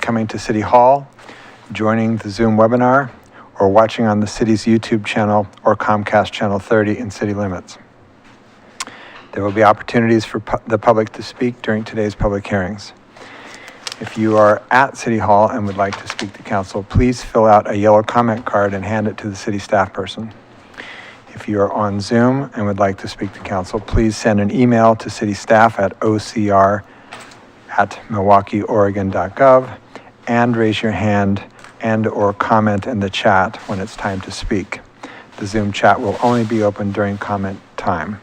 coming to City Hall, joining the Zoom webinar, or watching on the city's YouTube channel or Comcast Channel 30 in city limits. There will be opportunities for the public to speak during today's public hearings. If you are at City Hall and would like to speak to council, please fill out a yellow comment card and hand it to the city staff person. If you are on Zoom and would like to speak to council, please send an email to city staff at ocr@milwaukieoregon.gov and raise your hand and or comment in the chat when it's time to speak. The Zoom chat will only be open during comment time.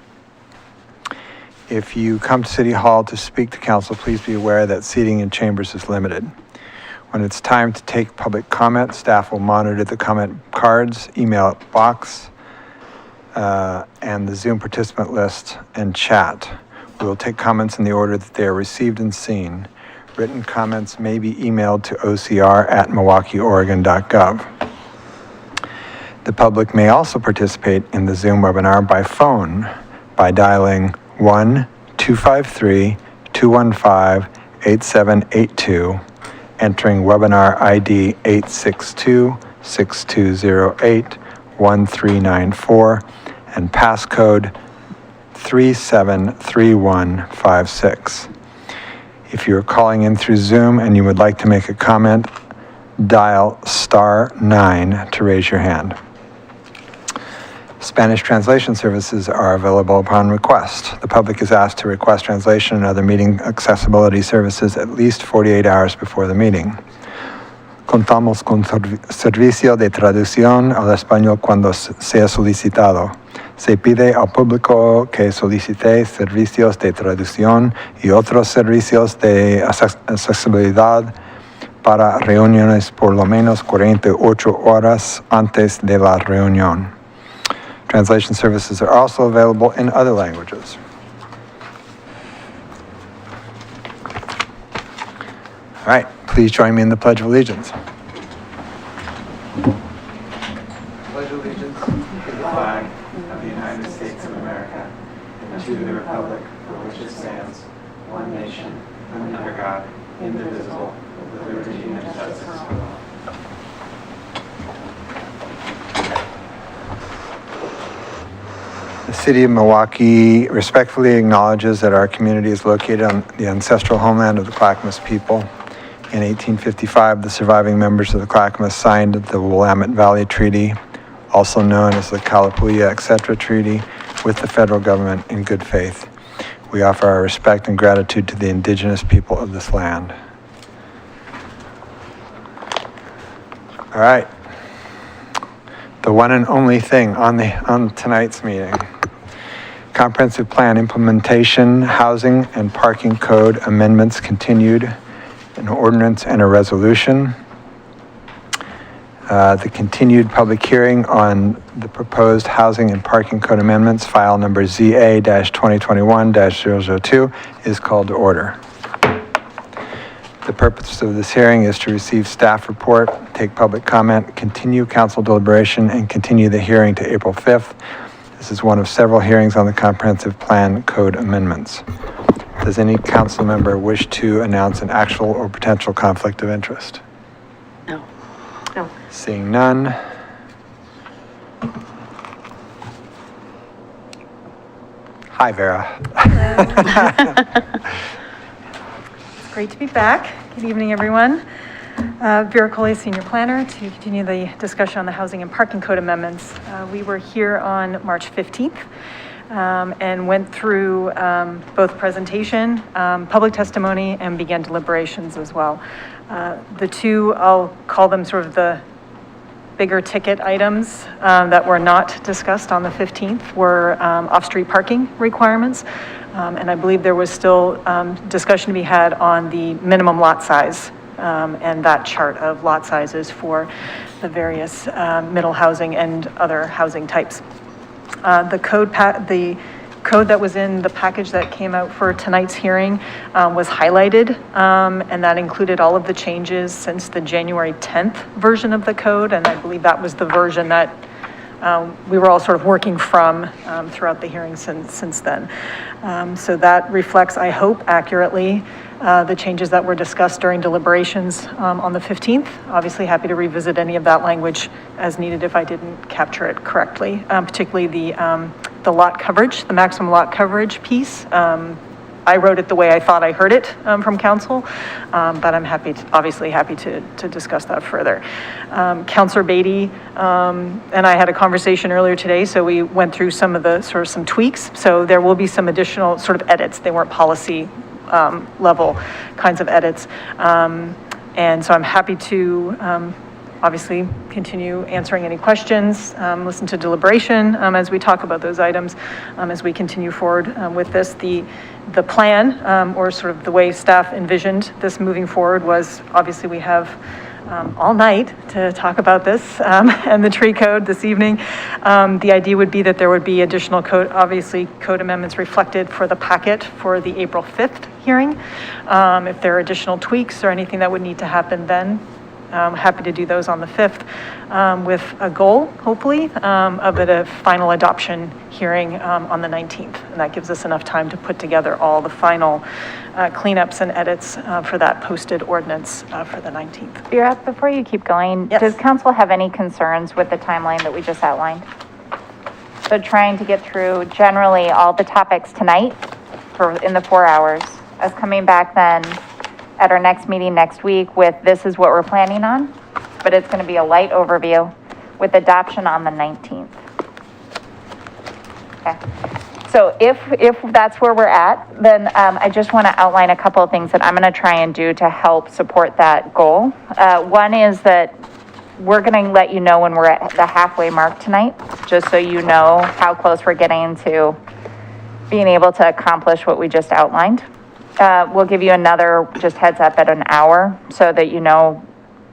If you come to City Hall to speak to council, please be aware that seating in chambers is limited. When it's time to take public comment, staff will monitor the comment cards, email box, and the Zoom participant list and chat. We will take comments in the order that they are received and seen. Written comments may be emailed to ocr@milwaukeeoregon.gov. The public may also participate in the Zoom webinar by phone by dialing 1-253-215-8782, entering webinar ID 862-6208-1394 and passcode 373156. If you are calling in through Zoom and you would like to make a comment, dial *9 to raise your hand. Spanish translation services are available upon request. The public is asked to request translation and other meeting accessibility services at least 48 hours before the meeting. Contamos con servicio de traducción al español cuando sea solicitado. Se pide al público que solicite servicios de traducción y otros servicios de accesibilidad para reuniones por lo menos 48 horas antes de la reunión. Translation services are also available in other languages. All right, please join me in the Pledge of Allegiance. Pledge allegiance to the flag of the United States of America and to the republic for which it stands, one nation, under God, indivisible, with liberty and justice for all. The City of Milwaukee respectfully acknowledges that our community is located on the ancestral homeland of the Clackamas people. In 1855, the surviving members of the Clackamas signed the Willamette Valley Treaty, also known as the Kalapuya Etc. Treaty, with the federal government in good faith. We offer our respect and gratitude to the indigenous people of this land. All right. The one and only thing on tonight's meeting. Comprehensive Plan Implementation, Housing and Parking Code Amendments continued, an ordinance and a resolution. The continued public hearing on the proposed Housing and Parking Code Amendments, file number ZA-2021-002, is called to order. The purpose of this hearing is to receive staff report, take public comment, continue council deliberation, and continue the hearing to April 5th. This is one of several hearings on the Comprehensive Plan Code Amendments. Does any council member wish to announce an actual or potential conflict of interest? No. Seeing none. Hi, Vera. It's great to be back. Good evening, everyone. Vera Coley, Senior Planner, to continue the discussion on the Housing and Parking Code Amendments. We were here on March 15th and went through both presentation, public testimony, and began deliberations as well. The two, I'll call them sort of the bigger ticket items that were not discussed on the 15th were off-street parking requirements. And I believe there was still discussion to be had on the minimum lot size and that chart of lot sizes for the various middle housing and other housing types. The code that was in the package that came out for tonight's hearing was highlighted, and that included all of the changes since the January 10th version of the code, and I believe that was the version that we were all sort of working from throughout the hearing since then. So that reflects, I hope, accurately the changes that were discussed during deliberations on the 15th. Obviously happy to revisit any of that language as needed if I didn't capture it correctly, particularly the lot coverage, the maximum lot coverage piece. I wrote it the way I thought I heard it from council, but I'm obviously happy to discuss that further. Councilor Beatty and I had a conversation earlier today, so we went through some of the some tweaks. So there will be some additional sort of edits. They weren't policy level kinds of edits. And so I'm happy to obviously continue answering any questions, listen to deliberation as we talk about those items, as we continue forward with this. The plan, or sort of the way staff envisioned this moving forward, was obviously we have all night to talk about this and the tree code this evening. The idea would be that there would be additional code amendments reflected for the packet for the April 5th hearing. If there are additional tweaks or anything that would need to happen then, I'm happy to do those on the 5th with a goal, hopefully, of a final adoption hearing on the 19th. And that gives us enough time to put together all the final cleanups and edits for that posted ordinance for the 19th. Vera, before you keep going, Yes. Does council have any concerns with the timeline that we just outlined? So trying to get through generally all the topics tonight in the 4 hours, us coming back then at our next meeting next week with this is what we're planning on, but it's going to be a light overview with adoption on the 19th. Okay. So if that's where we're at, then I just want to outline a couple of things that I'm going to try and do to help support that goal. One is that we're going to let you know when we're at the halfway mark tonight, just so you know how close we're getting to being able to accomplish what we just outlined. We'll give you another just heads up at an hour so that you know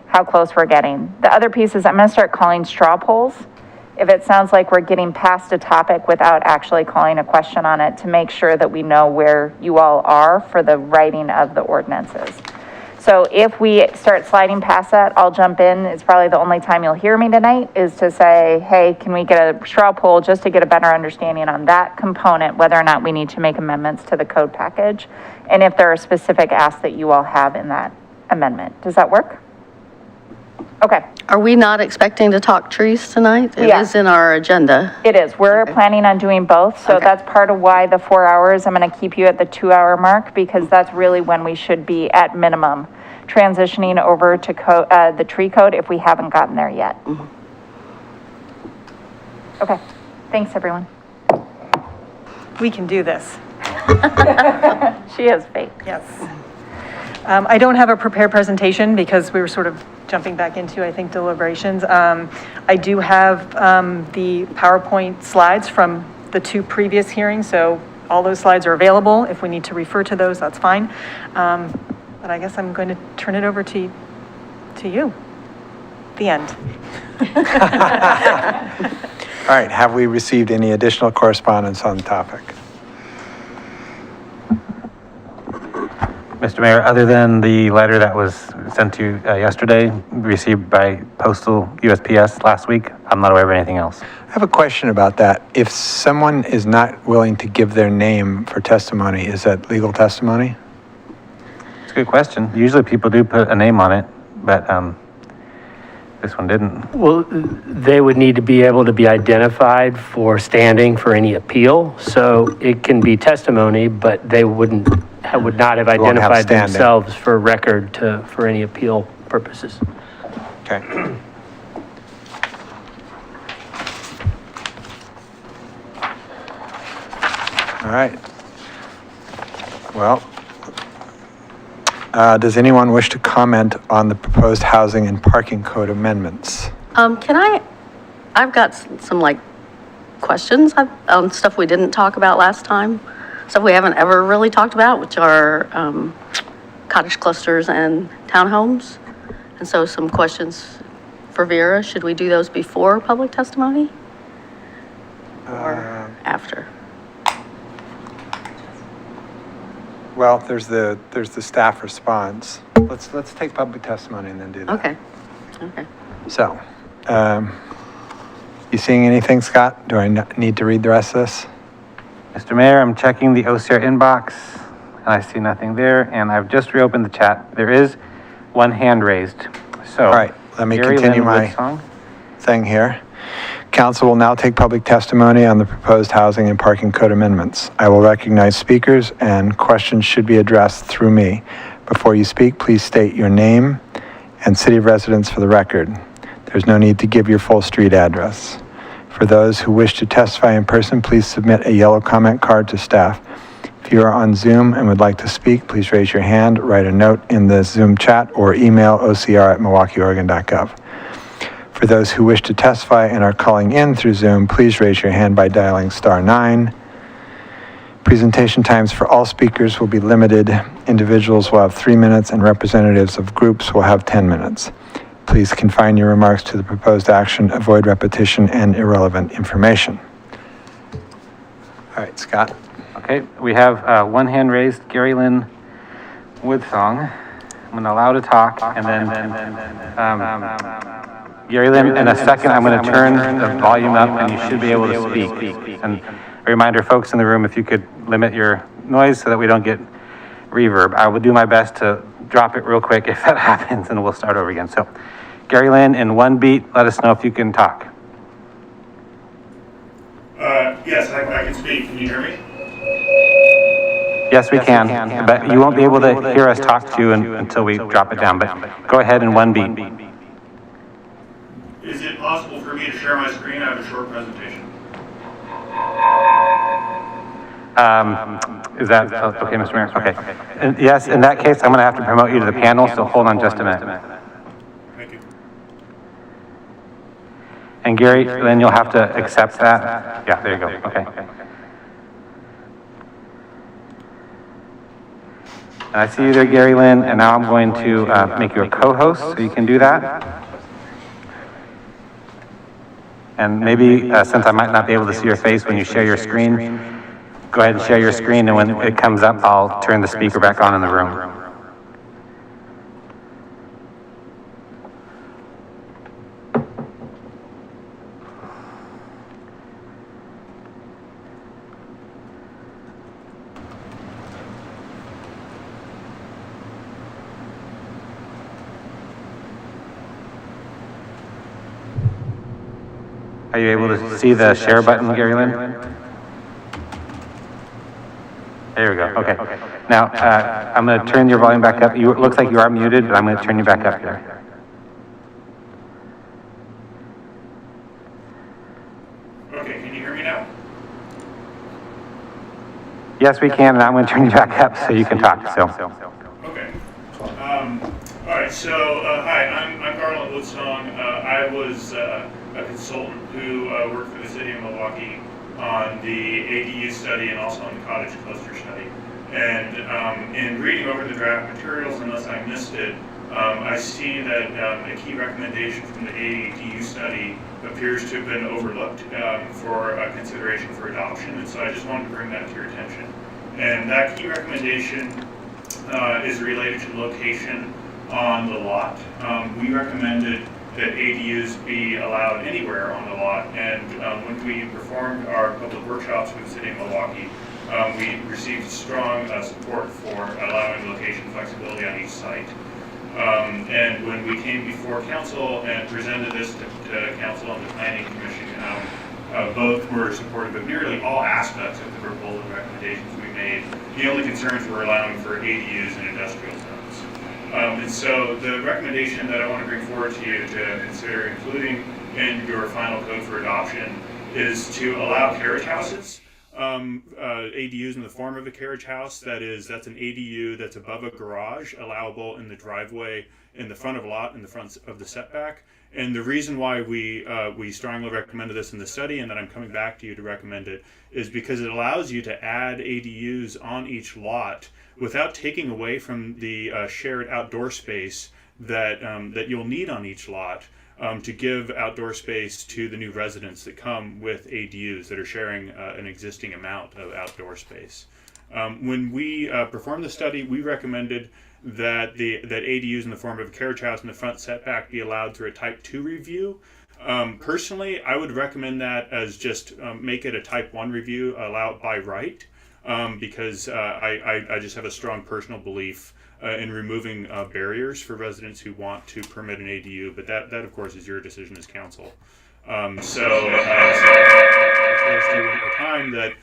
how close we're getting. The other piece is I'm going to start calling straw polls. If it sounds like we're getting past a topic without actually calling a question on it, to make sure that we know where you all are for the writing of the ordinances. So if we start sliding past that, I'll jump in. It's probably the only time you'll hear me tonight is to say, hey, can we get a straw poll just to get a better understanding on that component, whether or not we need to make amendments to the code package, and if there are specific asks that you all have in that amendment. Does that work? Okay. Are we not expecting to talk trees tonight? It Yeah. is in our agenda. It is. We're planning on doing both. So Okay. that's part of why the 4 hours, I'm going to keep you at the 2 hour mark, because that's really when we should be at minimum transitioning over to the tree code if we haven't gotten there yet. Okay. Thanks, everyone. We can do this. She has faith. Yes. I don't have a prepared presentation because we were sort of jumping back into, I think, deliberations. I do have the PowerPoint slides from the 2 previous hearings, so all those slides are available. If we need to refer to those, that's fine. But I guess I'm going to turn it over to you. The end. All right, have we received any additional correspondence on the topic? Mr. Mayor, other than the letter that was sent to you yesterday, received by postal USPS last week, I'm not aware of anything else. I have a question about that. If someone is not willing to give their name for testimony, is that legal testimony? It's a good question. Usually people do put a name on it, but this one didn't. Well, they would need to be able to be identified for standing for any appeal. So it can be testimony, but they would not have won't have identified standing. themselves for record for any appeal purposes. Okay. All right. Well, does anyone wish to comment on the proposed housing and parking code amendments? I've got some like questions on stuff we didn't talk about last time, stuff we haven't ever really talked about, which are cottage clusters and townhomes. And so some questions for Vera. Should we do those before public testimony or after? Well, there's the staff response. Let's take public testimony and then do that. Okay. So, You seeing anything, Scott? Do I need to read the rest of this? Mr. Mayor, I'm checking the OCR inbox, and I see nothing there, and I've just reopened the chat. There is one hand raised, so. All right, let me Gary continue Lynn my Woodsong. thing here. Council will now take public testimony on the proposed housing and parking code amendments. I will recognize speakers, and questions should be addressed through me. Before you speak, please state your name and city of residence for the record. There's no need to give your full street address. For those who wish to testify in person, please submit a yellow comment card to staff. If you are on Zoom and would like to speak, please raise your hand, write a note in the Zoom chat, or email ocr@milwaukeeoregon.gov. For those who wish to testify and are calling in through Zoom, please raise your hand by dialing *9. Presentation times for all speakers will be limited. Individuals will have 3 minutes and representatives of groups will have 10 minutes. Please confine your remarks to the proposed action, avoid repetition and irrelevant information. All right, Scott. Okay, we have one hand raised, Gary Lynn Woodsong. I'm going to allow to talk, and then Gary Lynn, in a second, I'm going to turn the volume up, and you should be able to speak. And a reminder, folks in the room, if you could limit your noise so that we don't get reverb. I will do my best to drop it real quick if that happens, and we'll start over again. So, Gary Lynn, in one beat, let us know if you can talk. Yes, I can speak. Can you hear me? Yes, we can, but you won't be able to hear us talk to you until we drop it down, but go ahead in one beat. Is it possible for me to share my screen? I have a short presentation. Is that okay, Mr. Mayor? Okay. And yes, in that case, I'm going to have to promote you to the panel, so hold on just a minute. Thank you. And Gary, then you'll have to accept that. Yeah, there you go. Okay. And I see you there, Gary Lynn, and now I'm going to make you a co-host, so you can do that. And maybe, since I might not be able to see your face when you share your screen, go ahead and share your screen, and when it comes up, I'll turn the speaker back on in the room. Are you able to see the share button, Gary Lynn? There we go, okay. Now, I'm going to turn your volume back up. It looks like you are muted, but I'm going to turn you back up here. Okay, can you hear me now? Yes, we can, and I'm going to turn you back up so you can talk, so. Okay. All right, so, hi, I'm Garland Woodsong. I was a consultant who worked for the city of Milwaukee on the ADU study and also on the cottage cluster study. And in reading over the draft materials, unless I missed it, I see that a key recommendation from the ADU study appears to have been overlooked for consideration for adoption. And so I just wanted to bring that to your attention. And that key recommendation is related to location on the lot. We recommended that ADUs be allowed anywhere on the lot, and when we performed our public workshops with the city of Milwaukee, we received strong support for allowing location flexibility on each site. And when we came before council and presented this to council and the planning commission, both were supportive of nearly all aspects of the proposal and recommendations we made. The only concerns were allowing for ADUs in industrial zones. And so the recommendation that I want to bring forward to you to consider including in your final code for adoption is to allow carriage houses, ADUs in the form of a carriage house. That's an ADU that's above a garage, allowable in the driveway in the front of a lot, in the front of the setback. And the reason why we strongly recommended this in the study, and that I'm coming back to you to recommend it, is because it allows you to add ADUs on each lot without taking away from the shared outdoor space that you'll need on each lot to give outdoor space to the new residents that come with ADUs that are sharing an existing amount of outdoor space. When we performed the study, we recommended that ADUs in the form of a carriage house in the front setback be allowed through a Type 2 review. Personally, I would recommend that as just make it a type 1 review, allow it by right, because I just have a strong personal belief in removing barriers for residents who want to permit an ADU, but that of course is your decision as council. So one more time that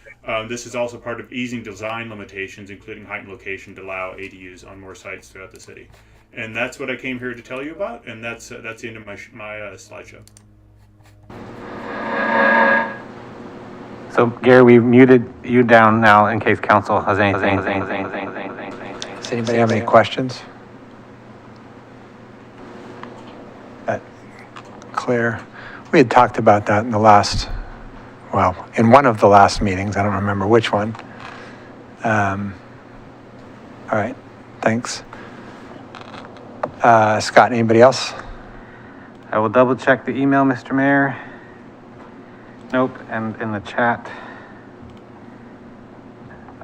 this is also part of easing design limitations, including height and location, to allow ADUs on more sites throughout the city. And that's what I came here to tell you about, and that's the end of my slideshow. So Gary, we've muted you down now in case council has anything. Does anybody have any questions? That clear? We had talked about that in the last, well, in one of the last meetings. I don't remember which one. All right, thanks. Scott, anybody else? I will double check the email, Mr. Mayor. Nope, and in the chat,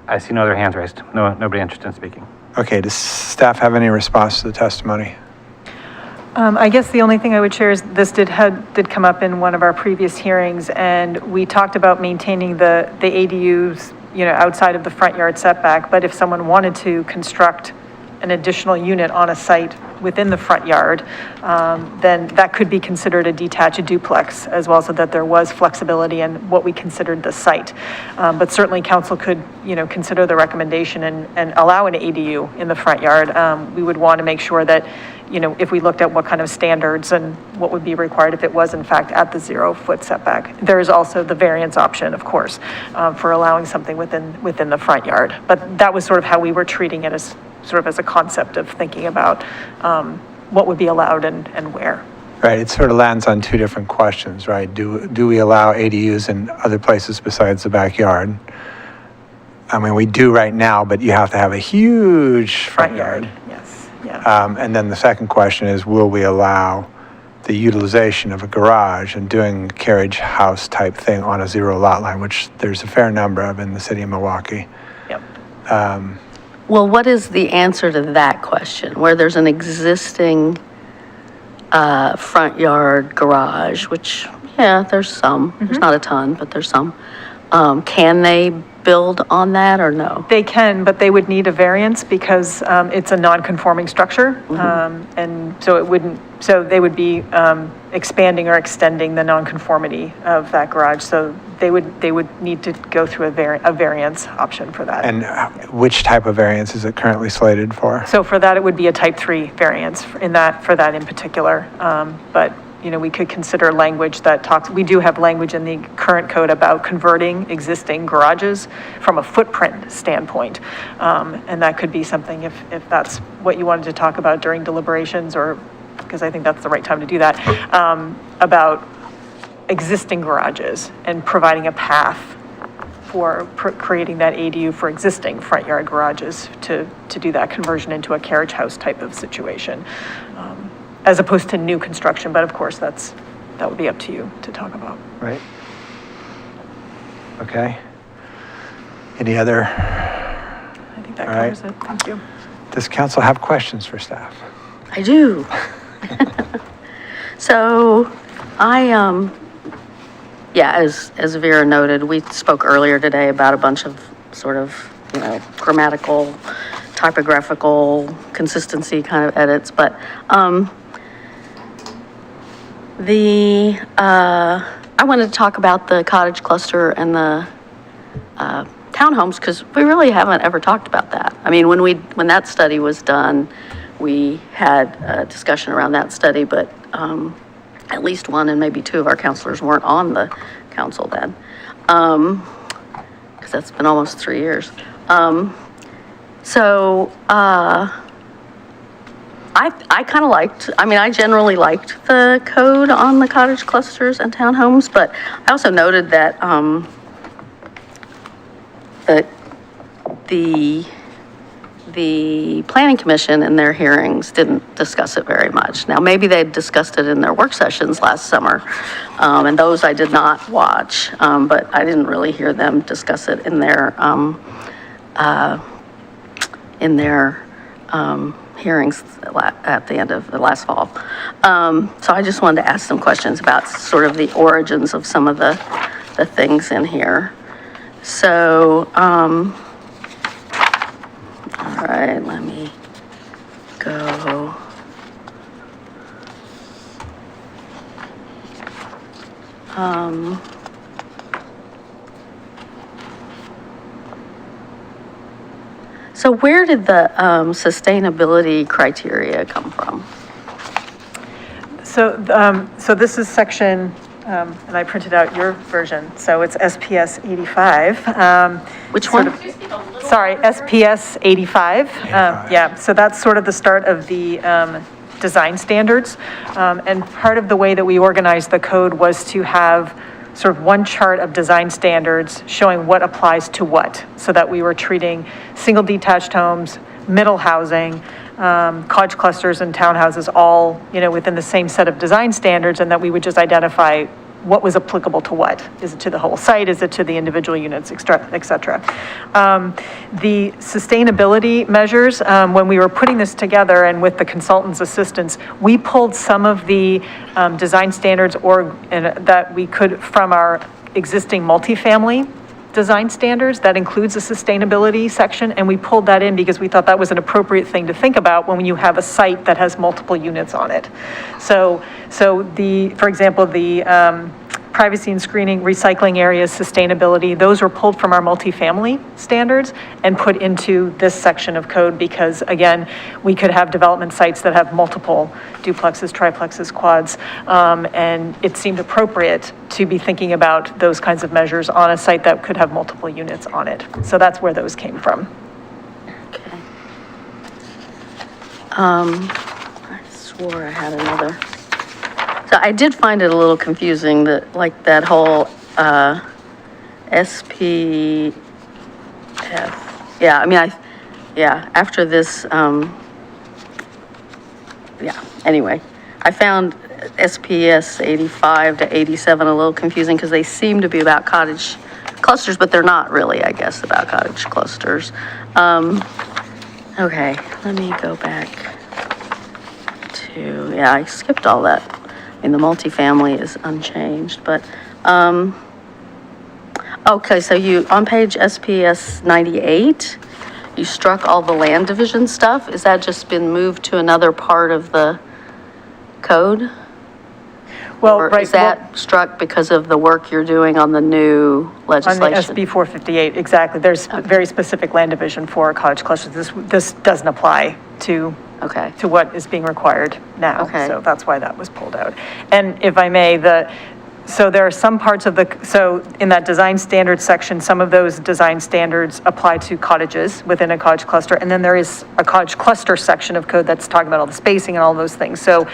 I see no other hands raised. Nobody interested in speaking. Okay, does staff have any response to the testimony? I guess the only thing I would share is this did come up in one of our previous hearings, and we talked about maintaining the ADUs, outside of the front yard setback. But if someone wanted to construct an additional unit on a site within the front yard, then that could be considered a detached duplex as well, so that there was flexibility in what we considered the site. But certainly council could, consider the recommendation and allow an ADU in the front yard. We would want to make sure that, if we looked at what kind of standards and what would be required if it was in fact at the 0-foot setback. There is also the variance option, of course, for allowing something within the front yard. But that was sort of how we were treating it, as sort of as a concept of thinking about what would be allowed and where. Right, it sort of lands on two different questions, right? Do we allow ADUs in other places besides the backyard? I mean, we do right now, but you have to have a huge front yard. Yes, yeah. And then the second question is, will we allow the utilization of a garage and doing a carriage house type thing on a 0 lot line, which there's a fair number of in the city of Milwaukee. Yep. Well, what is the answer to that question? Where there's an existing front yard garage, which, yeah, there's some. There's not a ton, but there's some. Can they build on that or no? They can, but they would need a variance because it's a non-conforming structure. And so they would be expanding or extending the non-conformity of that garage. So they would need to go through a variance option for that. And which type of variance is it currently slated for? So for that, it would be a type 3 variance for that in particular. But we could consider language that talks, we do have language in the current code about converting existing garages from a footprint standpoint. And that could be something if that's what you wanted to talk about during deliberations, or because I think that's the right time to do that, about existing garages and providing a path for creating that ADU for existing front yard garages to do that conversion into a carriage house type of situation. As opposed to new construction, but of course that would be up to you to talk about. Right. Okay. Any other? I think that covers it. Thank you. Does council have questions for staff? I do. So as Vera noted, we spoke earlier today about a bunch of sort of, grammatical, typographical consistency kind of edits, but I wanted to talk about the cottage cluster and the townhomes, because we really haven't ever talked about that. I mean, when that study was done, we had a discussion around that study, but at least one and maybe two of our counselors weren't on the council then, because that's been almost 3 years. I kind of I generally liked the code on the cottage clusters and townhomes, but I also noted that, the planning commission in their hearings didn't discuss it very much. Now, maybe they discussed it in their work sessions last summer, and those I did not watch, but I didn't really hear them discuss it in their hearings at the end of the last fall. So I just wanted to ask some questions about sort of the origins of some of the things in here. So, all right, let me go. So where did the sustainability criteria come from? So this is section, and I printed out your version, so it's SPS 85. Which sort one? of- Sorry, SPS 85. Yeah, so that's sort of the start of the design standards. And part of the way that we organized the code was to have sort of one chart of design standards showing what applies to what, so that we were treating single detached homes, middle housing, cottage clusters and townhouses all, within the same set of design standards, and that we would just identify what was applicable to what. Is it to the whole site? Is it to the individual units, et cetera? The sustainability measures, when we were putting this together and with the consultant's assistance, we pulled some of the design standards that we could from our existing multifamily design standards. That includes a sustainability section, and we pulled that in because we thought that was an appropriate thing to think about when you have a site that has multiple units on it. So for example, the privacy and screening, recycling areas, sustainability, those were pulled from our multifamily standards and put into this section of code because, again, we could have development sites that have multiple duplexes, triplexes, quads, and it seemed appropriate to be thinking about those kinds of measures on a site that could have multiple units on it. So that's where those came from. Okay. I swore I had another. So I did find it a little confusing that, like, that whole SPF. Yeah, I mean, after this, anyway, I found SPS 85 to 87 a little confusing because they seem to be about cottage clusters, but they're not really, I guess, about cottage clusters. Okay, let me go back to, I skipped all that. I mean, the multifamily is unchanged, but, okay, so on page SPS 98, you struck all the land division stuff. Is that just been moved to another part of the code? Well, Or right. is that struck because of the work you're doing on the new legislation? On the SB 458, exactly. There's very specific land division for cottage clusters. This doesn't apply to what is being required now. Okay. So that's why that was pulled out. And if I may, so there are some parts of so in that design standards section, some of those design standards apply to cottages within a cottage cluster. And then there is a cottage cluster section of code that's talking about all the spacing and all those things. So,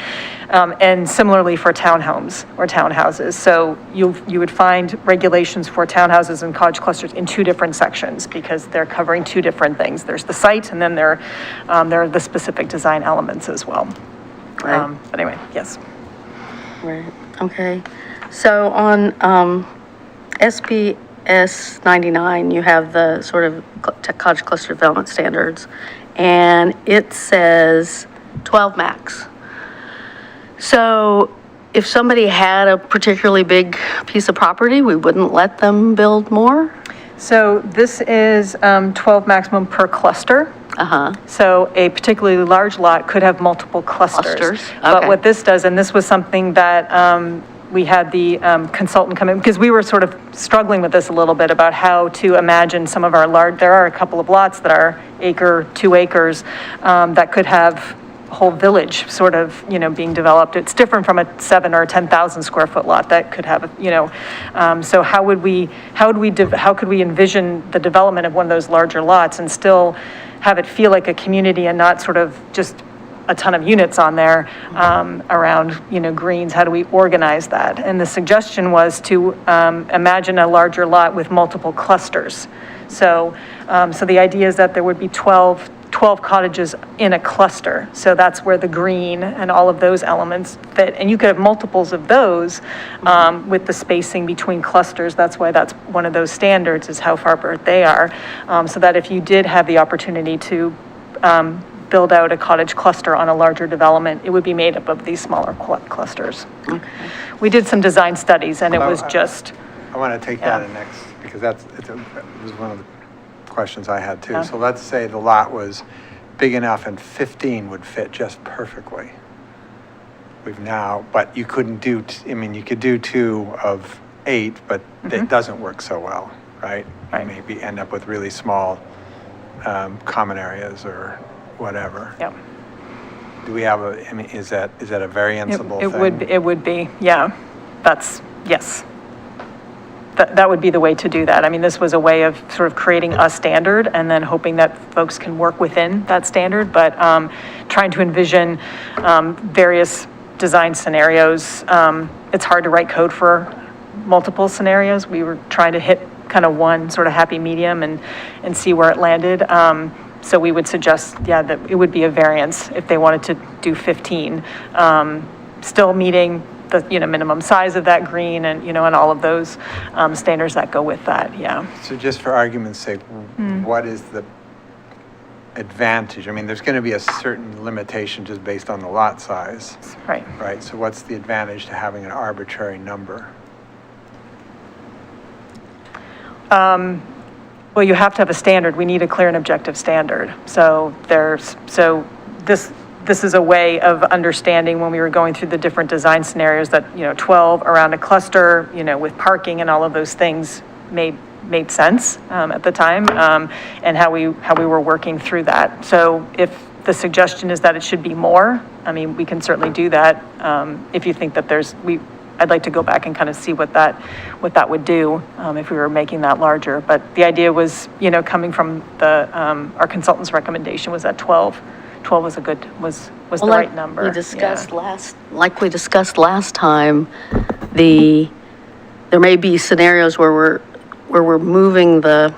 and similarly for townhomes or townhouses. So you would find regulations for townhouses and cottage clusters in two different sections because they're covering two different things. There's the site, and then there are the specific design elements as well. Right. But anyway, yes. Right, okay. So on SPS 99, you have the sort of cottage cluster development standards, and it says 12 max. So if somebody had a particularly big piece of property, we wouldn't let them build more? So this is 12 maximum per cluster. Uh-huh. So a particularly large lot could have multiple clusters. But Okay. what this does, and this was something that we had the consultant come in, because we were sort of struggling with this a little bit about how to imagine some of our there are a couple of lots that are 2 acres, that could have a whole village sort of, being developed. It's different from a 7 or 10,000 square foot lot that could have, so how could we envision the development of one of those larger lots and still have it feel like a community and not sort of just a ton of units on there around, greens? How do we organize that? And the suggestion was to imagine a larger lot with multiple clusters. So the idea is that there would be 12 cottages in a cluster. So that's where the green and all of those elements fit. And you could have multiples of those with the spacing between clusters. That's why that's one of those standards, is how far apart they are. So that if you did have the opportunity to build out a cottage cluster on a larger development, it would be made up of these smaller clusters. We did some design studies, and it was just, I want to take that Yeah. in next, because it was one of the questions I had too. Yeah. So let's say the lot was big enough and 15 would fit just perfectly. But you couldn't do, you could do 2 of 8, but it doesn't work so well, right? Right. You maybe end up with really small common areas or whatever. yeah. Do we have is that a varianceable thing? It would be, yeah, yes. That would be the way to do that. I mean, this was a way of sort of creating a standard and then hoping that folks can work within that standard, but trying to envision various design scenarios. It's hard to write code for multiple scenarios. We were trying to hit kind of one sort of happy medium and see where it landed. So we would suggest, that it would be a variance if they wanted to do 15, still meeting the, minimum size of that green and, and all of those standards that go with that, yeah. So just for argument's sake, what is the advantage? There's going to be a certain limitation just based on the lot size, Right. right? So what's the advantage to having an arbitrary number? Well, you have to have a standard. We need a clear and objective standard. So this is a way of understanding when we were going through the different design scenarios that, 12 around a cluster, with parking and all of those things made sense at the time, and how we were working through that. So if the suggestion is that it should be more, we can certainly do that. If you think that I'd like to go back and kind of see what that would do if we were making that larger. But the idea was, coming from our consultant's recommendation was that 12 was the right number. We discussed like we discussed last time, there may be scenarios where we're moving the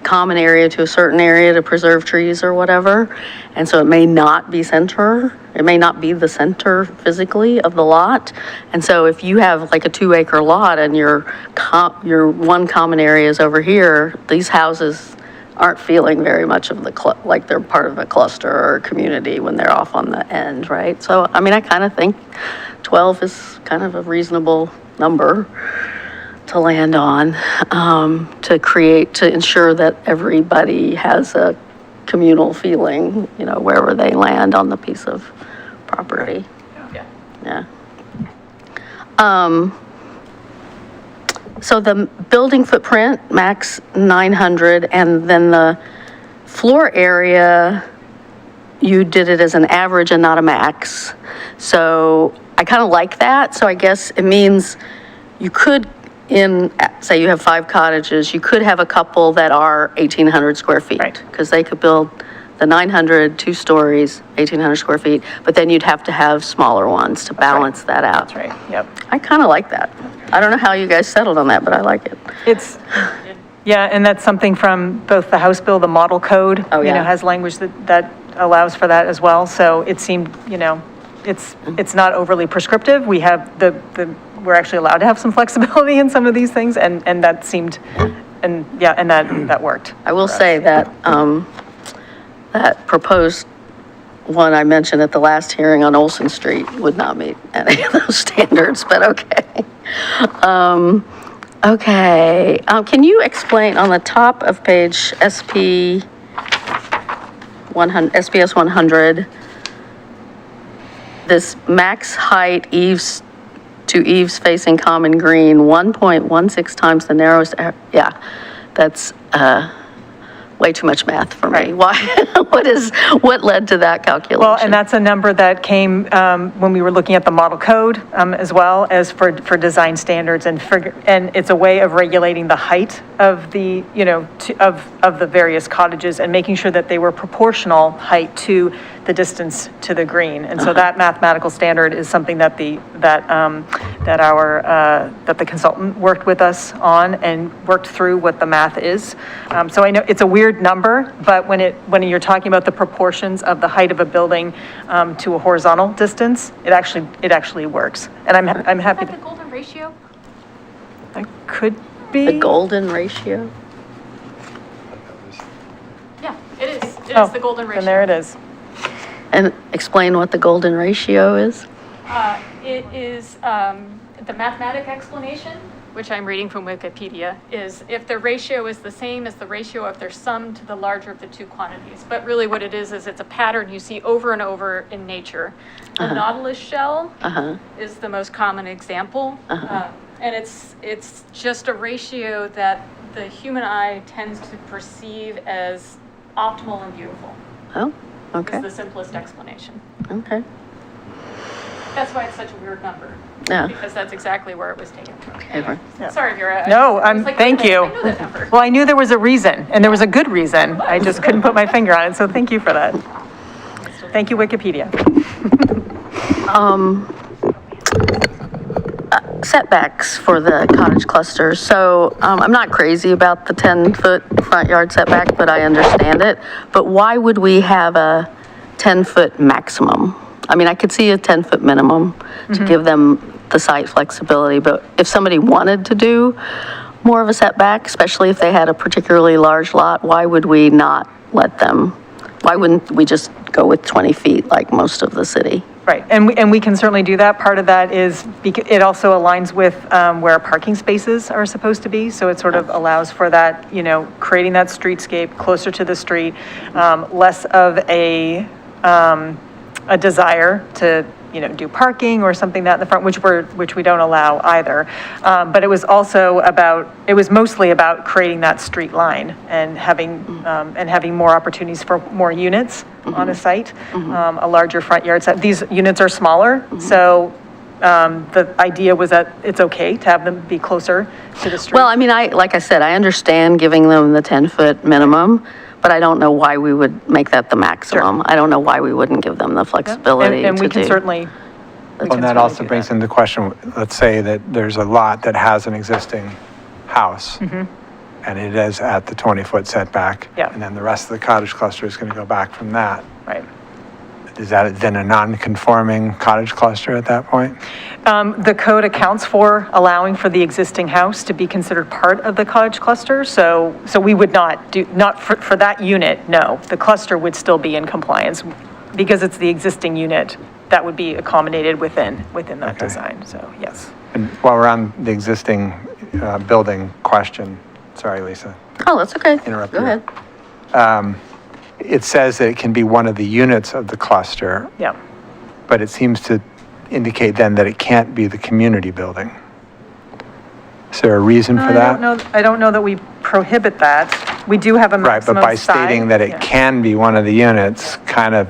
common area to a certain area to preserve trees or whatever, and so it may not be the center physically of the lot. And so if you have like a 2-acre lot and your one common area is over here, these houses aren't feeling very much of like they're part of a cluster or a community when they're off on the end, right? So, I kind of think 12 is kind of a reasonable number to land on, to ensure that everybody has a communal feeling, wherever they land on the piece of property. Yeah. So the building footprint, max 900, and then the floor area, you did it as an average and not a max. So I kind of like that. So I guess it means you could, say you have 5 cottages, you could have a couple that are 1,800 square feet. Right. Because they could build the 900, 2 stories, 1,800 square feet, but then you'd have to have smaller ones to balance that out. That's right, yep. I kind of like that. I don't know how you guys settled on that, but I like it. Yeah, and that's something from both the House Bill, the model code, Oh, yeah. has language that allows for that as well. So it seemed, it's not overly prescriptive. We have we're actually allowed to have some flexibility in some of these things, and that seemed, and that worked. I will say that, that proposed one I mentioned at the last hearing on Olson Street would not meet any of those standards, but okay. Can you explain on the top of page SPS 100, this max height eaves to eaves facing common green, 1.16 times the narrowest, that's, way too much math for me. Right. Why? What led to that calculation? Well, and that's a number that came when we were looking at the model code, as well as for design standards, and it's a way of regulating the height of the, of the various cottages and making sure that they were proportional height to the distance to the green. And so that mathematical standard is something that the consultant worked with us on and worked through what the math is. So I know it's a weird number, but when you're talking about the proportions of the height of a building to a horizontal distance, it actually works. And I'm happy. Is that the golden ratio? That could be. The golden ratio? Yeah, it is. It is the golden ratio. And there it is. And explain what the golden ratio is. It is, the mathematic explanation, which I'm reading from Wikipedia, is if the ratio is the same as the ratio of their sum to the larger of the two quantities. But really what it is it's a pattern you see over and over in nature. The nautilus shell is the most common example. And it's just a ratio that the human eye tends to perceive as optimal and beautiful. Oh, okay. Is the simplest explanation. Okay. That's why it's such a weird number. Yeah. Because that's exactly where it was taken from. Okay. Sorry, Vera. No, I was like, thank I you. know that number. Well, I knew there was a reason, and there was a good reason. I just couldn't put my finger on it, so thank you for that. Thank you, Wikipedia. Setbacks for the cottage clusters. So I'm not crazy about the 10-foot front yard setback, but I understand it. But why would we have a 10-foot maximum? I mean, I could see a 10-foot minimum to give them the site flexibility, but if somebody wanted to do more of a setback, especially if they had a particularly large lot, why would we not let them? Why wouldn't we just go with 20 feet like most of the city? Right, and we can certainly do that. Part of that is, it also aligns with where parking spaces are supposed to be, so it sort of allows for that, creating that streetscape closer to the street, less of a desire to, do parking or something that in the front, which we don't allow either. But it was mostly about creating that street line and having more opportunities for more units on a site, a larger front yard set. These units are smaller, so the idea was that it's okay to have them be closer to the street. Well, I mean, like I said, I understand giving them the 10-foot minimum, but I don't know why we would make that the maximum. Sure. I don't know why we wouldn't give them the flexibility And we to can do. certainly. Well, and that also brings into question, let's say that there's a lot that has an existing house, and it is at the 20-foot setback. Yeah. And then the rest of the cottage cluster is going to go back from that. Right. Is that then a non-conforming cottage cluster at that point? The code accounts for allowing for the existing house to be considered part of the cottage cluster, so we would not for that unit, no. The cluster would still be in compliance because it's the existing unit that would be accommodated within that design, so yes. And while we're on the existing building question, sorry, Lisa. Oh, that's okay. Interrupt Go you. ahead. It says that it can be one of the units of the cluster, Yeah. but it seems to indicate then that it can't be the community building. Is there a reason for that? I don't know that we prohibit that. We do have a Right, but maximum by size. stating that it Yeah. can be one of the units, kind of,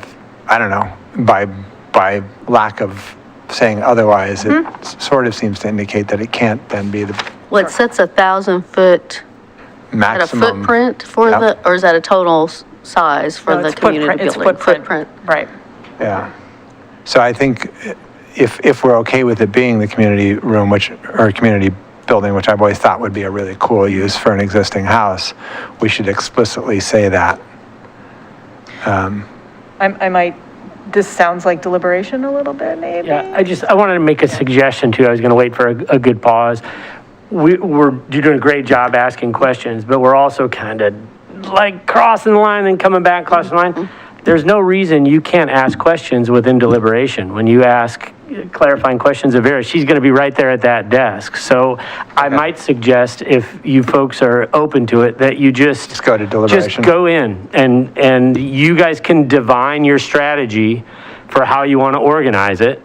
I don't know, by lack of saying otherwise, it sort of seems to indicate that it can't then be the Well, it sets 1,000-foot at a maximum. footprint for Yep. or is that a total size for No, the it's community footprint. building? It's footprint. Right. Yeah. So I think if we're okay with it being the community room, or community building, which I've always thought would be a really cool use for an existing house, we should explicitly say that. I might, this sounds like deliberation a little bit, maybe? Yeah, I wanted to make a suggestion too. I was going to wait for a good pause. You're doing a great job asking questions, but we're also kind of like crossing the line and coming back, crossing the line. There's no reason you can't ask questions within deliberation. When you ask clarifying questions of Vera, she's going to be right there at that desk. So I might suggest, if you folks are open to it, that you just go to deliberation. Just go in and you guys can divine your strategy for how you want to organize it.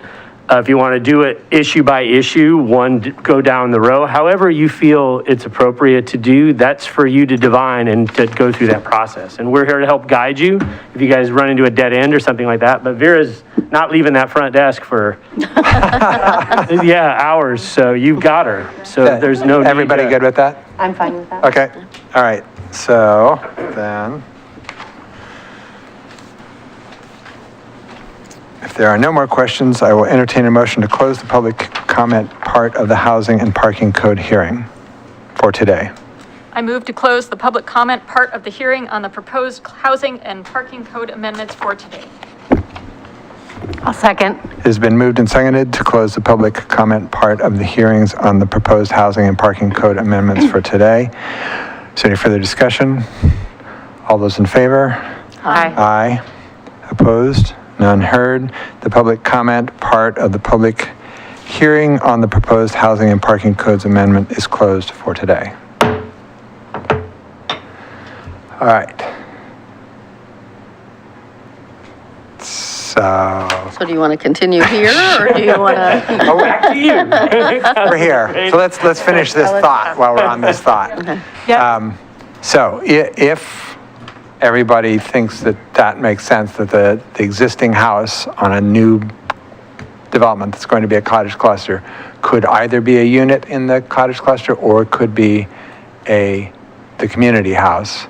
If you want to do it issue by issue, go down the row, however you feel it's appropriate to do, that's for you to divine and to go through that process. And we're here to help guide you if you guys run into a dead end or something like that. But Vera's not leaving that front desk for, hours. So you've got her. So there's no need Everybody to- good with that? I'm fine with that. Okay, all right. So then, if there are no more questions, I will entertain a motion to close the public comment part of the Housing and Parking Code hearing for today. I move to close the public comment part of the hearing on the proposed housing and parking code amendments for today. I'll second. It has been moved and seconded to close the public comment part of the hearings on the proposed Housing and Parking Code amendments for today. Is there any further discussion? All those in favor? Aye. Aye. Opposed? None heard. The public comment part of the public hearing on the proposed housing and parking codes amendment is closed for today. All right. So, So do you want to continue here, or do you want to? oh, back to you. We're here. So let's finish this thought while we're on this thought. Yeah. So if everybody thinks that that makes sense, that the existing house on a new development that's going to be a cottage cluster could either be a unit in the cottage cluster or it could be the community house.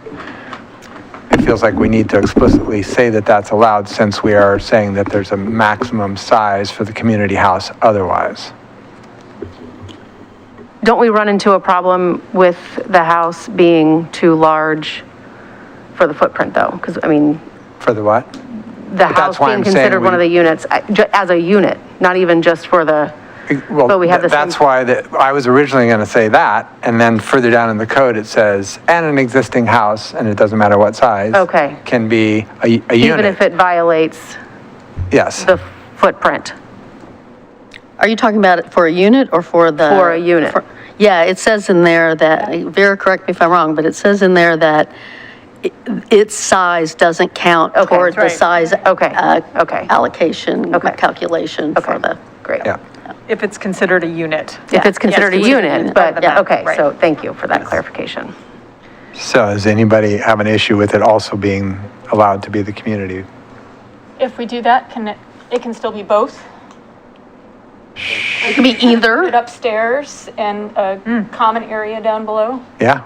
It feels like we need to explicitly say that that's allowed, since we are saying that there's a maximum size for the community house otherwise. Don't we run into a problem with the house being too large for the footprint, though? Because, I mean, For the what? the house why being I'm saying considered one of we- the units, as a unit, not even just for the, Well, But we have the same- that's why I was originally going to say that, and then further down in the code, it says, and an existing house, and it doesn't matter what size. Okay. Can be a unit. even if it violates Yes. the footprint. Are you talking about it for a unit or for the? For a unit. Yeah, it says in there that, Vera, correct me if I'm wrong, but it says in there that its size doesn't count Okay, toward the right. size. Okay, okay. Allocation, Okay. calculation for Okay. the. Great. Yeah. If it's considered a unit. If it's considered a Yes, unit, but, yeah, okay, right. so thank you for that clarification. So does anybody have an issue with it also being allowed to be the community? If we do that, it can still be both? It could be Put it either. upstairs and a common area down below? Yeah,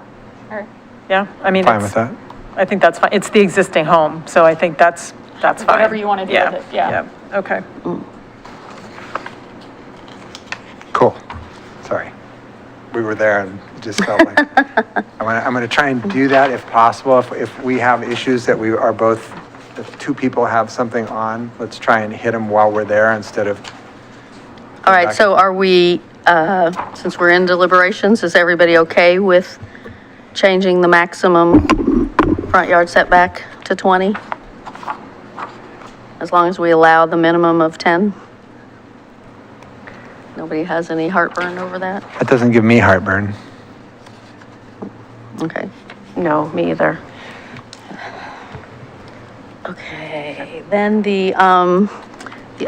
Or Yeah, I mean, fine with that. I think that's fine. It's the existing home, so I think that's fine. Whatever you wanna do with it, yeah. Okay. Cool. Sorry. We were there and it just felt like, I'm going to try and do that if possible. If we have issues that we are both, if two people have something on, let's try and hit them while we're there instead of. All right, so are we, since we're in deliberations, is everybody okay with changing the maximum front yard setback to 20? As long as we allow the minimum of 10? Nobody has any heartburn over that? That doesn't give me heartburn. Okay. No, me either. Okay, then the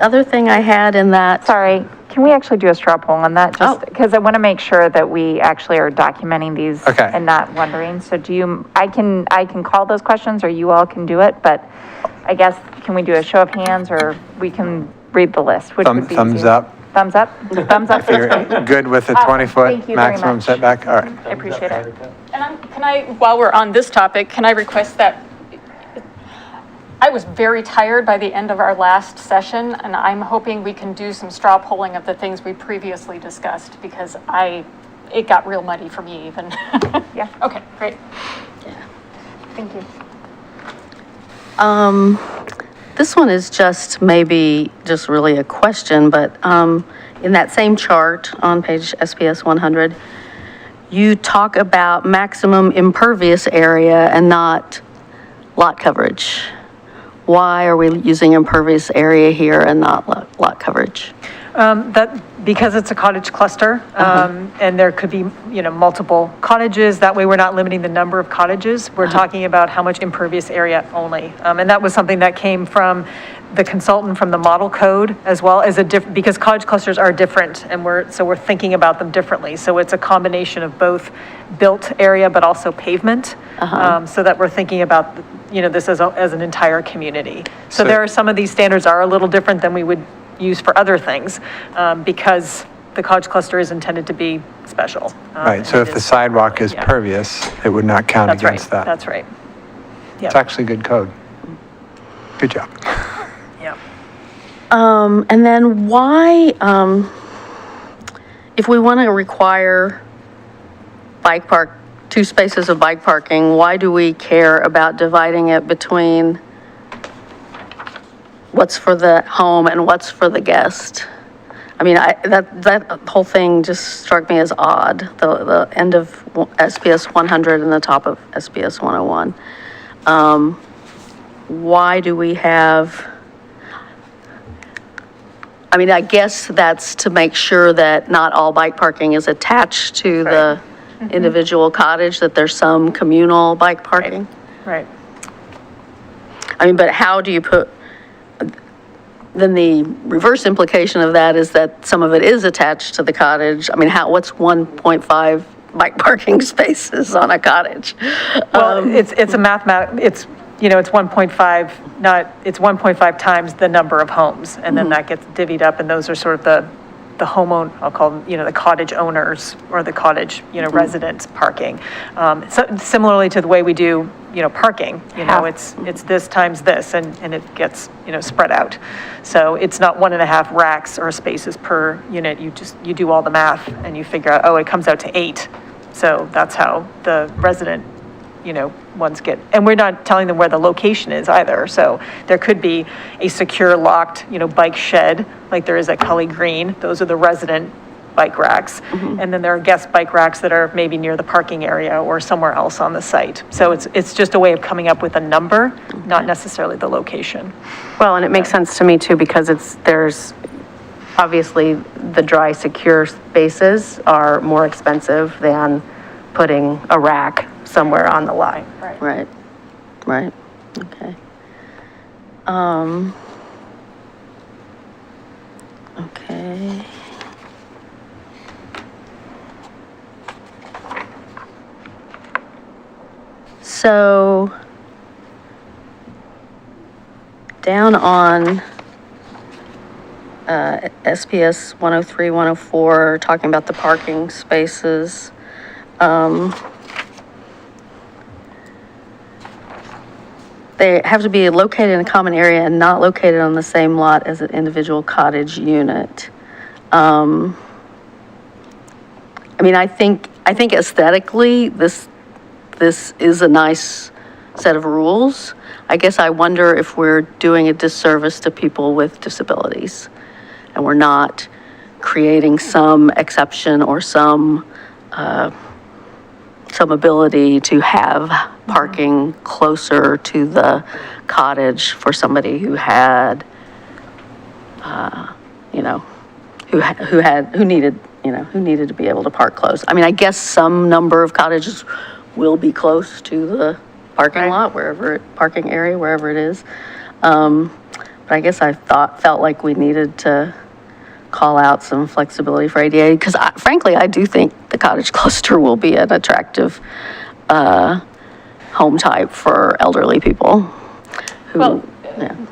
other thing I had in that. Sorry, can we actually do a straw poll on that? Oh. Just because I want to make sure that we actually are documenting these Okay. and not wondering. So I can call those questions or you all can do it, but I guess, can we do a show of hands or we can read the list? Which would be Thumbs easier? up. Thumbs up? Thumbs up. If you're good with the Awesome. 20-foot Thank you very maximum much. setback, all right. I appreciate it. And while we're on this topic, can I request that, I was very tired by the end of our last session, and I'm hoping we can do some straw polling of the things we previously discussed, because it got real muddy for me even. Yeah. Okay, great. Thank you. This one is just maybe just really a question, but in that same chart on page SPS 100, you talk about maximum impervious area and not lot coverage. Why are we using impervious area here and not lot coverage? Because it's a cottage cluster, and there could be, multiple cottages. That way, we're not limiting the number of cottages. We're talking about how much impervious area only. And that was something that came from the consultant from the model code, as well as because cottage clusters are different, and we're thinking about them differently. So it's a combination of both built area, but also pavement, so that we're thinking about, this as an entire community. So So- there are some of these standards are a little different than we would use for other things, because the cottage cluster is intended to be special. Right, so and if it the sidewalk is yeah. pervious, it would not count That's right, against that. that's right. It's Yeah, actually good code. Good job. yeah. And then why, if we want to require two spaces of bike parking, why do we care about dividing it between what's for the home and what's for the guest? I mean, that whole thing just struck me as odd, the end of SPS 100 and the top of SPS 101. why do we have, I mean, I guess that's to make sure that not all bike parking is attached to the individual cottage, that there's some communal bike parking. Right. I mean, but how do you put, then the reverse implication of that is that some of it is attached to the cottage. I mean, what's 1.5 bike parking spaces on a cottage? Well, it's a it's 1.5, it's 1.5 times the number of homes, and then that gets divvied up, and those are sort of the homeowner, I'll call them, the cottage owners or the cottage, residents parking. So similarly to the way we do, parking, it's this times this, and it gets, spread out. So it's not 1.5 racks or spaces per unit. You do all the math and you figure out, oh, it comes out to 8. So that's how the resident, ones get, and we're not telling them where the location is either. So there could be a secure locked, bike shed, like there is at Cully Green. Those are the resident bike racks. And then there are guest bike racks that are maybe near the parking area or somewhere else on the site. So it's just a way of coming up with a number, not necessarily the location. Well, and it makes sense to me too, because there's obviously the dry, secure spaces are more expensive than putting a rack somewhere on the line. Right, okay. Okay. So, down on SPS 103, 104, talking about the parking spaces, they have to be located in a common area and not located on the same lot as an individual cottage unit. I mean, I think aesthetically, this is a nice set of rules. I guess I wonder if we're doing a disservice to people with disabilities, and we're not creating some exception or some ability to have parking closer to the cottage for somebody who had, who needed to be able to park close. I mean, I guess some number of cottages will be close to the parking lot, parking area, wherever it is. But I guess I felt like we needed to call out some flexibility for ADA, because frankly, I do think the cottage cluster will be an attractive home type for elderly people who,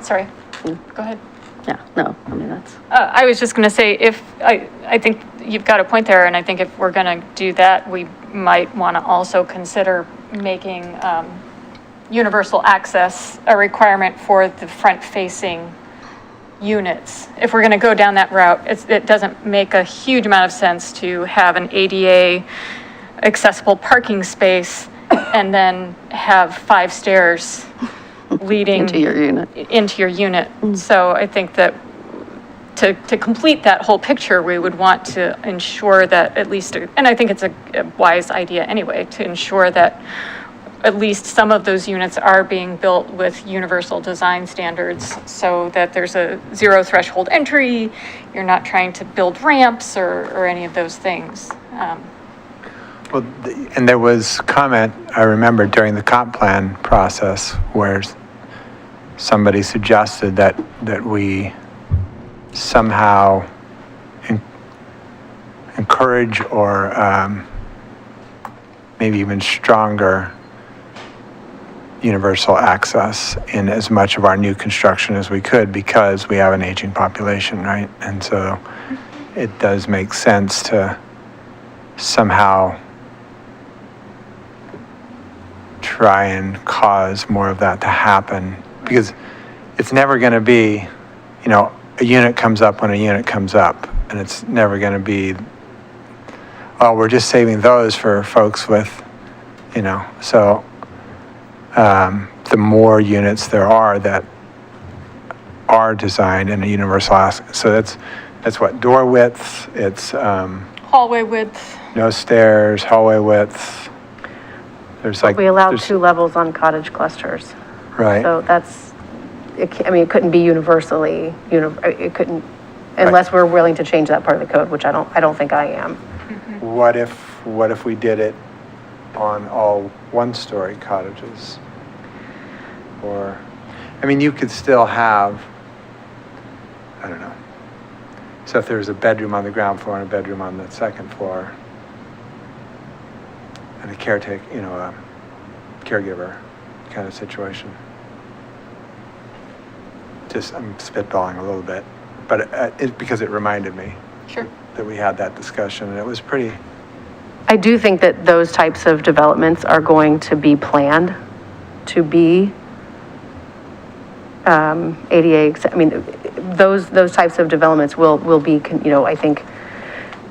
Sorry, go ahead. Yeah, no, I mean, that's. I was just going to say, I think you've got a point there, and I think if we're going to do that, we might want to also consider making universal access a requirement for the front-facing units. If we're going to go down that route, it doesn't make a huge amount of sense to have an ADA accessible parking space and then have 5 stairs leading Into your unit. So I think that to complete that whole picture, we would want to ensure that at least, and I think it's a wise idea anyway, to ensure that at least some of those units are being built with universal design standards, so that there's a 0 threshold entry, you're not trying to build ramps or any of those things. Well, and there was comment, I remember, during the comp plan process where somebody suggested that we somehow encourage or maybe even stronger universal access in as much of our new construction as we could, because we have an aging population, right? And so it does make sense to somehow try and cause more of that to happen, because it's never going to be, a unit comes up when a unit comes up, and it's never going to be, oh, we're just saving those for folks with, so the more units there are that are designed in a universal access, so that's what, door width, it's Hallway width. no stairs, hallway width. There's like We allow there's- 2 levels on cottage clusters. Right. So that's, it couldn't be universally, it couldn't, unless we're willing to change that part of the code, which I don't think I am. What if we did it on all one-story cottages? Or, I mean, you could still have, I don't know. So if there's a bedroom on the ground floor and a bedroom on the second floor, and a caretaker, a caregiver kind of situation. Just, I'm spitballing a little bit, but because it reminded me Sure. that we had that discussion, and it was pretty, I do think that those types of developments are going to be planned to be ADA, those types of developments will be, I think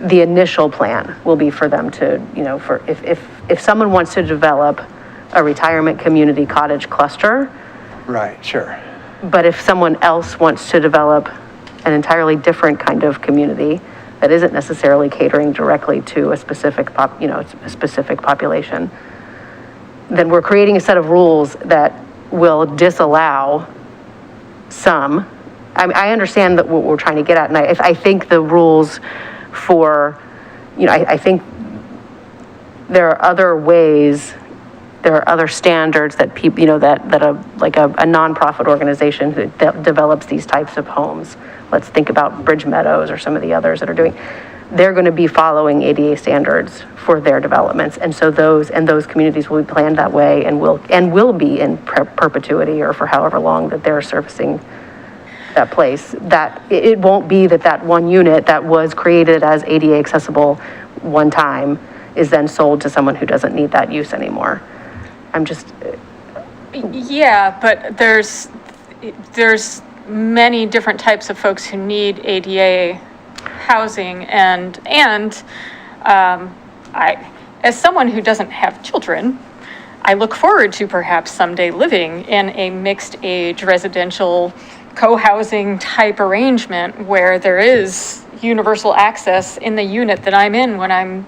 the initial plan will be for them to, for if someone wants to develop a retirement community cottage cluster, right, sure. but if someone else wants to develop an entirely different kind of community that isn't necessarily catering directly to a specific population, then we're creating a set of rules that will disallow some. I understand that what we're trying to get at, and I think the rules for, I think there are other ways, there are other standards that people, that a nonprofit organization that develops these types of homes, let's think about Bridge Meadows or some of the others that are doing, they're going to be following ADA standards for their developments. And so those communities will be planned that way and will be in perpetuity or for however long that they're servicing that place. That it won't be that one unit that was created as ADA accessible one time is then sold to someone who doesn't need that use anymore. Yeah, but there's many different types of folks who need ADA housing, and I, as someone who doesn't have children, I look forward to perhaps someday living in a mixed age residential co-housing type arrangement where there is universal access in the unit that I'm in when I'm,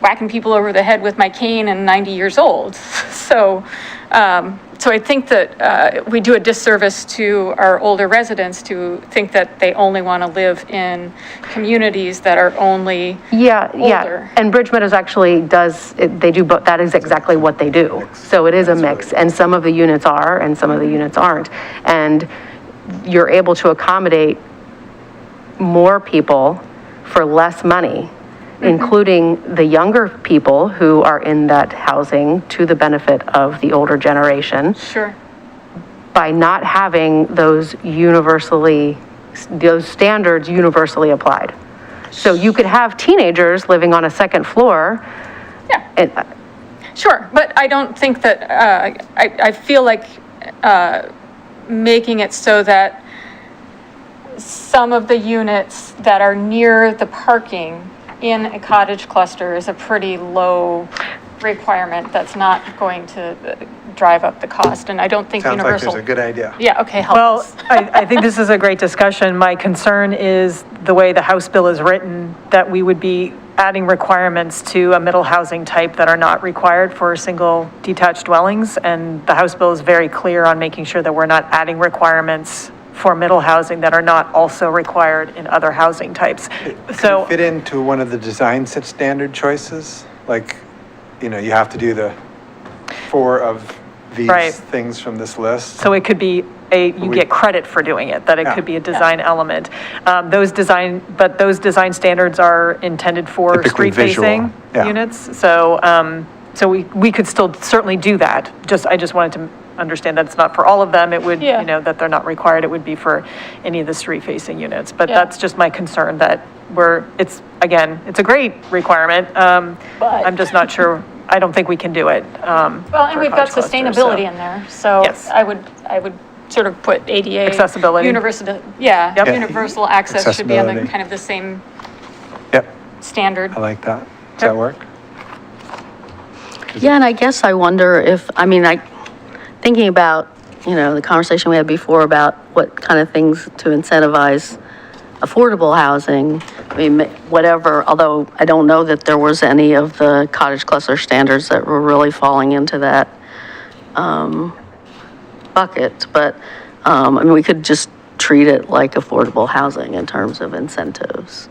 whacking people over the head with my cane and 90 years old. So I think that we do a disservice to our older residents to think that they only want to live in communities that are only older. And Bridge Meadows actually they do both. That is exactly what they do. So it is a mix, and some of the units are, and some of the units aren't. And you're able to accommodate more people for less money, including the younger people who are in that housing to the benefit of the older generation. Sure. By not having those standards universally applied. So you could have teenagers living on a second floor. Yeah. And, sure, but I don't think that, I feel like making it so that some of the units that are near the parking in a cottage cluster is a pretty low requirement that's not going to drive up the cost, and I don't think Sounds like universal. there's a good idea. Yeah, okay, help Well, us. I think this is a great discussion. My concern is the way the House bill is written, that we would be adding requirements to a middle housing type that are not required for single detached dwellings. And the House bill is very clear on making sure that we're not adding requirements for middle housing that are not also required in other housing types. So Fit into one of the design set standard choices? Like, you have to do the 4 of these Right. things from this list? So it could be you get credit for doing it, that it could be a design element. Those design standards are intended for Typically street-facing visual, yeah. units. So, we could still certainly do that. I just wanted to understand that it's not for all of them. It would, Yeah. that they're not required. It would be for any of the street-facing units. But Yeah. that's just my concern that it's a great requirement. I'm just not sure. I don't think we can do it. Well, and for we've got cottage clusters, sustainability in there, so Yes. I would sort of put ADA. Accessibility. Universal access should be on the Accessibility. kind of the same Yep, standard. I like that. Does that work? Yeah, and I guess I wonder if, thinking about, the conversation we had before about what kind of things to incentivize affordable housing, whatever, although I don't know that there was any of the cottage cluster standards that were really falling into that bucket, but, I mean, we could just treat it like affordable housing in terms of incentives.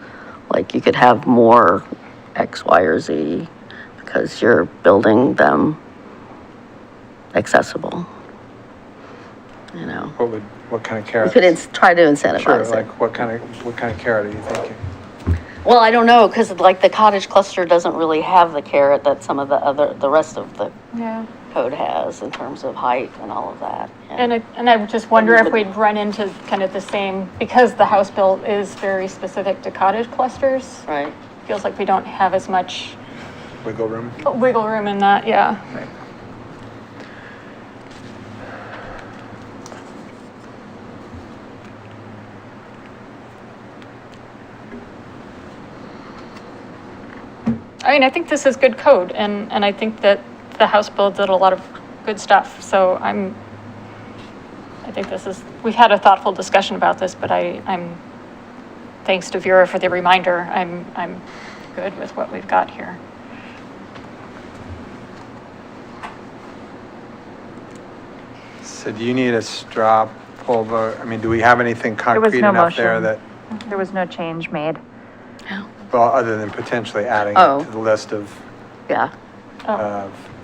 Like you could have more X, Y, or Z because you're building them accessible. You know, What kind of we carrot? could try to Sure, incentivize it. like what kind of carrot are you thinking? Well, I don't know, because like the cottage cluster doesn't really have the carrot that some of the rest of the Yeah. code has in terms of height and all of that. And I just wonder if we'd run into kind of the same, because the House bill is very specific to cottage clusters. Right. Feels like we don't have as much Wiggle room? wiggle room in that, yeah. I mean, I think this is good code, and I think that the House bill did a lot of good stuff, so I think we've had a thoughtful discussion about this, but I'm, thanks to Vera for the reminder, I'm good with what we've got here. So do you need a straw poll vote? I mean, do we have anything There was concrete no enough there motion. that, There was no change made. well, other than potentially adding Oh. it to the list of Yeah,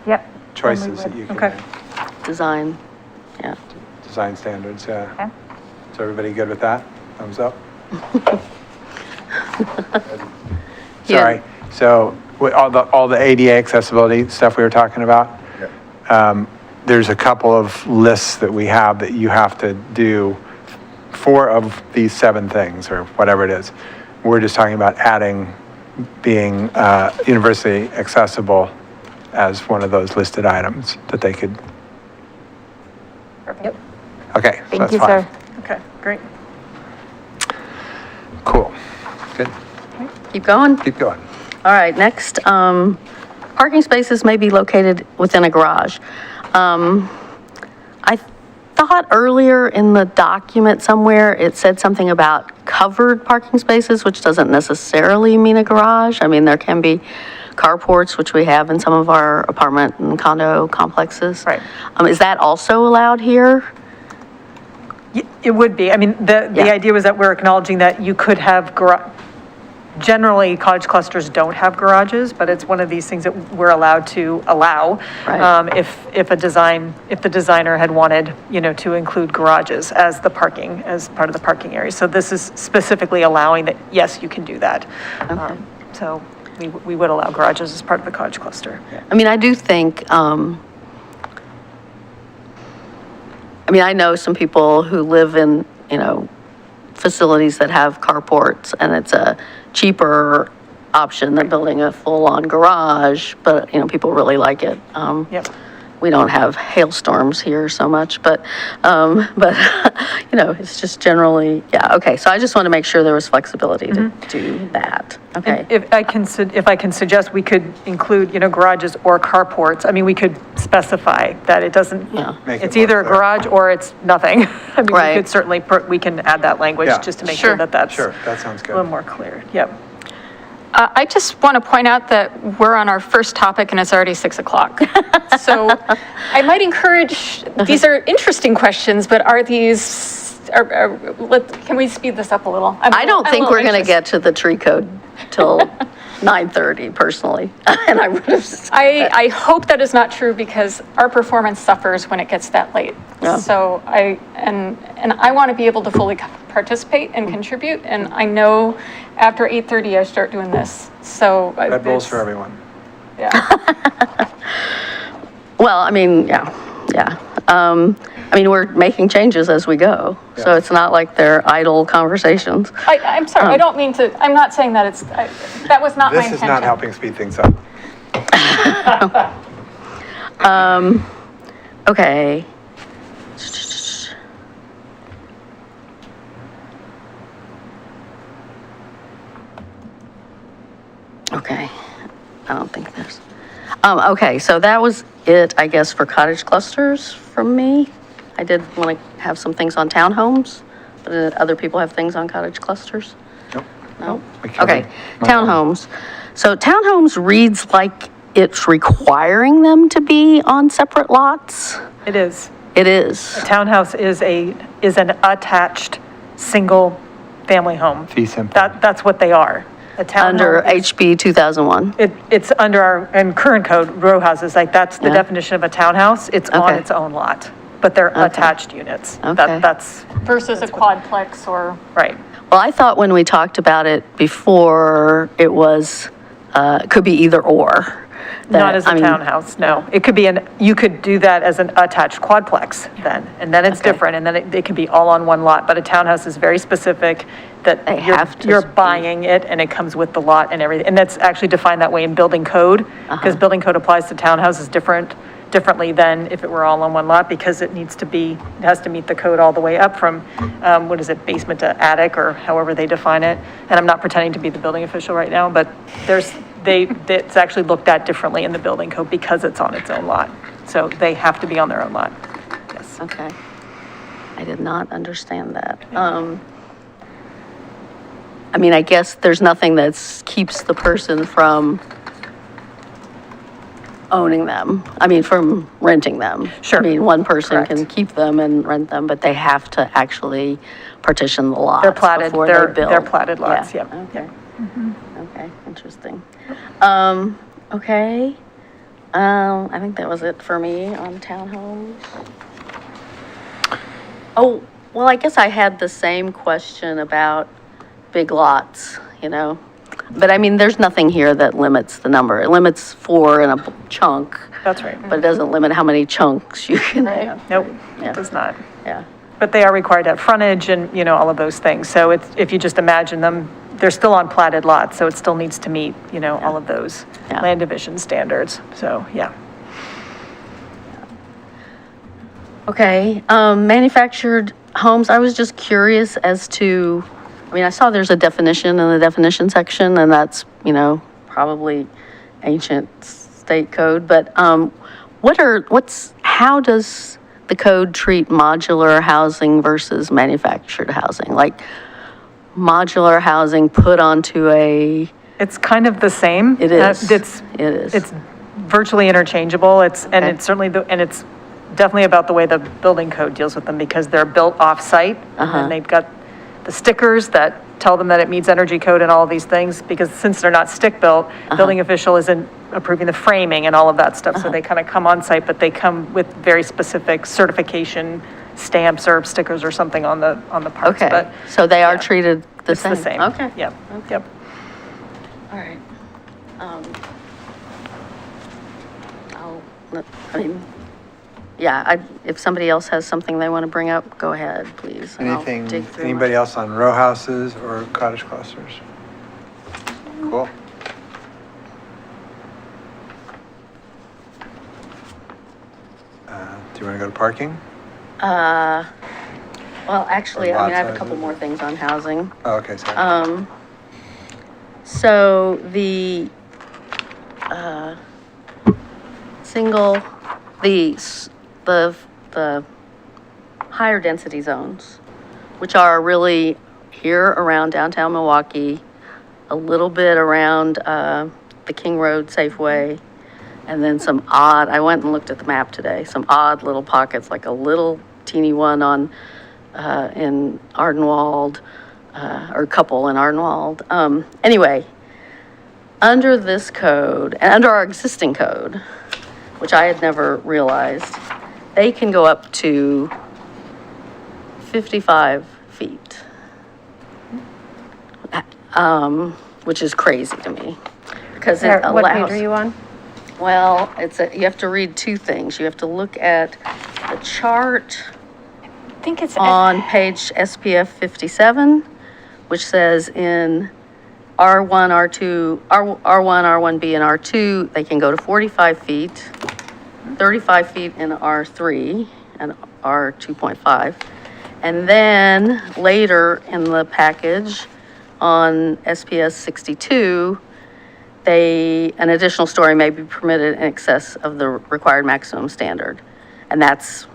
Yep. choices that you can Okay. make? design, yeah. Design standards, yeah. Okay. So everybody good with that? Thumbs up? Yeah. Sorry. So with all the ADA accessibility stuff we were talking about, there's a couple of lists that we have that you have to do 4 of these 7 things or whatever it is. We're just talking about adding being universally accessible as one of those listed items that they could. Yep. Okay, so Thank that's you, fine. sir. Okay, great. Cool. Good. Keep going. Keep going. All right, next, parking spaces may be located within a garage. I thought earlier in the document somewhere, it said something about covered parking spaces, which doesn't necessarily mean a garage. I mean, there can be carports, which we have in some of our apartment and condo complexes. Right. Is that also allowed here? It would be. I mean, the Yeah. idea was that we're acknowledging that you could have generally, cottage clusters don't have garages, but it's one of these things that we're allowed to allow. Right. If the designer had wanted, to include garages as part of the parking area. So this is specifically allowing that, yes, you can do that. So we would allow garages as part of the cottage cluster. I mean, I do think, I know some people who live in, facilities that have carports, and it's a cheaper option than building a full-on garage, but, people really like it. Yep. We don't have hailstorms here so much, but it's just generally, yeah, okay. So I just want to make sure there was flexibility to do that, okay? And if I can suggest, we could include, garages or carports. I mean, we could specify that it doesn't, Yeah. Make it it's more either a clear. garage or it's nothing. I mean, Right. we could certainly, we can add that language Yeah. just to make sure Sure. that that's Sure, that sounds a little good. more clear. Yep. I just want to point out that we're on our first topic and it's already 6 o'clock. So I might encourage, these are interesting questions, but are these, can we speed this up a little? I don't think we're going to get to the tree code till 9:30 personally, and I would have. I hope that is not true because our performance suffers when it gets that late. Yeah. So I want to be able to fully participate and contribute, and I know after 8:30 I start doing this, so. Red Bulls it's- for everyone. Yeah. Well, I mean, yeah. We're making changes as we go, so Yeah. it's not like they're idle conversations. I'm sorry, I don't mean to, I'm not saying that that was not my This intention. is not helping speed things up. Okay. Okay, I don't think there's, okay, so that was it, I guess, for cottage clusters from me. I did want to have some things on townhomes, but did other people have things on cottage clusters? Nope. No? We covered Okay, my- townhomes. So townhomes reads like it's requiring them to be on separate lots. It is. It is. A townhouse is an attached, single-family home. Fee simple. That's what they are. A Under townhome is- HB 2001. It's under our, and current code, row houses, like that's the Yeah. definition of a townhouse. It's on Okay. its own lot, but they're attached units. Okay. That's, Versus a quadplex or, right. Well, I thought when we talked about it before, it was, could be either or. Not That- as I a mean, townhouse, no. It could be you could do that as an attached quadplex then, and then it's Okay. different, and then it could be all on one lot. But a townhouse is very specific that They you're, have to you're be- buying it and it comes with the lot and everything. And that's actually defined that way in building code, because building code applies to townhouses differently than if it were all on one lot, because it has to meet the code all the way up from, what is it, basement to attic, or however they define it. And I'm not pretending to be the building official right now, but it's actually looked at differently in the building code because it's on its own lot. So they have to be on their own lot. Yes. Okay. I did not understand that. I mean, I guess there's nothing that keeps the person from owning them. I mean, from renting them. Sure. I mean, one person can Correct. keep them and rent them, but they have to actually partition the lots They're platted, before they build. they're platted lots, Yeah. yep. Okay. Okay, interesting. Okay. I think that was it for me on townhomes. Oh, well, I guess I had the same question about big lots, you know? But I mean, there's nothing here that limits the number. It limits 4 in a chunk, That's right. but it doesn't limit how many chunks you can have. Nope, Yeah. it does not. Yeah. But they are required to have frontage and, all of those things. So if you just imagine them, they're still on platted lots, so it still needs to meet, all of those Yeah. land division standards. So, yeah. Okay, manufactured homes, I was just curious as to, I mean, I saw there's a definition in the definition section, and that's, probably ancient state code, but how does the code treat modular housing versus manufactured housing? Like, modular housing put onto a, It's kind of the same. It is. It's It is. It's virtually interchangeable. It's certainly, and it's definitely about the way the building code deals with them, because they're built off-site, and then they've got the stickers that tell them that it meets energy code and all of these things, because since they're not stick-built, building official isn't approving the framing and all of that stuff, so they kind of come on-site, but they come with very specific certification stamps or stickers or something on the parts. okay, But so they are yeah. treated the it's same? the same. Okay. Yep, yep. All right. If somebody else has something they want to bring up, go ahead, please. and I'll Anything, dig through my- anybody else on row houses or cottage clusters? Cool. Do you want to go to parking? Well, actually, Or I mean, I lot have a couple sizes? more things on housing. Oh, okay, sorry. So the, the higher density zones, which are really here around downtown Milwaukee, a little bit around, the King Road Safeway, and then some odd, I went and looked at the map today, some odd little pockets, like a little teeny one on, in Ardenwald, or a couple in Ardenwald. Anyway, under this code, and under our existing code, which I had never realized, they can go up to 55 feet. Which is crazy to me, because it allows. What page are you on? Well, you have to read two things. You have to look at the chart I think it's, on page SPF 57, which says in R1, R2, R1, R1B, and R2, they can go to 45 feet, 35 feet in R3 and R2.5. And then later in the package on SPS 62, an additional story may be permitted in excess of the required maximum standard. And that's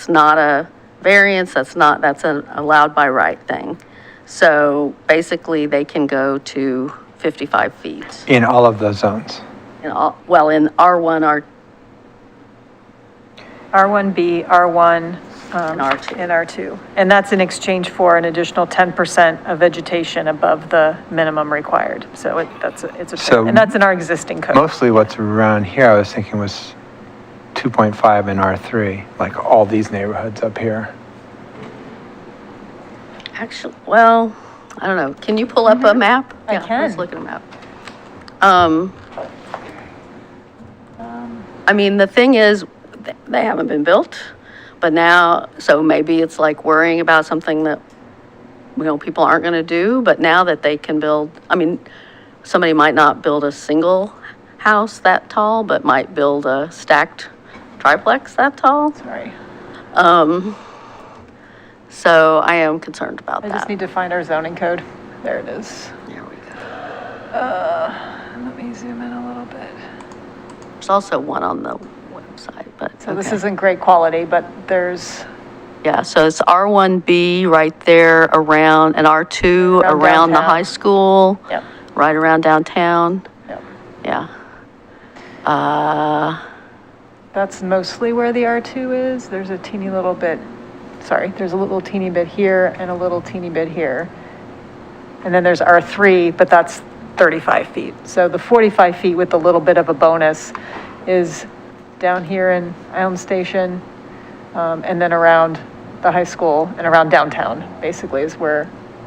not a variance, that's an allowed by right thing. So basically, they can go to 55 feet. In all of those zones? In R1, R1B, R1. And R2. And R2. And that's in exchange for an additional 10% of vegetation above the minimum required. So it's a, So- and that's in our existing code. Mostly what's around here, I was thinking was 2.5 in R3, like all these neighborhoods up here. Actually, well, I don't know. Can you pull up a map? I Yeah, let's can. look at a map. I mean, the thing is, they haven't been built, but now, so maybe it's like worrying about something that, people aren't going to do, but now that they can build, I mean, somebody might not build a single house that tall, but might build a stacked triplex that tall. Sorry. So I am concerned about I that. just need to find our zoning code. There it is. There we go. Let me zoom in a little bit. There's also one on the website, but. So this okay. isn't great quality, but there's, Yeah, so it's R1B right there around, and R2 Around around the downtown. high school. Yep. Right around downtown, yep. yeah. That's mostly where the R2 is. There's a teeny little bit, there's a little teeny bit here and a little teeny bit here. And then there's R3, but that's 35 feet. So the 45 feet with a little bit of a bonus is down here in Island Station, and then around the high school and around downtown, basically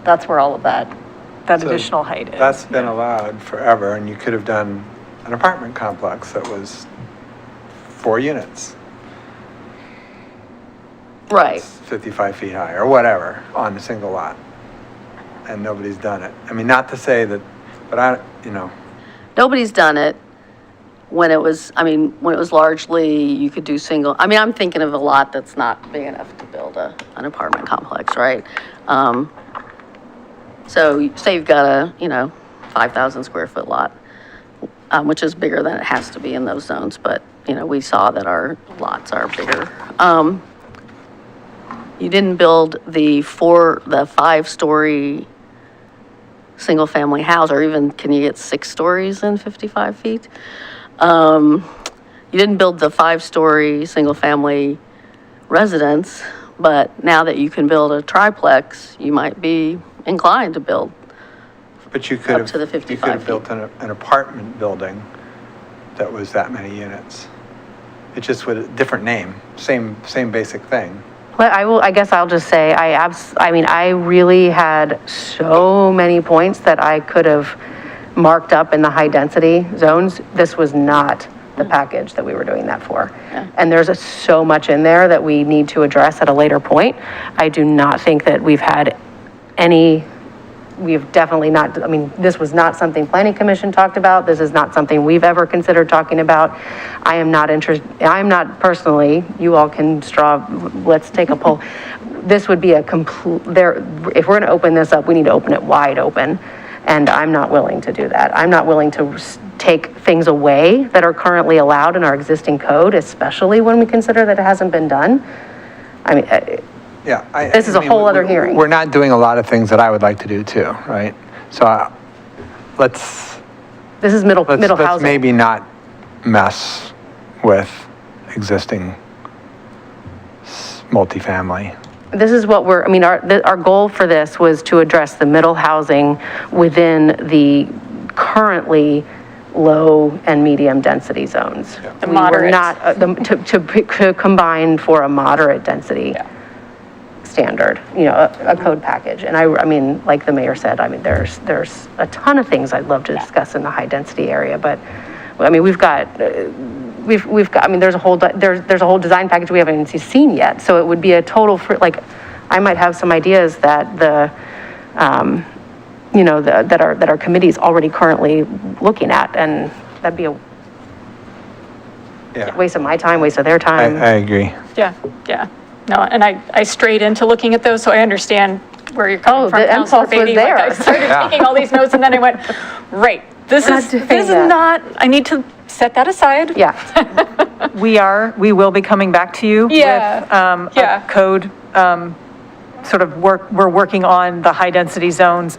that's where all of that So additional height is. That's been allowed forever, and you could have done an apartment complex that was 4 units. Right, 55 feet high or whatever on a single lot. And nobody's done it. I mean, not to say that, but nobody's done it when it was largely, you could do single, I'm thinking of a lot that's not big enough to build an apartment complex, right? So say you've got a, 5,000 square foot lot, which is bigger than it has to be in those zones, but, we saw that our lots are bigger. You didn't build the 5-story single-family house, or even, can you get 6 stories in 55 feet? You didn't build the 5-story single-family residence, but now that you can build a triplex, you might be inclined to build. but you could Up to the have, you 55 could have feet. built an apartment building that was that many units. It's just with a different name, same basic thing. Well, I guess I'll just say, I really had so many points that I could have marked up in the high density zones. This was not the package that we were doing that for. And there's so much in there that we need to address at a later point. I do not think that we've definitely not, this was not something Planning Commission talked about. This is not something we've ever considered talking about. I am not personally, you all can let's take a poll. This would be if we're going to open this up, we need to open it wide open. And I'm not willing to do that. I'm not willing to take things away that are currently allowed in our existing code, especially when we consider that it hasn't been done. Yeah. This is a whole other hearing. We're not doing a lot of things that I would like to do too, right? So let's This is middle housing. maybe not mess with existing multifamily. This is what our goal for this was to address the middle housing within the currently low and medium density zones. The We were moderate. not, to combine for a moderate density standard, a code package. And I mean, like the mayor said, there's a ton of things I'd love to discuss in the high density area, but, we've got, there's a whole design package we haven't even seen yet. So it would be a total, I might have some ideas that that our committee is already currently looking at, and that'd be a waste of my time, waste of their time. I agree. Yeah. No, and I strayed into looking at those, so I understand where you're coming Oh, from, the Councilor impulse was Beatty. Like, I there. started Yeah. taking all these notes, and then I went, right, this We're not is doing that. not, I need to set that aside. Yeah. We will be coming back to you Yeah. with a code, we're working on the high-density zones,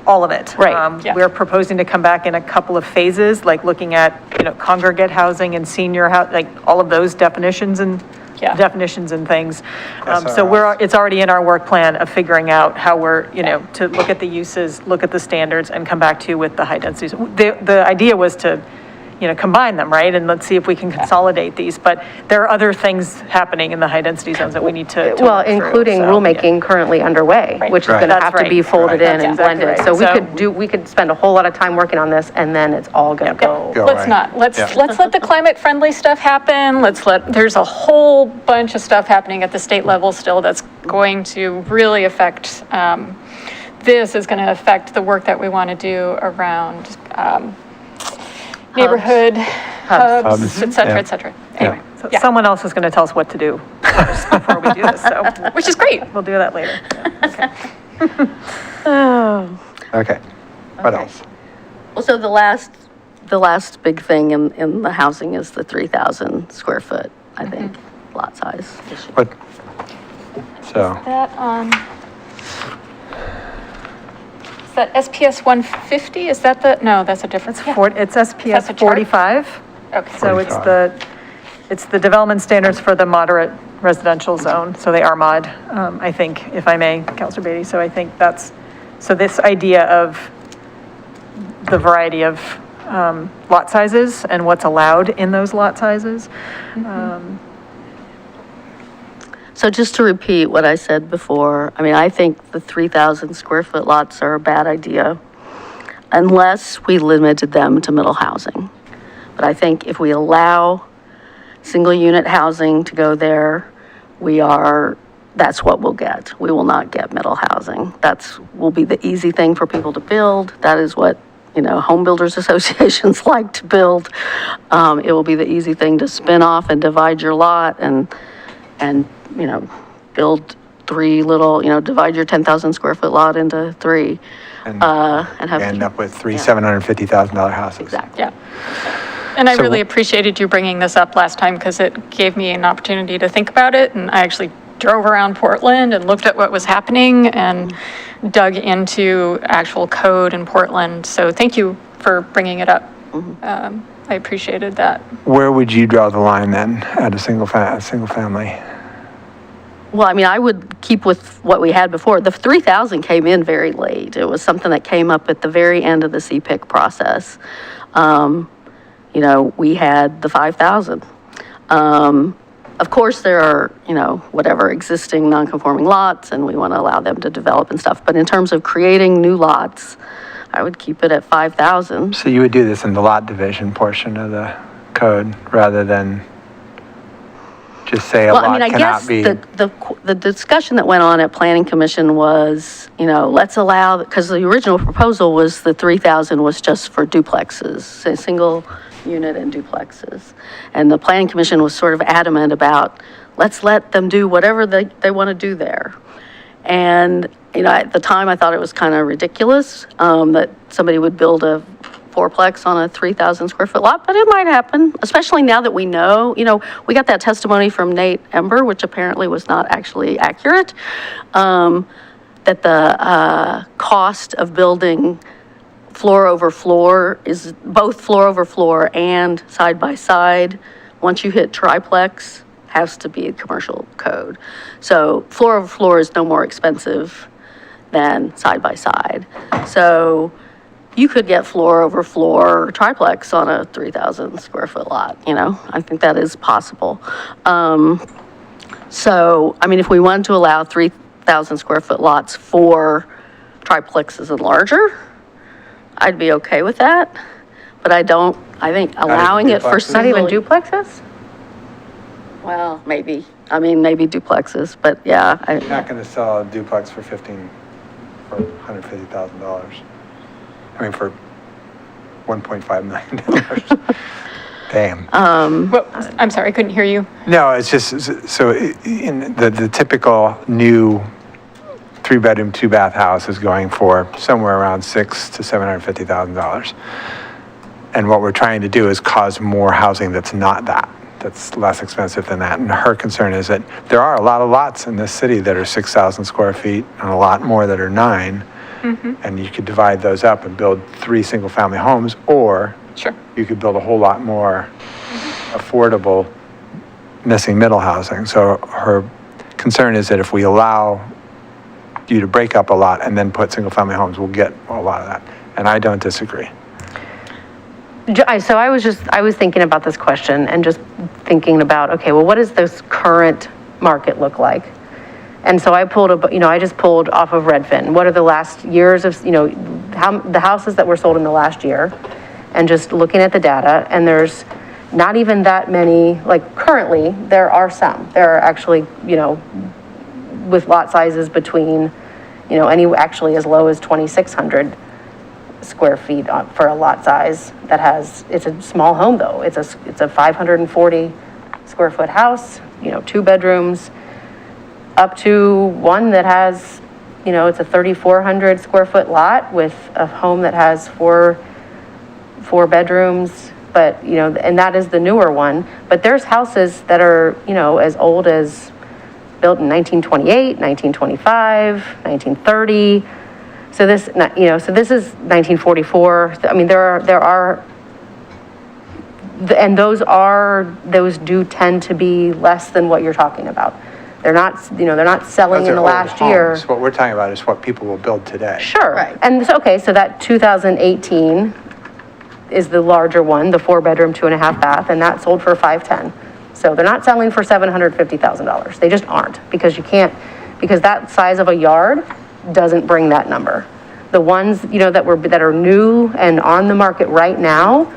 all of it. Right. Yeah. We're proposing to come back in a couple of phases, like looking at, congregate housing and senior housing, like all of those definitions and Yeah. definitions and things. So SROs. it's already in our work plan of figuring out how we're, to look at the uses, look at the standards, and come back to you with the high densities. The idea was to, combine them, right? And let's see if we can consolidate these, but there are other things happening in the high density zones that we need to Well, work through, including so, rulemaking currently underway, Right. which is Right. going to That's have to be right. folded Right. in and That's exactly blended. right. So So- we could spend a whole lot of time working on this, and then it's all going to go. Go Let's right. not, let's Yeah. let the climate friendly stuff happen, there's a whole bunch of stuff happening at the state level still that's going to really affect, this is gonna affect the work that we wanna do around, neighborhood hubs, Hubs, et cetera, yeah. et cetera. Anyway, So yeah, someone else is going to tell us what to do first before we do this, so which is great. we'll do that later. Yeah, okay. Okay. What else? Well, so the last big thing in the housing is the 3,000 square foot, I think, lot size issue. What? So, That, is that SPS 150? Is that no, that's a different. It's That's a SPS chart? 45. Okay. So it's the development standards for the moderate residential zone, so they are mod, I think, if I may, Counselor Beatty. So I think so this idea of the variety of lot sizes and what's allowed in those lot sizes. So just to repeat what I said before, I mean, I think the 3,000 square foot lots are a bad idea unless we limited them to middle housing. But I think if we allow single unit housing to go there, that's what we'll get. We will not get middle housing. Will be the easy thing for people to build. That is what, home builders associations like to build. It will be the easy thing to spin off and divide your lot and build three little, divide your 10,000 square foot lot into three. and have. end up with three $750,000 houses. Exactly. Yeah. And I So- really appreciated you bringing this up last time because it gave me an opportunity to think about it. And I actually drove around Portland and looked at what was happening and dug into actual code in Portland. So thank you for bringing it up. I appreciated that. Where would you draw the line then at a single family? Well, I mean, I would keep with what we had before. The 3,000 came in very late. It was something that came up at the very end of the CPIC process. We had the 5,000. Of course, there are, whatever existing non-conforming lots, and we want to allow them to develop and stuff. But in terms of creating new lots, I would keep it at 5,000. So you would do this in the lot division portion of the code rather than just say a Well, I lot mean, I cannot guess be. the discussion that went on at Planning Commission was, let's allow, because the original proposal was the 3,000 was just for duplexes, say, single unit and duplexes. And the Planning Commission was sort of adamant about, let's let them do whatever they want to do there. And, at the time, I thought it was kind of ridiculous that somebody would build a fourplex on a 3,000 square foot lot, but it might happen, especially now that we know, we got that testimony from Nate Ember, which apparently was not actually accurate, that the cost of building floor over floor is both floor over floor and side by side. Once you hit triplex, has to be a commercial code. So floor over floor is no more expensive than side by side. So you could get floor over floor triplex on a 3,000 square foot lot, I think that is possible. So, I mean, if we wanted to allow 3,000 square foot lots for triplexes and larger, I'd be okay with that. But I think allowing it for duplexes? Not even single. duplexes? Well, maybe. I mean, maybe duplexes, but yeah. You're not going to sell a duplex for $150,000. I mean, for $1.5 million. Damn. Well, I'm sorry, I couldn't hear you. No, it's just, so in the typical new 3-bedroom, 2-bath house is going for somewhere around $600,000 to $750,000. And what we're trying to do is cause more housing that's not that, that's less expensive than that. And her concern is that there are a lot of lots in this city that are 6,000 square feet and a lot more that are 9. And you could divide those up and build 3 single-family homes, or Sure. you could build a whole lot more affordable missing middle housing. So her concern is that if we allow you to break up a lot and then put single-family homes, we'll get a lot of that. And I don't disagree. So I was thinking about this question and just thinking about, okay, well, what does this current market look like? And so I just pulled off of Redfin. What are the last years of, the houses that were sold in the last year? And just looking at the data, and there's not even that many, like currently, there are some. There are actually, with lot sizes between, actually as low as 2,600 square feet for a lot size that has, it's a small home though. It's a 540 square foot house, 2 bedrooms, up to one that has, it's a 3,400 square foot lot with a home that has four bedrooms, but, and that is the newer one. But there's houses that are, as old as built in 1928, 1925, 1930. So this, so this is 1944. I mean, there are, and those do tend to be less than what you're talking about. They're not, they're not selling in the last year. What we're talking about is what people will build today. Sure. Right. And so, okay, so that 2018 is the larger one, the 4-bedroom, 2.5 bath, and that sold for $510,000. So they're not selling for $750,000. They just aren't, because because that size of a yard doesn't bring that number. The ones, that are new and on the market right now,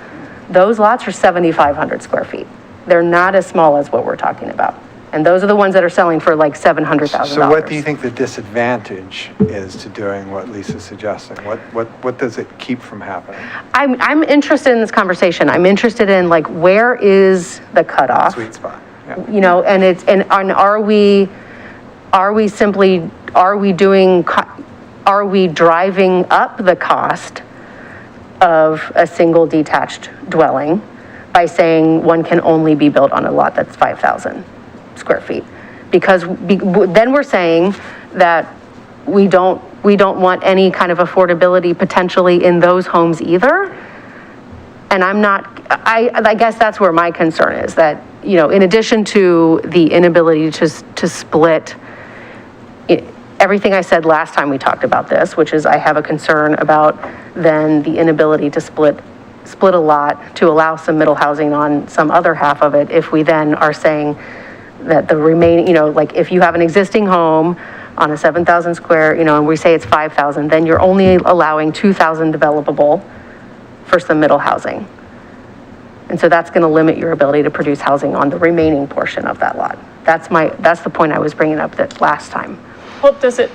those lots are 7,500 square feet. They're not as small as what we're talking about. And those are the ones that are selling for like $700,000. So what do you think the disadvantage is to doing what Lisa's suggesting? What does it keep from happening? I'm interested in this conversation. I'm interested in like, where is the cutoff? Sweet spot. Yeah. And are we driving up the cost of a single detached dwelling by saying one can only be built on a lot that's 5,000 square feet? Because then we're saying that we don't want any kind of affordability potentially in those homes either. And I guess that's where my concern is, that, in addition to the inability to split everything I said last time we talked about this, which is I have a concern about then the inability to split a lot to allow some middle housing on some other half of it, if we then are saying that the remaining, like if you have an existing home on a 7,000 square, and we say it's 5,000, then you're only allowing 2,000 developable for some middle housing. And so that's going to limit your ability to produce housing on the remaining portion of that lot. That's the point I was bringing up that last time. Well, does it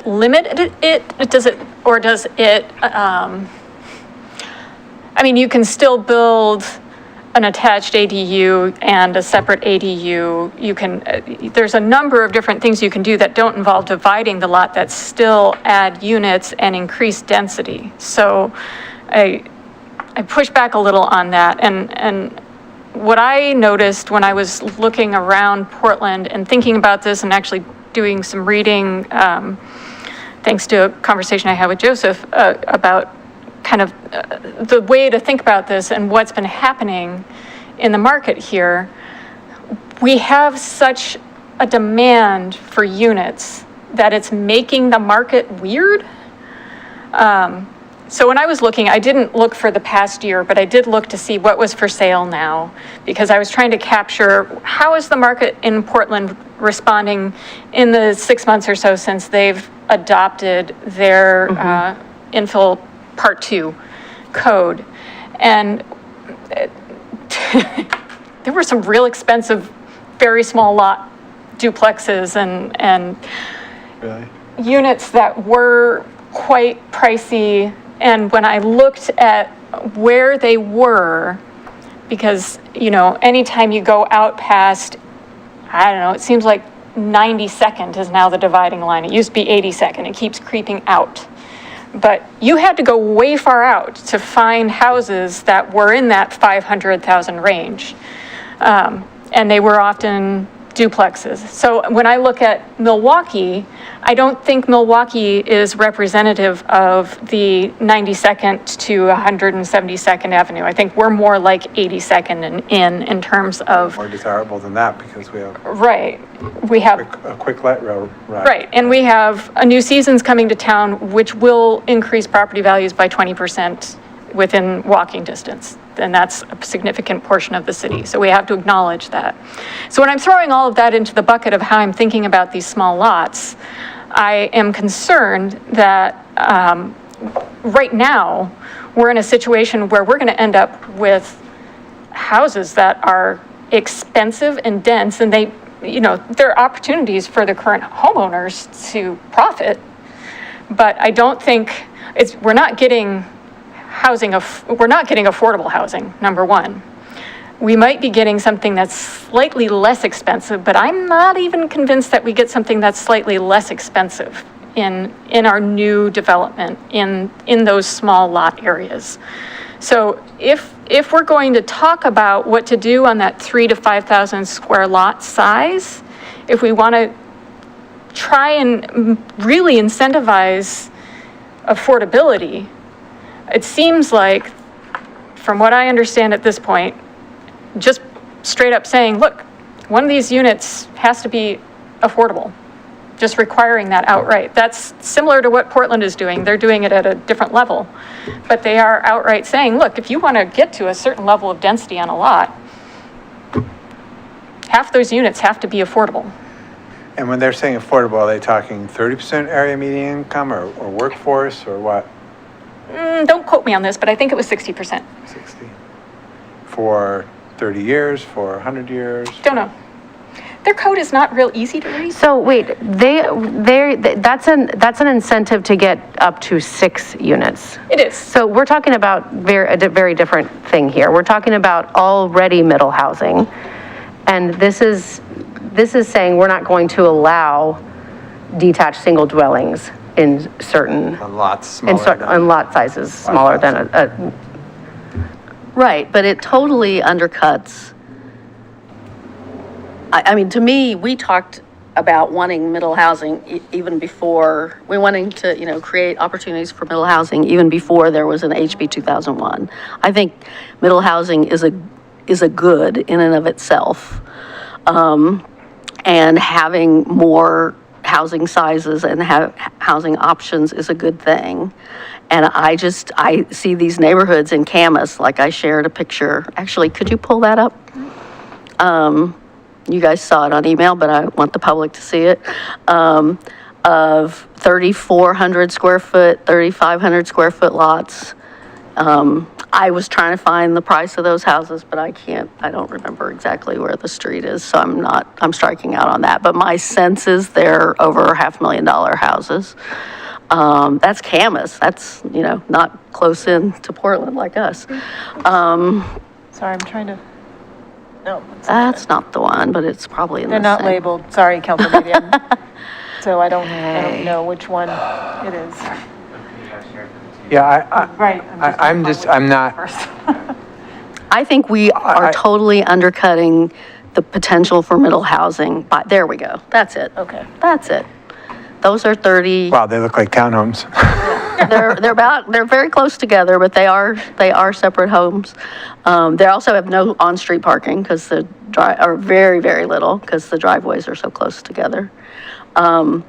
limit it? Does it, I mean, you can still build an attached ADU and a separate ADU. You can, there's a number of different things you can do that don't involve dividing the lot that still add units and increase density. So I push back a little on that. And what I noticed when I was looking around Portland and thinking about this and actually doing some reading, thanks to a conversation I had with Joseph about kind of the way to think about this and what's been happening in the market here, we have such a demand for units that it's making the market weird. So when I was looking, I didn't look for the past year, but I did look to see what was for sale now, because I was trying to capture how is the market in Portland responding in the 6 months or so since they've adopted their infill Part 2 code. And there were some real expensive, very small lot duplexes and Really? Units that were quite pricey. And when I looked at where they were, because, anytime you go out past, I don't know, it seems like 92nd is now the dividing line. It used to be 82nd. It keeps creeping out. But you had to go way far out to find houses that were in that 500,000 range. And they were often duplexes. So when I look at Milwaukie, I don't think Milwaukie is representative of the 92nd to 172nd Avenue. I think we're more like 82nd and in terms of, More desirable than that because we have right, we have, a quick light rail ride. right, and we have a new seasons coming to town, which will increase property values by 20% within walking distance. And that's a significant portion of the city. So we have to acknowledge that. So when I'm throwing all of that into the bucket of how I'm thinking about these small lots, I am concerned that right now, we're in a situation where we're going to end up with houses that are expensive and dense, and they, you know, there are opportunities for the current homeowners to profit, but I don't think we're not getting affordable housing, number one. We might be getting something that's slightly less expensive, but I'm not even convinced that we get something that's slightly less expensive in our new development in those small lot areas. So if we're going to talk about what to do on that 3,000 to 5,000 square lot size, if we want to try and really incentivize affordability, it seems like, from what I understand at this point, just straight up saying, look, one of these units has to be affordable, just requiring that outright. That's similar to what Portland is doing. They're doing it at a different level, but they are outright saying, look, if you want to get to a certain level of density on a lot, half those units have to be affordable. And when they're saying affordable, are they talking 30% area median income or workforce or what? Don't quote me on this, but I think it was 60%. 60. For 30 years, for 100 years? Don't know. Their code is not real easy to read. So wait, that's an incentive to get up to 6 units. It is. So we're talking about a very different thing here. We're talking about already middle housing. And this is saying we're not going to allow detached single dwellings in certain, On lots smaller on lot sizes smaller than a. Right, but it totally undercuts. I mean, to me, we talked about wanting middle housing even before, we wanting to, you know, create opportunities for middle housing even before there was an HB 2001. I think middle housing is a good in and of itself. And having more housing sizes and housing options is a good thing. And I see these neighborhoods in Camas, like I shared a picture. Actually, could you pull that up? You guys saw it on email, but I want the public to see it. Of 3,400 square foot, 3,500 square foot lots. I was trying to find the price of those houses, but I don't remember exactly where the street is, so I'm striking out on that. But my sense is they're over $500,000 houses. That's Camas. That's, you know, not close in to Portland like us. Sorry, I'm trying to, no. That's not the one, but it's probably in the They're not same. labeled, sorry, Council Medium. So I don't know which one it is. Yeah, Right. I'm not, I think we are totally undercutting the potential for middle housing. But there we go. That's it. Okay. That's it. Those are 30. wow, they look like townhomes. They're very close together, but they are separate homes. They also have no on-street parking because or very, very little because the driveways are so close together. Yeah.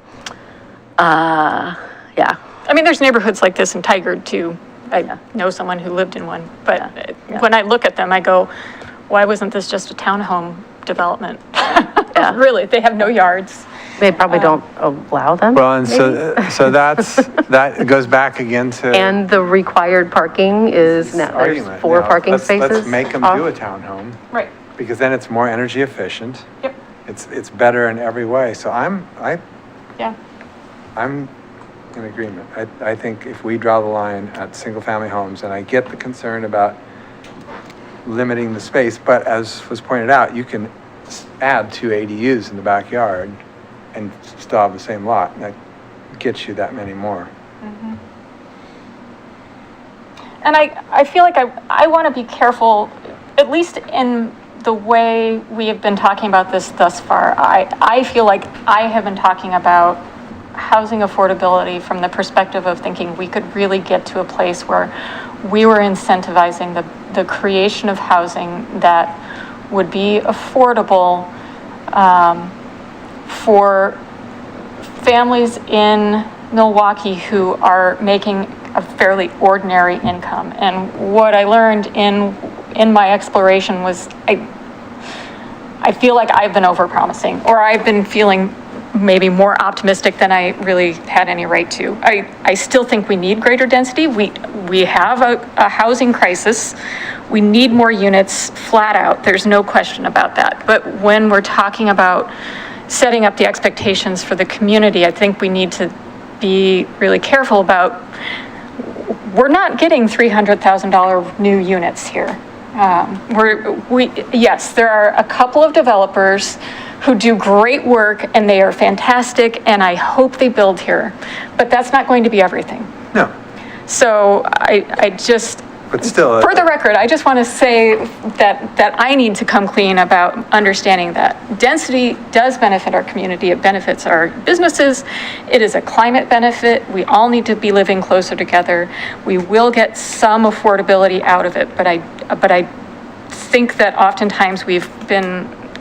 I mean, there's neighborhoods like this in Tigard too. I know someone who lived in one, but when I look at them, I go, why wasn't this just a townhome development? Yeah. Really, they have no yards. They probably don't allow them. Well, and so that goes back again to And the required parking is, now there's argument, 4 you know, parking let's spaces. make them do a townhome Right. because then it's more energy efficient. Yep. It's better in every way. So I'm Yeah. in agreement. I think if we draw the line at single-family homes, and I get the concern about limiting the space, but as was pointed out, you can add 2 ADUs in the backyard and still have the same lot. And that gets you that many more. And I feel like I want to be careful, at least in the way we have been talking about this thus far. I feel like I have been talking about housing affordability from the perspective of thinking we could really get to a place where we were incentivizing the creation of housing that would be affordable for families in Milwaukee who are making a fairly ordinary income. And what I learned in my exploration was I feel like I've been overpromising, or I've been feeling maybe more optimistic than I really had any right to. I still think we need greater density. We have a housing crisis. We need more units flat out. There's no question about that. But when we're talking about setting up the expectations for the community, I think we need to be really careful about, we're not getting $300,000 new units here. Yes, there are a couple of developers who do great work and they are fantastic and I hope they build here, but that's not going to be everything. No, So I just, but still. for the record, I just want to say that I need to come clean about understanding that density does benefit our community. It benefits our businesses. It is a climate benefit. We all need to be living closer together. We will get some affordability out of it, but I think that oftentimes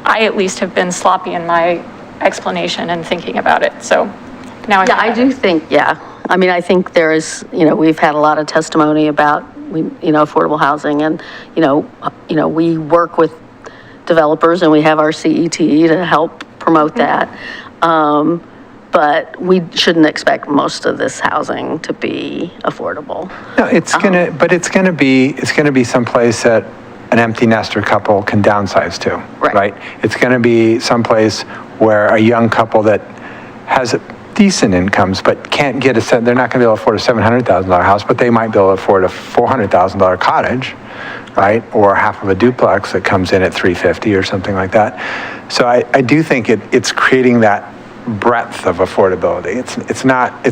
I at least have been sloppy in my explanation and thinking about it. So now Yeah, I do think, I mean, I think there is, we've had a lot of testimony about, affordable housing and, we work with developers and we have our CET to help promote that. But we shouldn't expect most of this housing to be affordable. No, it's gonna be someplace that an empty nester couple can downsize to, right? It's gonna be someplace where a young couple that has decent incomes but can't get they're not gonna be able to afford a $700,000 house, but they might be able to afford a $400,000 cottage, right? Or half of a duplex that comes in at $350,000 or something like that. So I do think it's creating that breadth of affordability. It's not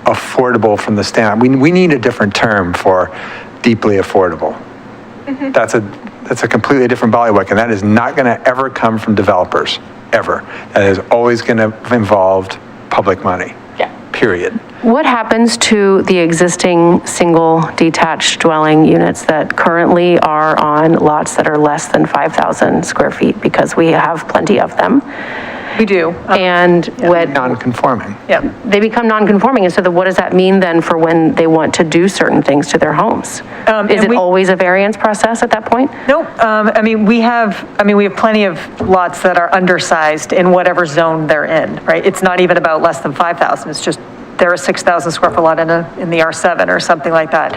affordable from the standpoint. We need a different term for deeply affordable. Mm-hmm. That's a completely different bailiwick, and that is not going to ever come from developers, ever. That is always going to involve public money. Yeah. Period. What happens to the existing single detached dwelling units that currently are on lots that are less than 5,000 square feet? Because we have plenty of them. We do. And when Non-conforming. Yeah. they become non-conforming, and so what does that mean then for when they want to do certain things to their homes? Is it always a variance process at that point? Nope. We have plenty of lots that are undersized in whatever zone they're in, right? It's not even about less than 5,000. It's just they're a 6,000 square foot lot in the R7 or something like that.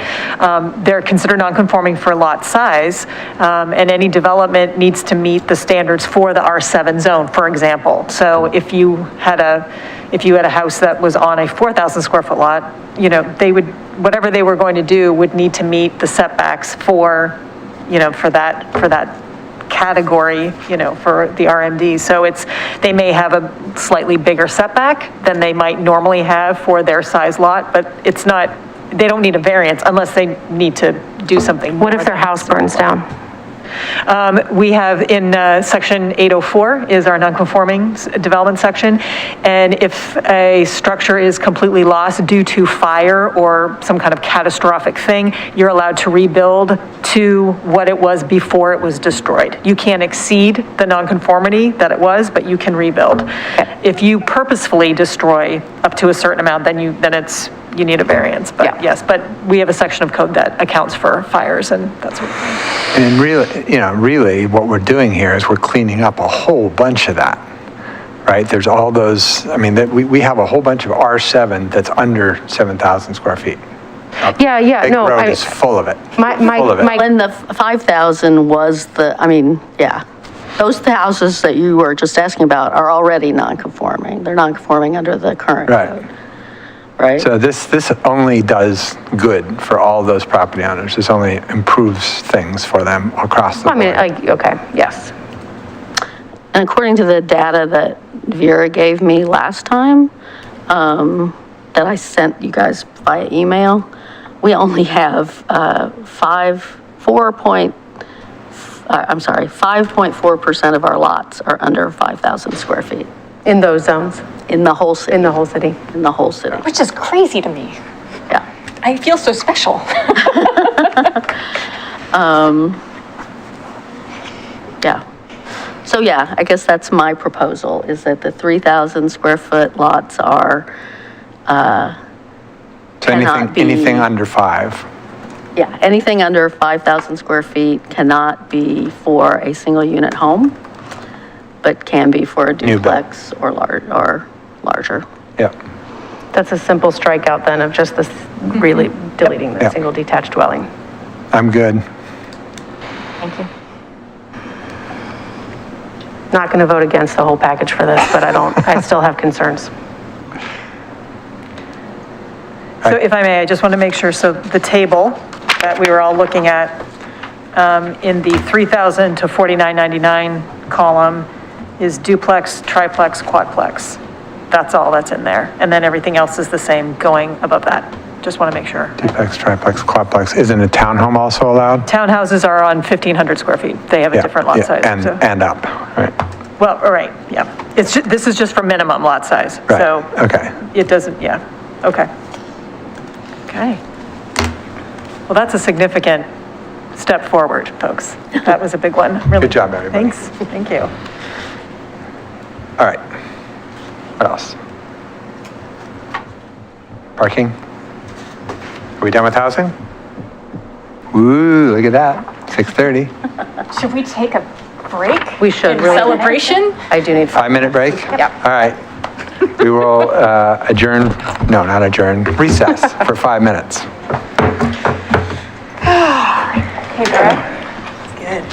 They're considered non-conforming for lot size, and any development needs to meet the standards for the R7 zone, for example. So if you had a house that was on a 4,000 square foot lot, whatever they were going to do would need to meet the setbacks for that category, for the RMD. So they may have a slightly bigger setback than they might normally have for their size lot, but they don't need a variance unless they need to do something. What if their house burns down? We have in section 804 is our non-conforming development section. And if a structure is completely lost due to fire or some kind of catastrophic thing, you're allowed to rebuild to what it was before it was destroyed. You can't exceed the non-conformity that it was, but you can rebuild. If you purposefully destroy up to a certain amount, then you need a variance. But yes, but we have a section of code that accounts for fires and that sort of thing. And really what we're doing here is we're cleaning up a whole bunch of that, right? There's all those, we have a whole bunch of R7 that's under 7,000 square feet. Yeah, no. Road is full of it. When the 5,000 was those houses that you were just asking about are already non-conforming. They're non-conforming under the current code. Right. So this only does good for all those property owners. This only improves things for them across the board. Okay, yes. And according to the data that Vera gave me last time, that I sent you guys via email, we only have 5.4% of our lots are under 5,000 square feet. In those zones, in the whole city. in the whole city. In the whole city, Which is crazy to me. yeah. I feel so special. Yeah. So yeah, I guess that's my proposal, is that the 3,000 square foot lots are, So Cannot be- anything under 5. yeah, anything under 5,000 square feet cannot be for a single unit home, but can be for a New build. duplex or larger. Yep. That's a simple strikeout then of just this, really deleting the Yep. single detached dwelling. I'm good. Thank you. Not going to vote against the whole package for this, but I still have concerns. So if I may, I just want to make sure, so the table that we were all looking at, in the 3,000 to 4999 column is duplex, triplex, quadplex. That's all that's in there. And then everything else is the same going above that. Just want to make sure. Duplex, triplex, quadplex. Isn't a townhome also allowed? Townhouses are on 1,500 square feet. They have a Yeah, different lot yeah, size. And, so- and up, right? Well, all right, yeah. This is just for minimum lot size. Right, So okay. it doesn't, yeah, okay. Okay. Well, that's a significant step forward, folks. That was a big one. Really. Good job, everybody. Thanks, thank you. All right. What else? Parking? Are we done with housing? Ooh, look at that. 6:30. Should we take a break? We should, In really. celebration? I do need 5-minute break? Yep. All right. We will adjourn, no, not adjourn, recess for 5 minutes. Hey, Brad. Good.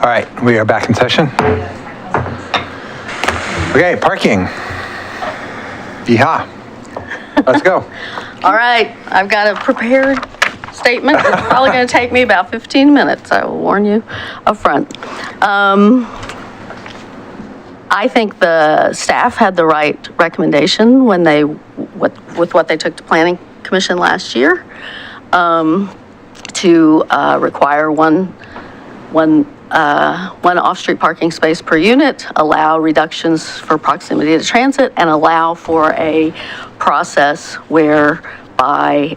All right, we are back in session. Okay, parking. Yeehaw. Let's go. All right, I've got a prepared statement. It's probably going to take me about 15 minutes. I will warn you up front. I think the staff had the right recommendation when they, with what they took to Planning Commission last year, to require one off-street parking space per unit, allow reductions for proximity to transit, and allow for a process whereby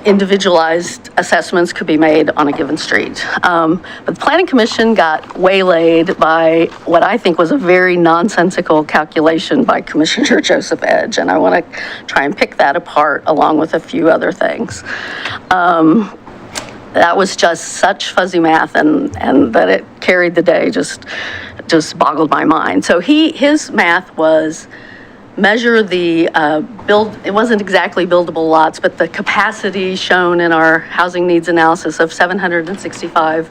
individualized assessments could be made on a given street. But the Planning Commission got waylaid by what I think was a very nonsensical calculation by Commissioner Joseph Edge, and I want to try and pick that apart along with a few other things. That was just such fuzzy math, and that it carried the day just boggled my mind. So his math was measure the it wasn't exactly buildable lots, but the capacity shown in our housing needs analysis of 765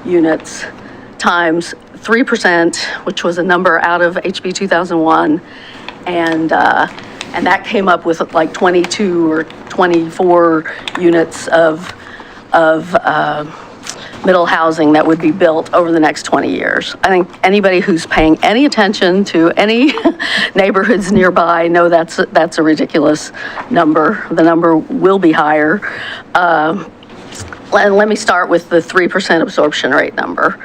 units times 3%, which was a number out of HB 2001, and that came up with like 22 or 24 units of middle housing that would be built over the next 20 years. I think anybody who's paying any attention to any neighborhoods nearby know that's a ridiculous number. The number will be higher. Let me start with the 3% absorption rate number.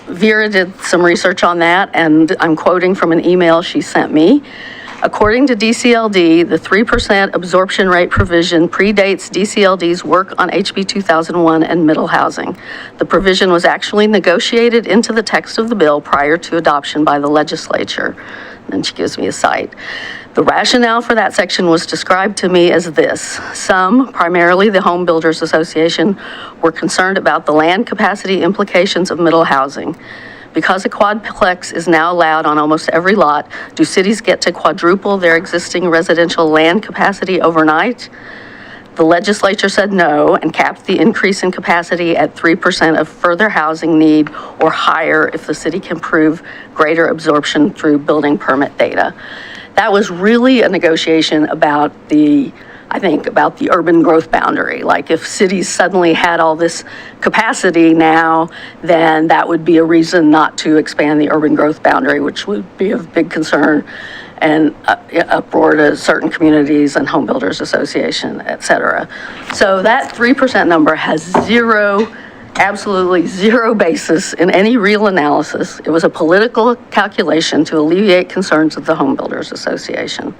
Vera did some research on that, and I'm quoting from an email she sent me. According to DCLD, the 3% absorption rate provision predates DCLD's work on HB 2001 and middle housing. The provision was actually negotiated into the text of the bill prior to adoption by the legislature. And she gives me a cite. The rationale for that section was described to me as this. Some, primarily the Home Builders Association, were concerned about the land capacity implications of middle housing. Because a quadplex is now allowed on almost every lot, do cities get to quadruple their existing residential land capacity overnight? The legislature said no and capped the increase in capacity at 3% of further housing need or higher if the city can prove greater absorption through building permit data. That was really a negotiation about the urban growth boundary. Like if cities suddenly had all this capacity now, then that would be a reason not to expand the urban growth boundary, which would be of big concern and uproar to certain communities and Home Builders Association, et cetera. So that 3% number has absolutely zero basis in any real analysis. It was a political calculation to alleviate concerns of the Home Builders Association.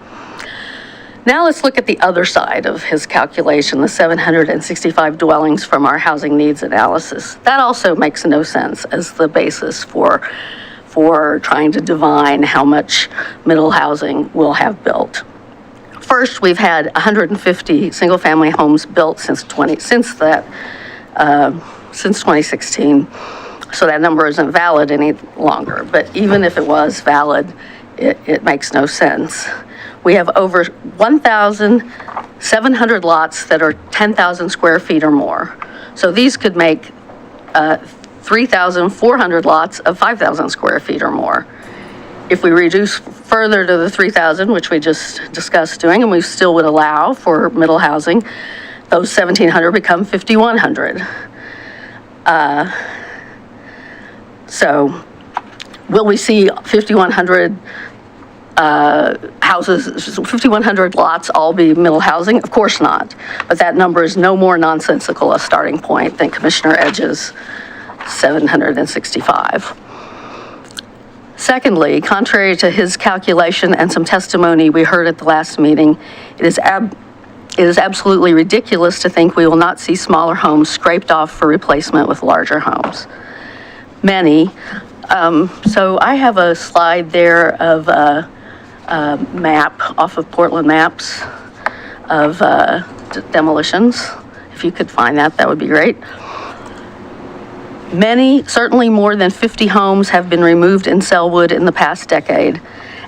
Now let's look at the other side of his calculation, the 765 dwellings from our housing needs analysis. That also makes no sense as the basis for trying to divine how much middle housing we'll have built. First, we've had 150 single-family homes built since 2016, so that number isn't valid any longer. But even if it was valid, it makes no sense. We have over 1,700 lots that are 10,000 square feet or more. So these could make 3,400 lots of 5,000 square feet or more. If we reduce further to the 3,000, which we just discussed doing, and we still would allow for middle housing, those 1,700 become 5,100. So will we see 5,100 houses, 5,100 lots all be middle housing? Of course not. But that number is no more nonsensical a starting point than Commissioner Edge's 765. Secondly, contrary to his calculation and some testimony we heard at the last meeting, it is absolutely ridiculous to think we will not see smaller homes scraped off for replacement with larger homes. Many. So I have a slide there of a map off of Portland Maps of demolitions. If you could find that, that would be great. Many, certainly more than 50 homes have been removed in Sellwood in the past decade,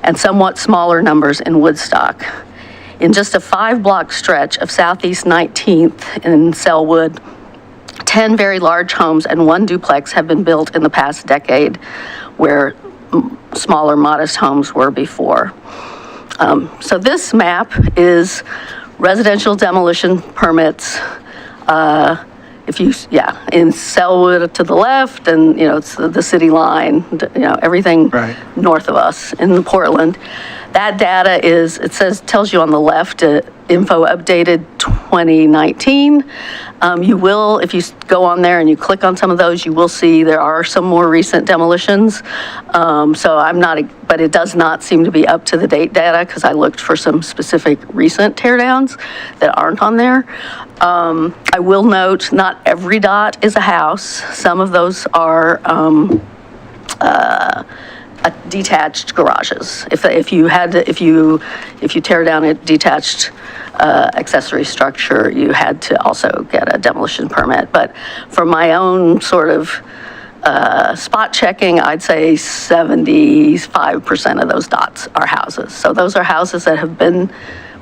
and somewhat smaller numbers in Woodstock. In just a 5-block stretch of Southeast 19th in Sellwood, 10 very large homes and 1 duplex have been built in the past decade, where smaller, modest homes were before. So this map is residential demolition permits, in Selwood to the left, and, it's the city line, everything Right. north of us in Portland. That data tells you on the left, info updated 2019. You will, if you go on there and you click on some of those, you will see there are some more recent demolitions. But it does not seem to be up to the date data, because I looked for some specific recent teardowns that aren't on there. I will note, not every dot is a house. Some of those are detached garages. If you tear down a detached accessory structure, you had to also get a demolition permit. But for my own sort of spot checking, I'd say 75% of those dots are houses. So those are houses that have been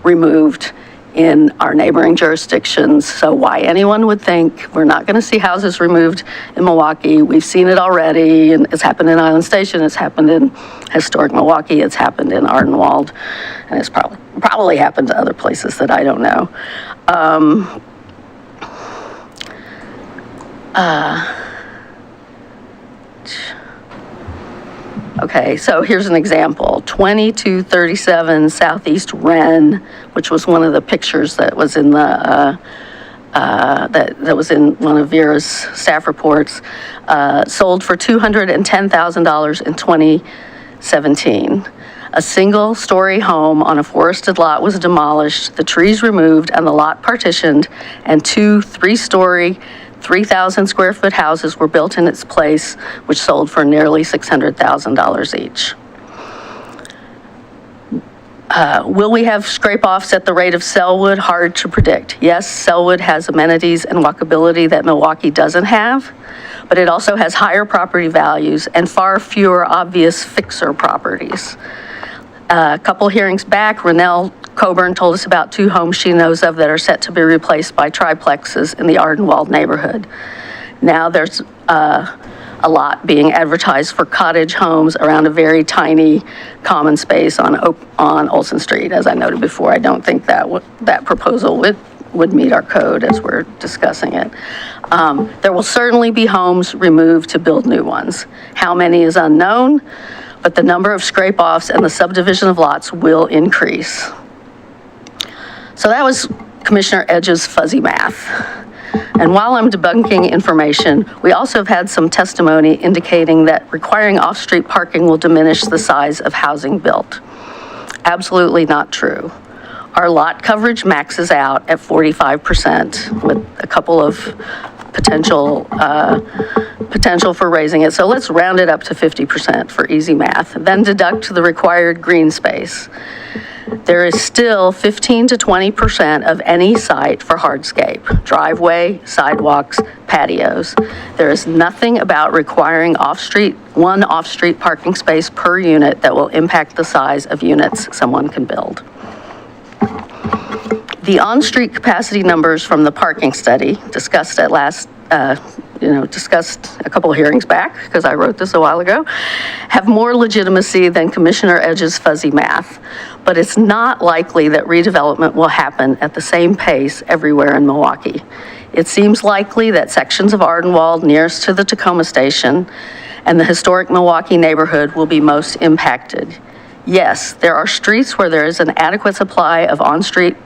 removed in our neighboring jurisdictions. So why anyone would think we're not going to see houses removed in Milwaukie? We've seen it already, and it's happened in Island Station, it's happened in historic Milwaukie, it's happened in Ardenwald, and it's probably happened to other places that I don't know. Okay, so here's an example, 2237 Southeast Wren, which was one of the pictures that was in the, that was in one of Vera's staff reports, sold for $210,000 in 2017. A single-story home on a forested lot was demolished, the trees removed, and the lot partitioned, and 2 3-story 3,000 square foot houses were built in its place, which sold for nearly $600,000 each. Will we have scrape-offs at the rate of Selwood? Hard to predict. Yes, Selwood has amenities and walkability that Milwaukie doesn't have, but it also has higher property values and far fewer obvious fixer properties. A couple hearings back, Renelle Coburn told us about 2 homes she knows of that are set to be replaced by triplexes in the Ardenwald neighborhood. Now there's a lot being advertised for cottage homes around a very tiny common space on Olson Street. As I noted before, I don't think that proposal would meet our code as we're discussing it. There will certainly be homes removed to build new ones. How many is unknown, but the number of scrape-offs and the subdivision of lots will increase. So that was Commissioner Edge's fuzzy math. And while I'm debunking information, we also have had some testimony indicating that requiring off-street parking will diminish the size of housing built. Absolutely not true. Our lot coverage maxes out at 45% with a couple of potential for raising it. So let's round it up to 50% for easy math, then deduct the required green space. There is still 15 to 20% of any site for hardscape, driveway, sidewalks, patios. There is nothing about requiring one off-street parking space per unit that will impact the size of units someone can build. The on-street capacity numbers from the parking study discussed at discussed a couple of hearings back, because I wrote this a while ago, have more legitimacy than Commissioner Edge's fuzzy math. But it's not likely that redevelopment will happen at the same pace everywhere in Milwaukie. It seems likely that sections of Ardenwald nearest to the Tacoma station and the historic Milwaukie neighborhood will be most impacted. Yes, there are streets where there is an adequate on-street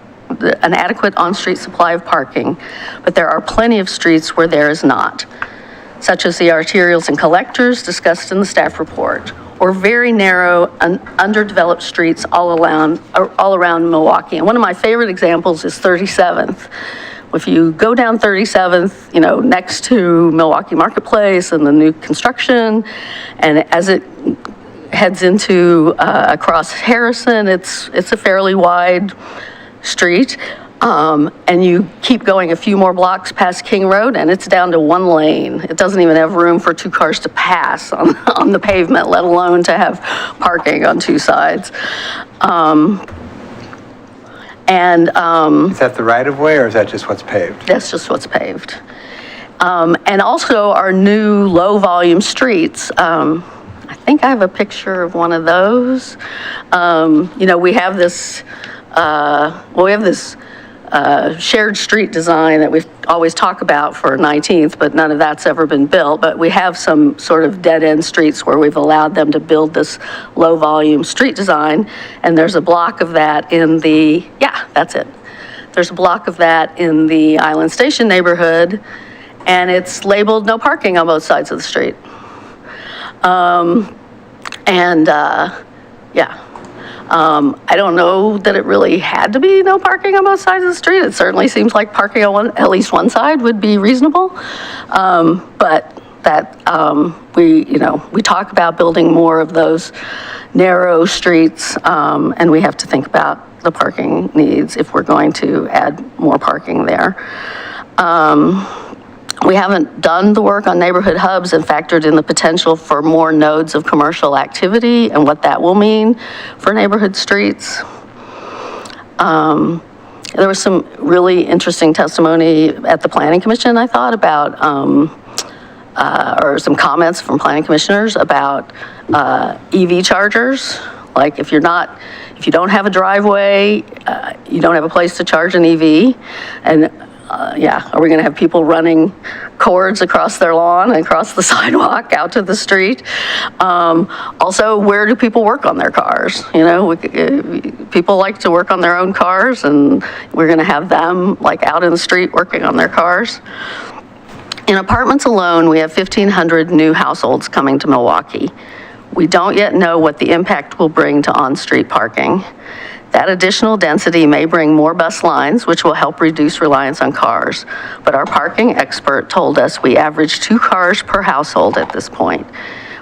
supply of parking, but there are plenty of streets where there is not, such as the arterials and collectors discussed in the staff report, or very narrow, underdeveloped streets all around Milwaukie. And one of my favorite examples is 37th. If you go down 37th, next to Milwaukie Marketplace and the new construction, and as it heads into across Harrison, it's a fairly wide street, and you keep going a few more blocks past King Road and it's down to 1 lane. It doesn't even have room for 2 cars to pass on the pavement, let alone to have parking on 2 sides. Is that the right-of-way, or is that just what's paved? That's just what's paved. And also our new low-volume streets. I think I have a picture of one of those. You know, we have this, shared street design that we always talk about for 19th, but none of that's ever been built. But we have some sort of dead-end streets where we've allowed them to build this low-volume street design. And there's a block of that in the, yeah, that's it. There's a block of that in the Island Station neighborhood, and it's labeled no parking on both sides of the street. I don't know that it really had to be no parking on both sides of the street. It certainly seems like parking on at least one side would be reasonable. But that, we talk about building more of those narrow streets, and we have to think about the parking needs if we're going to add more parking there. We haven't done the work on neighborhood hubs and factored in the potential for more nodes of commercial activity and what that will mean for neighborhood streets. There was some really interesting testimony at the Planning Commission, I thought, about, or some comments from planning commissioners about EV chargers. Like if you don't have a driveway, you don't have a place to charge an EV, and are we going to have people running cords across their lawn and across the sidewalk out to the street? Also, where do people work on their cars? You know, people like to work on their own cars, and we're going to have them like out in the street working on their cars. In apartments alone, we have 1,500 new households coming to Milwaukie. We don't yet know what the impact will bring to on-street parking. That additional density may bring more bus lines, which will help reduce reliance on cars. But our parking expert told us we average 2 cars per household at this point.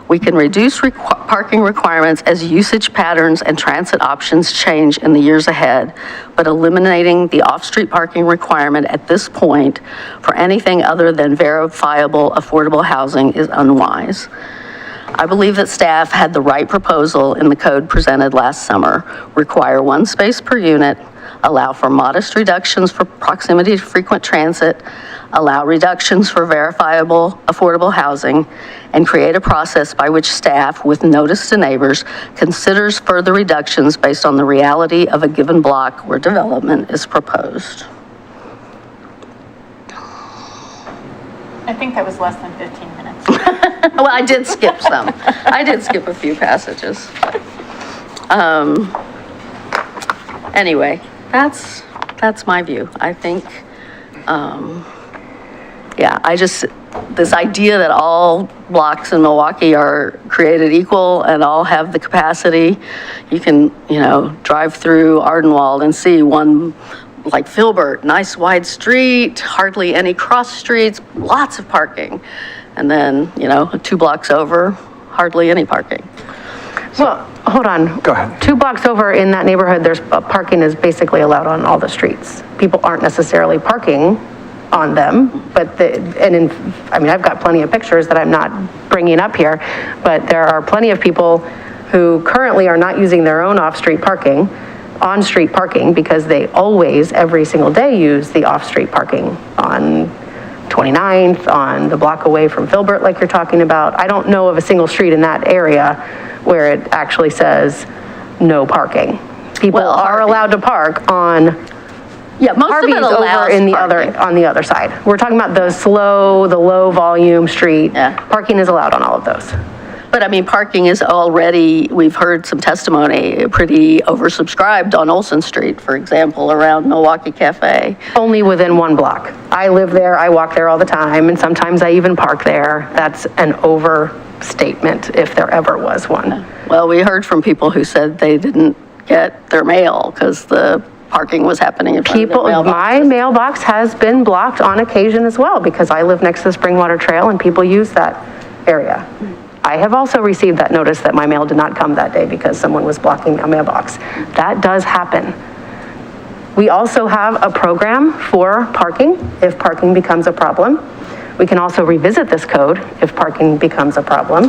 We can reduce parking requirements as usage patterns and transit options change in the years ahead, but eliminating the off-street parking requirement at this point for anything other than verifiable, affordable housing is unwise. I believe that staff had the right proposal in the code presented last summer. Require 1 space per unit, allow for modest reductions for proximity to frequent transit, allow reductions for verifiable, affordable housing, and create a process by which staff, with notice to neighbors, considers further reductions based on the reality of a given block where development is proposed. I think that was less than 15 minutes. Well, I did skip some. I did skip a few passages. Anyway, that's my view. I think, this idea that all blocks in Milwaukie are created equal and all have the capacity. You can, drive through Ardenwald and see one like Filbert, nice wide street, hardly any cross streets, lots of parking. And then, 2 blocks over, hardly any parking. Well, hold on. Go ahead. 2 blocks over in that neighborhood, there's parking is basically allowed on all the streets. People aren't necessarily parking on them, but I've got plenty of pictures that I'm not bringing up here, but there are plenty of people who currently are not using their own off-street parking, on-street parking, because they always, every single day, use the off-street parking on 29th, on the block away from Filbert, like you're talking about. I don't know of a single street in that area where it actually says no parking. People are allowed to park on most Harvey's of it allows over in parking. on the other side. We're talking about the low volume street. Yeah. Parking is allowed on all of those. But parking is already, we've heard some testimony, pretty oversubscribed on Olson Street, for example, around Milwaukie Cafe. Only within 1 block. I live there, I walk there all the time, and sometimes I even park there. That's an overstatement, if there ever was one. Well, we heard from people who said they didn't get their mail because the parking was happening in front of their mailboxes. My mailbox has been blocked on occasion as well, because I live next to the Springwater Trail and people use that area. I have also received that notice that my mail did not come that day because someone was blocking a mailbox. That does happen. We also have a program for parking if parking becomes a problem. We can also revisit this code if parking becomes a problem.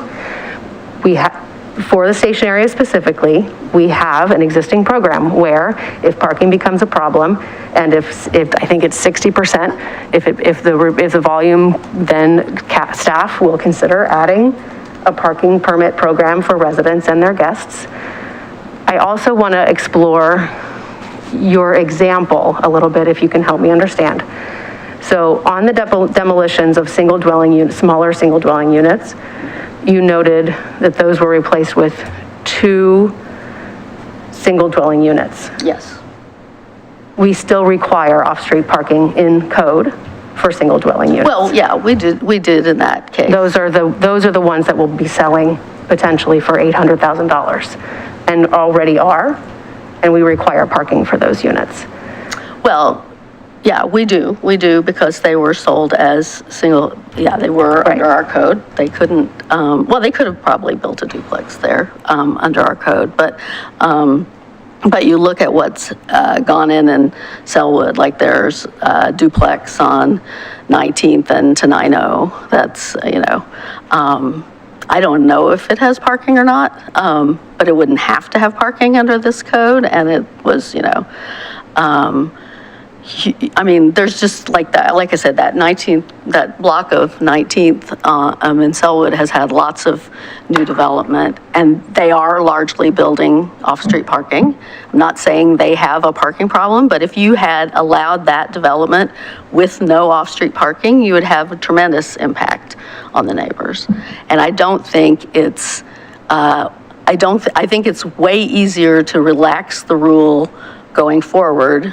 for the station area specifically, we have an existing program where if parking becomes a problem, and if I think it's 60%, if the volume, then staff will consider adding a parking permit program for residents and their guests. I also want to explore your example a little bit, if you can help me understand. So on the demolitions of smaller single dwelling units, you noted that those were replaced with 2 single dwelling units. Yes. We still require off-street parking in code for single dwelling units. Well, yeah, we did in that case. Those are the ones that will be selling potentially for $800,000 and already are, and we require parking for those units. Well, yeah, we do because they were sold as single, they were Right. under our code. They couldn't, they could have probably built a duplex there, under our code, but you look at what's, gone in Selwood, like there's a duplex on 19th and Tenino, that's, I don't know if it has parking or not, but it wouldn't have to have parking under this code, and it was, there's just like that, like I said, that block of 19th in Selwood has had lots of new development, and they are largely building off-street parking. I'm not saying they have a parking problem, but if you had allowed that development with no off-street parking, you would have a tremendous impact on the neighbors. And I don't think it's, I think it's way easier to relax the rule going forward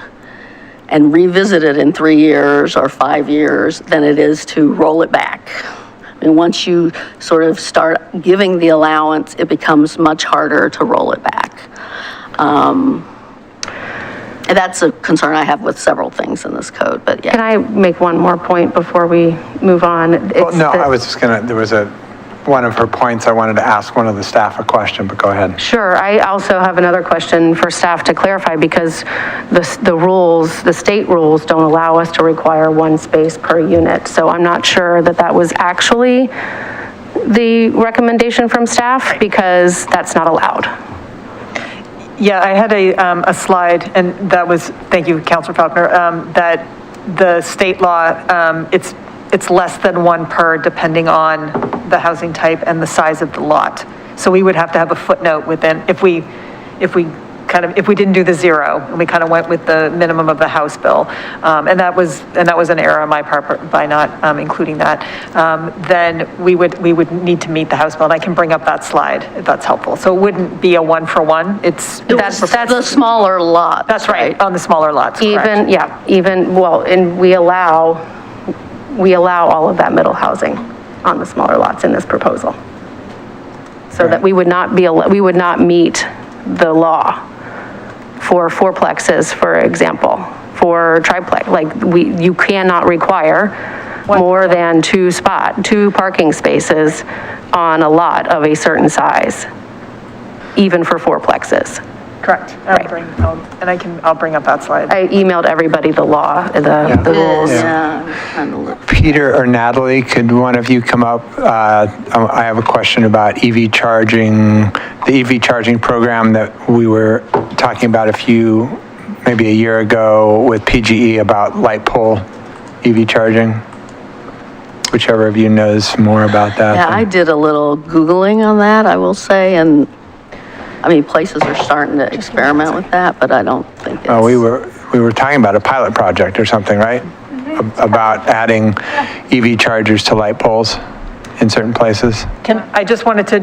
and revisit it in 3 years or 5 years than it is to roll it back. I mean, once you sort of start giving the allowance, it becomes much harder to roll it back. And that's a concern I have with several things in this code, but yeah. Can I make one more point before we move on? Well, no, I was just there was one of her points, I wanted to ask one of the staff a question, but go ahead. Sure, I also have another question for staff to clarify, because the state rules don't allow us to require 1 space per unit. So I'm not sure that was actually the recommendation from staff, because that's not allowed. Yeah, I had a slide, and that was, thank you, Councilor Faulkner, that the state law, it's less than 1 per, depending on the housing type and the size of the lot. So we would have to have a footnote within, if we didn't do the 0, and we kind of went with the minimum of the House bill, and that was an error on my part by not including that, then we would need to meet the House bill, and I can bring up that slide if that's helpful. So it wouldn't be a 1-for-1, That's the smaller lot. That's right, on the smaller lots, correct. And we allow all of that middle housing on the smaller lots in this proposal. So that we would not meet the law for fourplexes, for example, for triplex. You cannot require more than 2 parking spaces on a lot of a certain size, even for fourplexes. Correct. I'll bring up that slide. I emailed everybody the law, the rules. Peter or Natalie, could one of you come up? I have a question about EV charging, the EV charging program that we were talking about maybe a year ago with PGE about light pole EV charging. Whichever of you knows more about that. Yeah, I did a little Googling on that, I will say, and places are starting to experiment with that, but I don't think it's... Oh, we were talking about a pilot project or something, right? About adding EV chargers to light poles in certain places. I just wanted to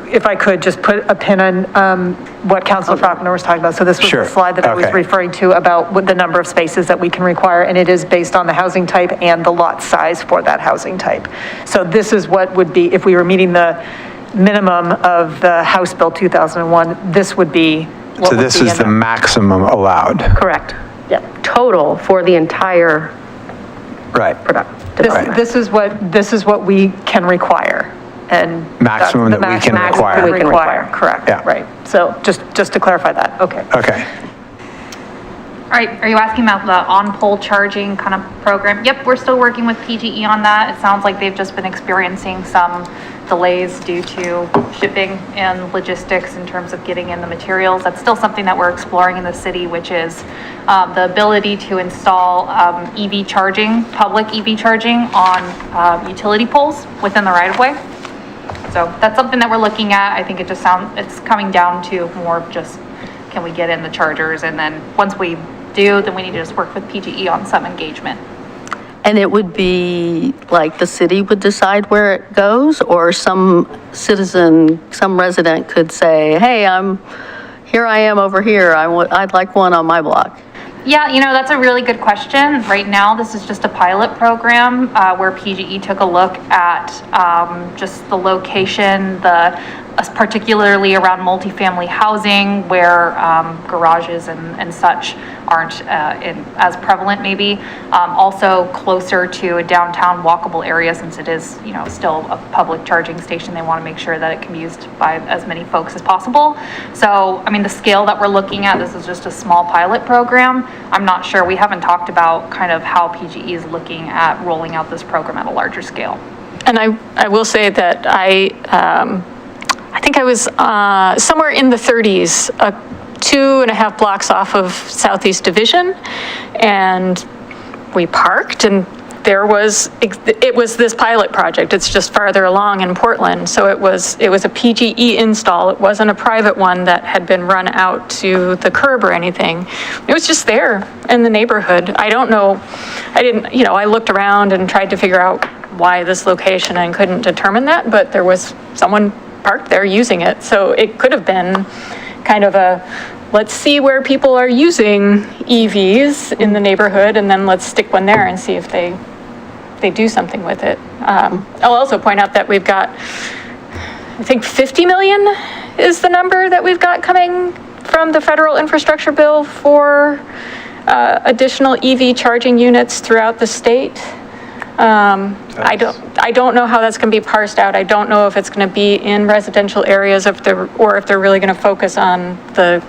if I could, just put a pin on what Councilor Faulkner was talking about. So this was the slide that I was referring to about what the number of spaces that we can require, and it is based on the housing type and the lot size for that housing type. So this is what would be, if we were meeting the minimum of the House Bill 2001, this would be what So this is the maximum allowed. Correct. Yeah. Total for the entire Right. product. This is what we can require, and Maximum that we can require. we can require, correct, Yeah. right. So just to clarify that, okay. Okay. Are you asking about the on-pole charging kind of program? Yep, we're still working with PGE on that. It sounds like they've just been experiencing some delays due to shipping and logistics in terms of getting in the materials. That's still something that we're exploring in the city, which is the ability to install EV charging, public EV charging on utility poles within the right-of-way. So that's something that we're looking at. I think it's coming down to more of just, can we get in the chargers? And then once we do, then we need to just work with PGE on some engagement. And it would be like the city would decide where it goes, or some citizen, some resident could say, hey, here I am over here. I'd like one on my block. Yeah, that's a really good question. Right now, this is just a pilot program where PGE took a look at just the location, particularly around multifamily housing where garages and such aren't as prevalent maybe. Also closer to a downtown walkable area, since it is, still a public charging station. They want to make sure that it can be used by as many folks as possible. So, the scale that we're looking at, this is just a small pilot program. I'm not sure, we haven't talked about kind of how PGE is looking at rolling out this program at a larger scale. And I will say that I think I was somewhere in the 30s, 2.5 blocks off of Southeast Division, and we parked, and it was this pilot project. It's just farther along in Portland, so it was a PGE install. It wasn't a private one that had been run out to the curb or anything. It was just there in the neighborhood. I don't know, I looked around and tried to figure out why this location and couldn't determine that, but there was someone parked there using it. So it could have been kind of let's see where people are using EVs in the neighborhood, and then let's stick one there and see if they do something with it. I'll also point out that we've got, I think 50 million is the number that we've got coming from the federal infrastructure bill for additional EV charging units throughout the state. I don't know how that's going to be parsed out. I don't know if it's going to be in residential areas or if they're really going to focus on the,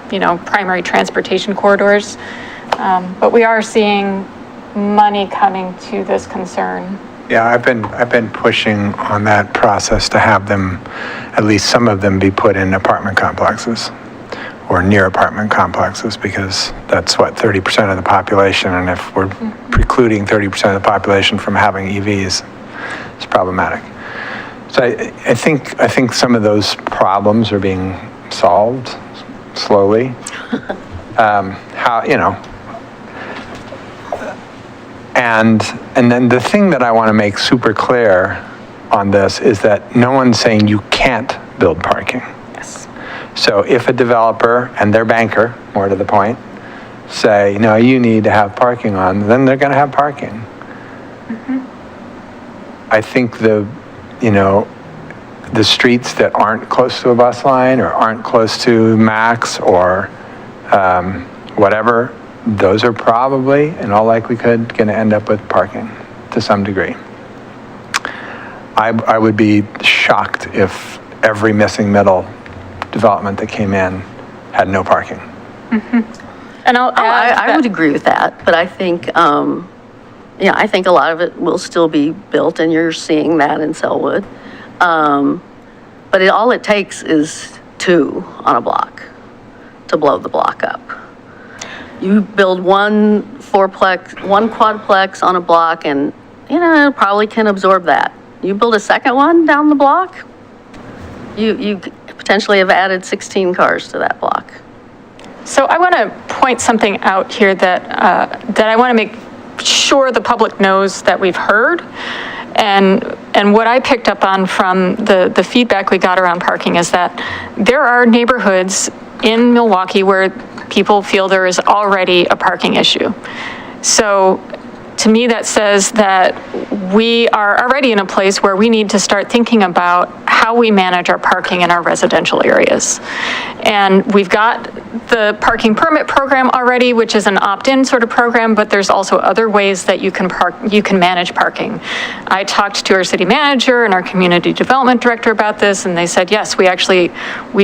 primary transportation corridors. But we are seeing money coming to this concern. Yeah, I've been pushing on that process to have them, at least some of them, be put in apartment complexes or near apartment complexes, because that's what, 30% of the population, and if we're precluding 30% of the population from having EVs, it's problematic. So I think some of those problems are being solved slowly. And then the thing that I want to make super clear on this is that no one's saying you can't build parking. Yes. So if a developer and their banker, more to the point, say, no, you need to have parking on, then they're going to have parking. Mm-hmm. I think the streets that aren't close to a bus line or aren't close to Max or whatever, those are probably, in all likelihood, going to end up with parking to some degree. I would be shocked if every missing middle development that came in had no parking. Mm-hmm. And I would agree with that, but I think, I think a lot of it will still be built, and you're seeing that in Sellwood. But all it takes is 2 on a block to blow the block up. You build one quadplex on a block, and it probably can absorb that. You build a second one down the block, you potentially have added 16 cars to that block. So I want to point something out here that I want to make sure the public knows that we've heard. And what I picked up on from the feedback we got around parking is that there are neighborhoods in Milwaukie where people feel there is already a parking issue. So to me, that says that we are already in a place where we need to start thinking about how we manage our parking in our residential areas. And we've got the parking permit program already, which is an opt-in sort of program, but there's also other ways that you can manage parking. I talked to our city manager and our community development director about this, and they said, yes, we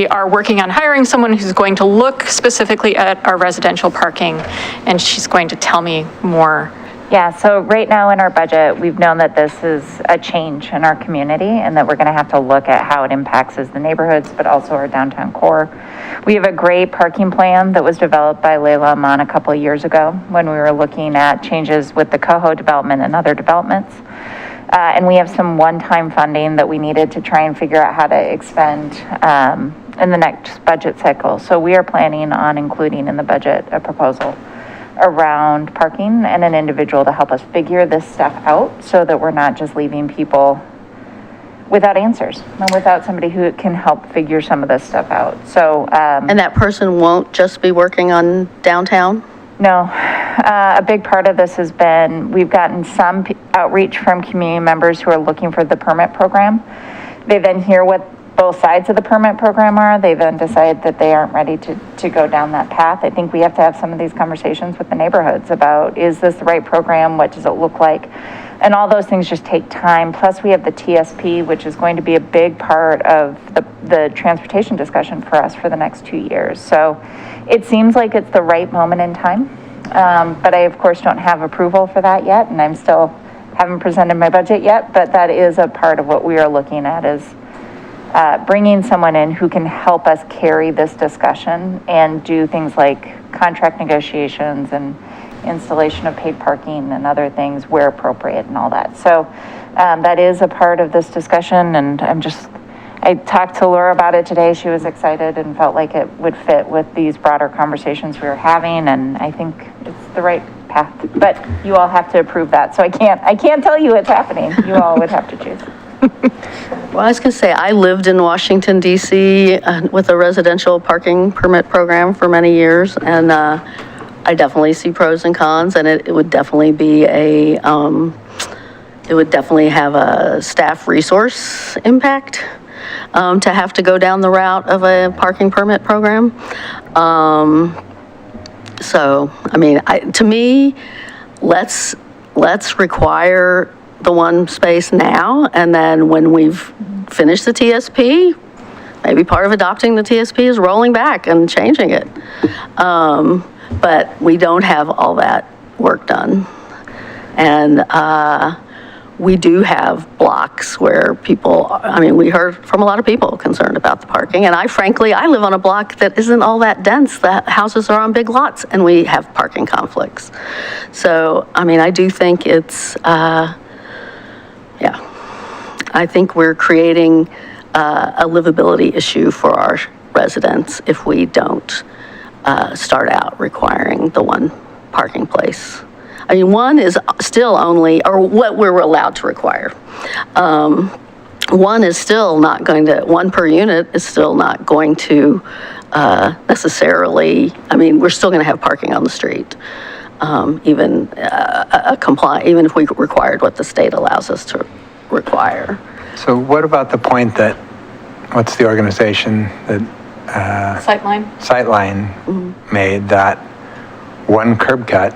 are working on hiring someone who's going to look specifically at our residential parking, and she's going to tell me more. Yeah, so right now in our budget, we've known that this is a change in our community and that we're going to have to look at how it impacts the neighborhoods, but also our downtown core. We have a great parking plan that was developed by Layla Aman a couple of years ago when we were looking at changes with the Coho development and other developments. And we have some one-time funding that we needed to try and figure out how to expend in the next budget cycle. So we are planning on including in the budget a proposal around parking and an individual to help us figure this stuff out so that we're not just leaving people without answers and without somebody who can help figure some of this stuff out. So, And that person won't just be working on downtown? no, a big part of this has been, we've gotten some outreach from community members who are looking for the permit program. They then hear what both sides of the permit program are. They then decide that they aren't ready to go down that path. I think we have to have some of these conversations with the neighborhoods about, is this the right program? What does it look like? And all those things just take time. Plus we have the TSP, which is going to be a big part of the transportation discussion for us for the next 2 years. So it seems like it's the right moment in time. But I, of course, don't have approval for that yet. And I'm still haven't presented my budget yet, but that is a part of what we are looking at is bringing someone in who can help us carry this discussion and do things like contract negotiations and installation of paid parking and other things where appropriate and all that. So that is a part of this discussion, and I talked to Laura about it today. She was excited and felt like it would fit with these broader conversations we were having, and I think it's the right path. But you all have to approve that, so I can't tell you it's happening. You all would have to choose. Well, I was going to say, I lived in Washington, D.C. With a residential parking permit program for many years, and I definitely see pros and cons, and it would definitely be it would definitely have a staff resource impact to have to go down the route of a parking permit program. So, I mean, to me, let's require the one space now, and then when we've finished the TSP, maybe part of adopting the TSP is rolling back and changing it. But we don't have all that work done. And we do have blocks where people, I mean, we heard from a lot of people concerned about the parking. And frankly, I live on a block that isn't all that dense. The houses are on big lots and we have parking conflicts. So, I mean, I do think it's, I think we're creating a livability issue for our residents if we don't start out requiring the one parking place. I mean, one is still only, or what we're allowed to require. One is still not going to, one per unit is still not going to necessarily, I mean, we're still going to have parking on the street. Even even if we required what the state allows us to require. So what about the point that, what's the organization that? Sightline made that one curb cut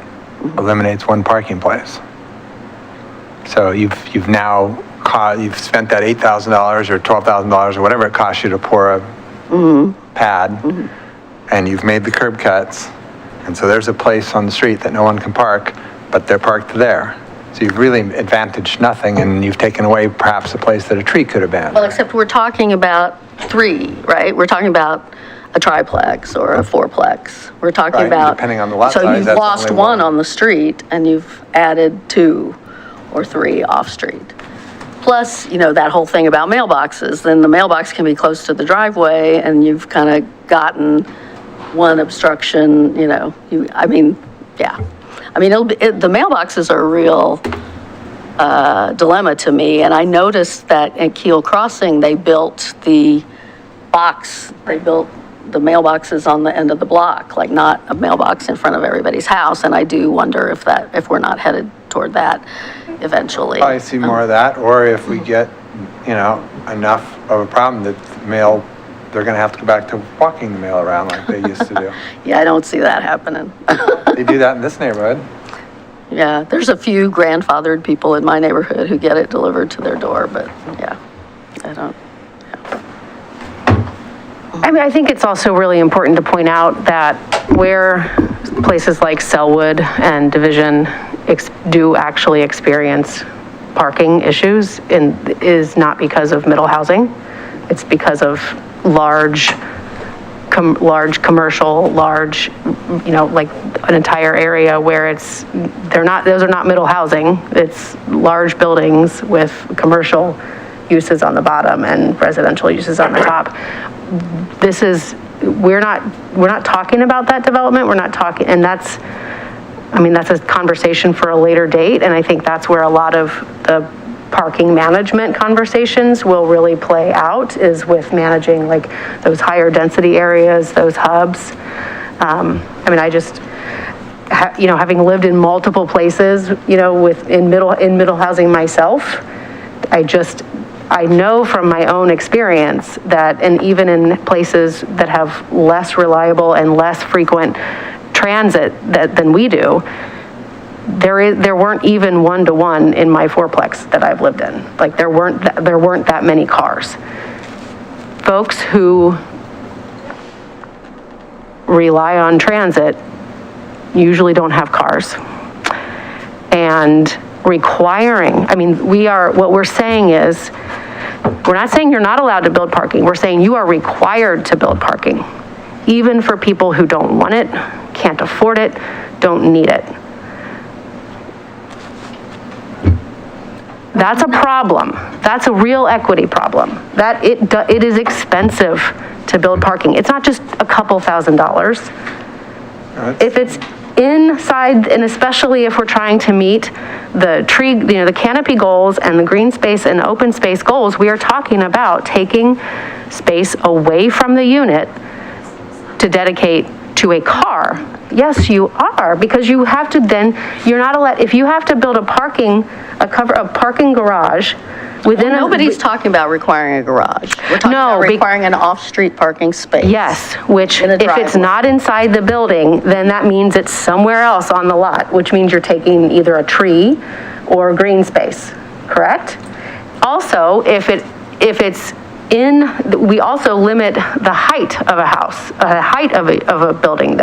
eliminates one parking place. So you've now you've spent that $8,000 or $12,000 or whatever it costs you to pour a pad, and you've made the curb cuts, and so there's a place on the street that no one can park, but they're parked there. So you've really advantaged nothing, and you've taken away perhaps a place that a tree could have been. Well, except we're talking about 3, right? We're talking about a triplex or a fourplex. We're talking Right, about. depending on the lot So size, you've that's lost only one one. on the street and you've added 2 or 3 off-street. Plus, you know, that whole thing about mailboxes, then the mailbox can be close to the driveway and you've kind of gotten one obstruction, you know, I mean, yeah. I mean, the mailboxes are a real dilemma to me, and I noticed that at Keel Crossing, they built the mailboxes on the end of the block, like not a mailbox in front of everybody's house, and I do wonder if we're not headed toward that eventually. I see more of that, or if we get, enough of a problem that mail, they're gonna have to go back to walking the mail around like they used to do. Yeah, I don't see that happening. They do that in this neighborhood. Yeah, there's a few grandfathered people in my neighborhood who get it delivered to their door, but yeah, I don't. I mean, I think it's also really important to point out that where places like Sellwood and Division do actually experience parking issues is not because of middle housing. It's because of large commercial, like an entire area where those are not middle housing. It's large buildings with commercial uses on the bottom and residential uses on the top. We're not talking about that development. We're not talking, and that's a conversation for a later date. And I think that's where a lot of the parking management conversations will really play out, is with managing like those higher density areas, those hubs. Having lived in multiple places, in middle housing myself, I know from my own experience that, and even in places that have less reliable and less frequent transit than we do, there weren't even one-to-one in my fourplex that I've lived in. Like there weren't that many cars. Folks who rely on transit usually don't have cars. And what we're saying is, we're not saying you're not allowed to build parking. We're saying you are required to build parking, even for people who don't want it, can't afford it, don't need it. That's a problem. That's a real equity problem. That it is expensive to build parking. It's not just a couple $1,000s. If it's inside, and especially if we're trying to meet the the canopy goals and the green space and open space goals, we are talking about taking space away from the unit to dedicate to a car. Yes, you are, because you have to you're not allowed, if you have to build a parking garage within Nobody's talking about requiring a garage. We're talking about requiring an off-street parking space. Yes, which In a if it's driveway. not inside the building, then that means it's somewhere else on the lot, which means you're taking either a tree or green space, correct? Also, if it's we also limit the height of a house, the height of a building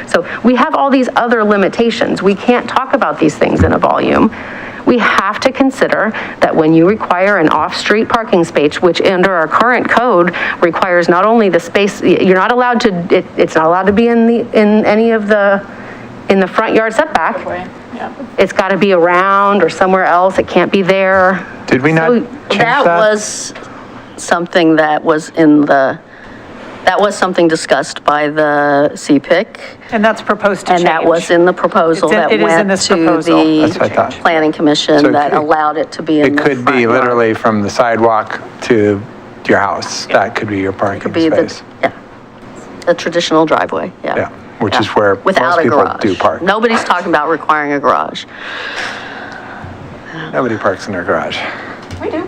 so we have all these other limitations. We can't talk about these things in a volume. We have to consider that when you require an off-street parking space, which under our current code requires not only the space, you're not allowed to, it's not allowed to be in the front yard setback. It's got to be around or somewhere else. It can't be there. Did we not change that? That was something that was something discussed by the CPIC. And that's proposed to change. And that was in the proposal that It is in went this to proposal. That's what I thought. the planning commission So that allowed it to be in It the could front be yard. literally from the sidewalk to your house. That could be your parking Could be space. the traditional driveway, Yeah, which is where Without most a people garage. do park. Nobody's talking about requiring a garage. Nobody parks in their garage. We do.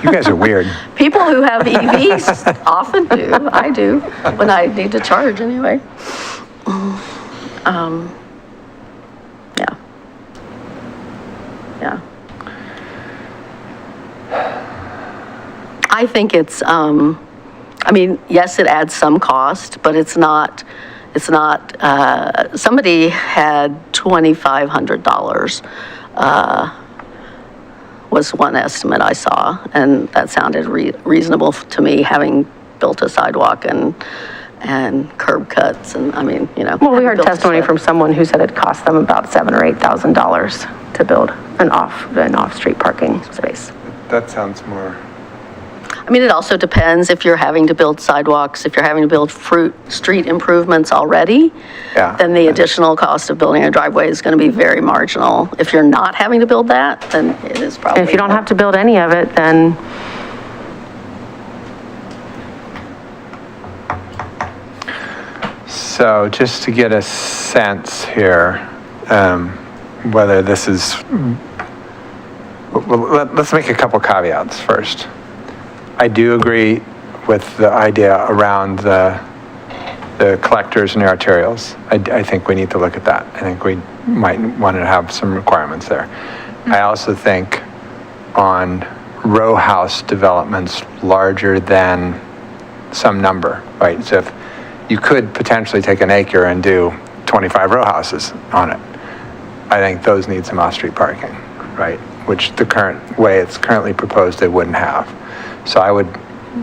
You guys are weird. People who have EVs often do. I do, when I need to charge anyway. Yeah. I think it's, yes, it adds some cost, but it's not, somebody had $2,500, was one estimate I saw, and that sounded reasonable to me, having built a sidewalk and curb cuts, and Well, we having heard built a testimony shed. from someone who said it cost them about $7,000 or $8,000 to build an off-street parking space. That sounds more, It also depends if you're having to build sidewalks, if you're having to build street improvements already, Yeah. then the additional cost of building a driveway is going to be very marginal. If you're not having to build that, then it is probably. And if you don't have to build any of it, then so just to get a sense here, whether this is, well, let's make a couple caveats first. I do agree with the idea around the collectors and arterials. I think we need to look at that. I think we might want to have some requirements there. I also think on row house developments larger than some number, right? So if you could potentially take an acre and do 25 row houses on it, I think those need some off-street parking, right? Which the current way it's currently proposed, they wouldn't have. So I would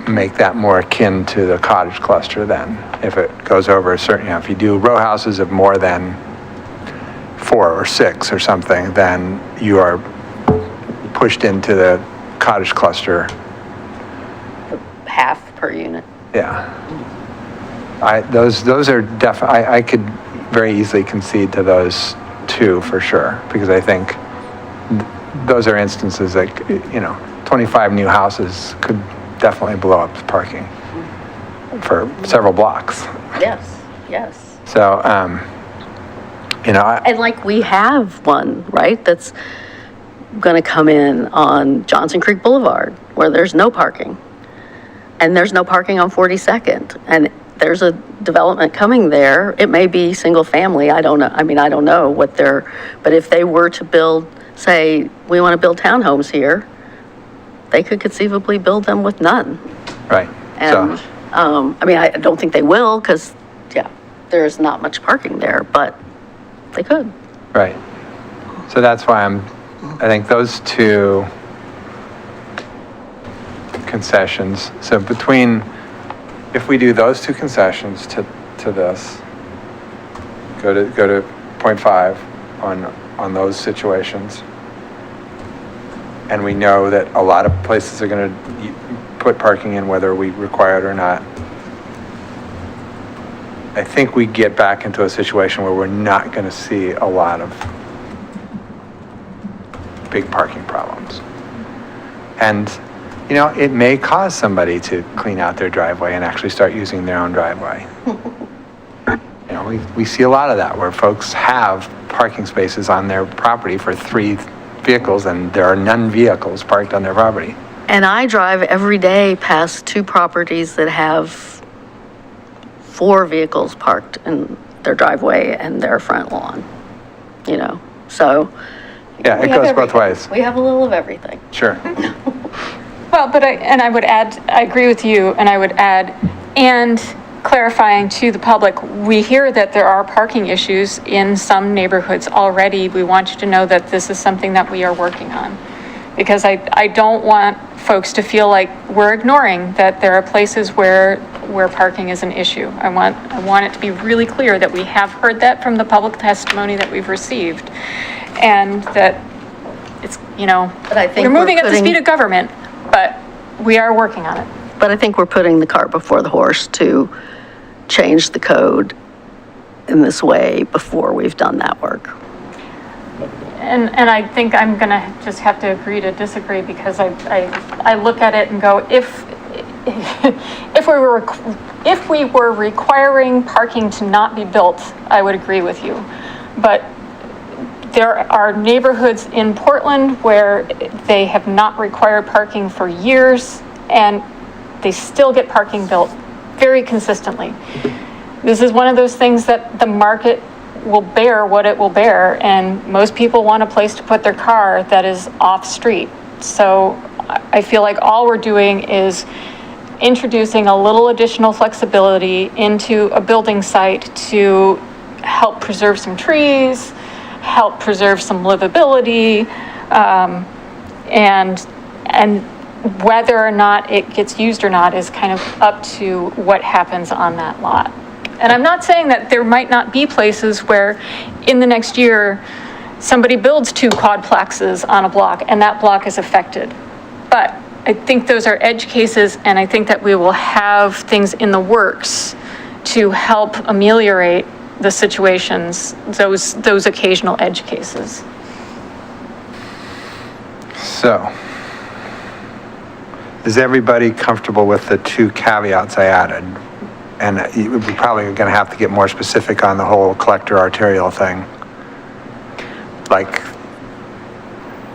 make that more akin to the cottage cluster then. If it goes over a certain, if you do row houses of more than 4 or 6 or something, then you are pushed into the cottage cluster. Half per unit. Yeah. Those are I could very easily concede to those two for sure, because I think those are instances that, 25 new houses could definitely blow up parking for several blocks. Yes. So, And like we have one, right, that's going to come in on Johnson Creek Boulevard where there's no parking. And there's no parking on 42nd. And there's a development coming there. It may be single family. I don't know. I mean, I don't know what but if they were to build, say, we want to build townhomes here, they could conceivably build them with none. right. And, I mean, I don't think they will because, there's not much parking there, but they could. Right. So that's why I think those two concessions, so if we do those two concessions to this, go to 0.5 on those situations, and we know that a lot of places are going to put parking in whether we require it or not, I think we get back into a situation where we're not going to see a lot of big parking problems. And, it may cause somebody to clean out their driveway and actually start using their own driveway. We see a lot of that where folks have parking spaces on their property for 3 vehicles and there are none vehicles parked on their property. And I drive every day past 2 properties that have 4 vehicles parked in their driveway and their front lawn, so. Yeah, it goes both ways. We have a little of everything. Sure. Well, but I would add, I agree with you, and I would add, and clarifying to the public, we hear that there are parking issues in some neighborhoods already. We want you to know that this is something that we are working on. Because I don't want folks to feel like we're ignoring that there are places where parking is an issue. I want it to be really clear that we have heard that from the public testimony that we've received. And that it's, But I think we're moving at the speed of government, but we are working on it. But I think we're putting the cart before the horse to change the code in this way before we've done that work. And I think I'm going to just have to agree to disagree because I look at it and go, if we were requiring parking to not be built, I would agree with you. But there are neighborhoods in Portland where they have not required parking for years and they still get parking built very consistently. This is one of those things that the market will bear what it will bear, and most people want a place to put their car that is off street. So I feel like all we're doing is introducing a little additional flexibility into a building site to help preserve some trees, help preserve some livability, and whether or not it gets used or not is kind of up to what happens on that lot. And I'm not saying that there might not be places where in the next year somebody builds 2 quadplexes on a block and that block is affected. But I think those are edge cases, and I think that we will have things in the works to help ameliorate the situations, those occasional edge cases. So, is everybody comfortable with the 2 caveats I added? And we're probably going to have to get more specific on the whole collector arterial thing. like,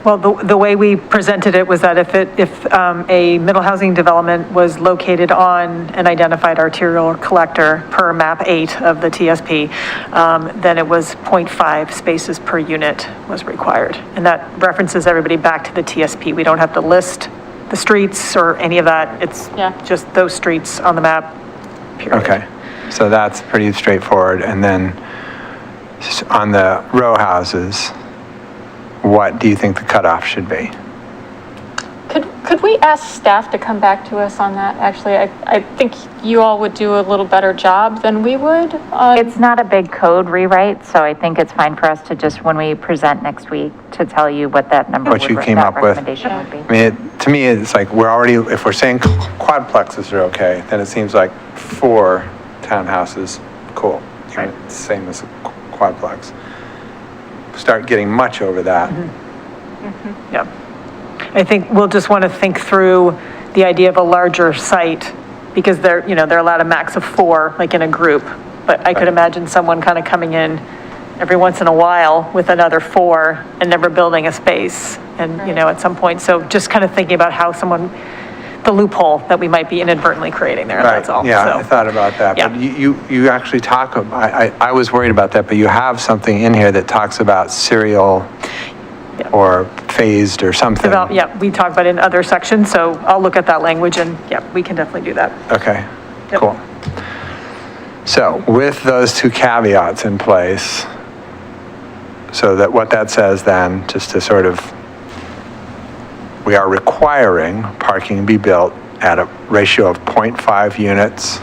Well, the way we presented it was that if a middle housing development was located on an identified arterial collector per map 8 of the TSP, then it was 0.5 spaces per unit was required. And that references everybody back to the TSP. We don't have to list the streets or any of that. It's Yeah. just those streets on the map, period. okay, so that's pretty straightforward. And then on the row houses, what do you think the cutoff should be? Could we ask staff to come back to us on that? Actually, I think you all would do a little better job than we would on. It's not a big code rewrite, so I think it's fine for us to just, when we present next week, to tell you what that number What would, you came that up with. recommendation would be. I mean, to me, it's like, we're already, if we're saying quadplexes are okay, then it seems like 4 townhouses, cool. Even if it's the same as a quadplex. Start getting much over that. Yeah. I think we'll just want to think through the idea of a larger site, because they're allowed a max of 4, like in a group. But I could imagine someone kind of coming in every once in a while with another 4 and never building a space. And, at some point, so just kind of thinking about how the loophole that we might be inadvertently creating there, that's all. Yeah, So, I thought about that. Yeah. But you actually talk, I was worried about that, but you have something in here that talks about serial Yeah. or phased or something. Yeah, we talk about it in other sections, so I'll look at that language and, yeah, we can definitely do that. Okay, Yep. cool. So with those 2 caveats in place, so that what that says then, just to sort of, we are requiring parking be built at a ratio of 0.5 units,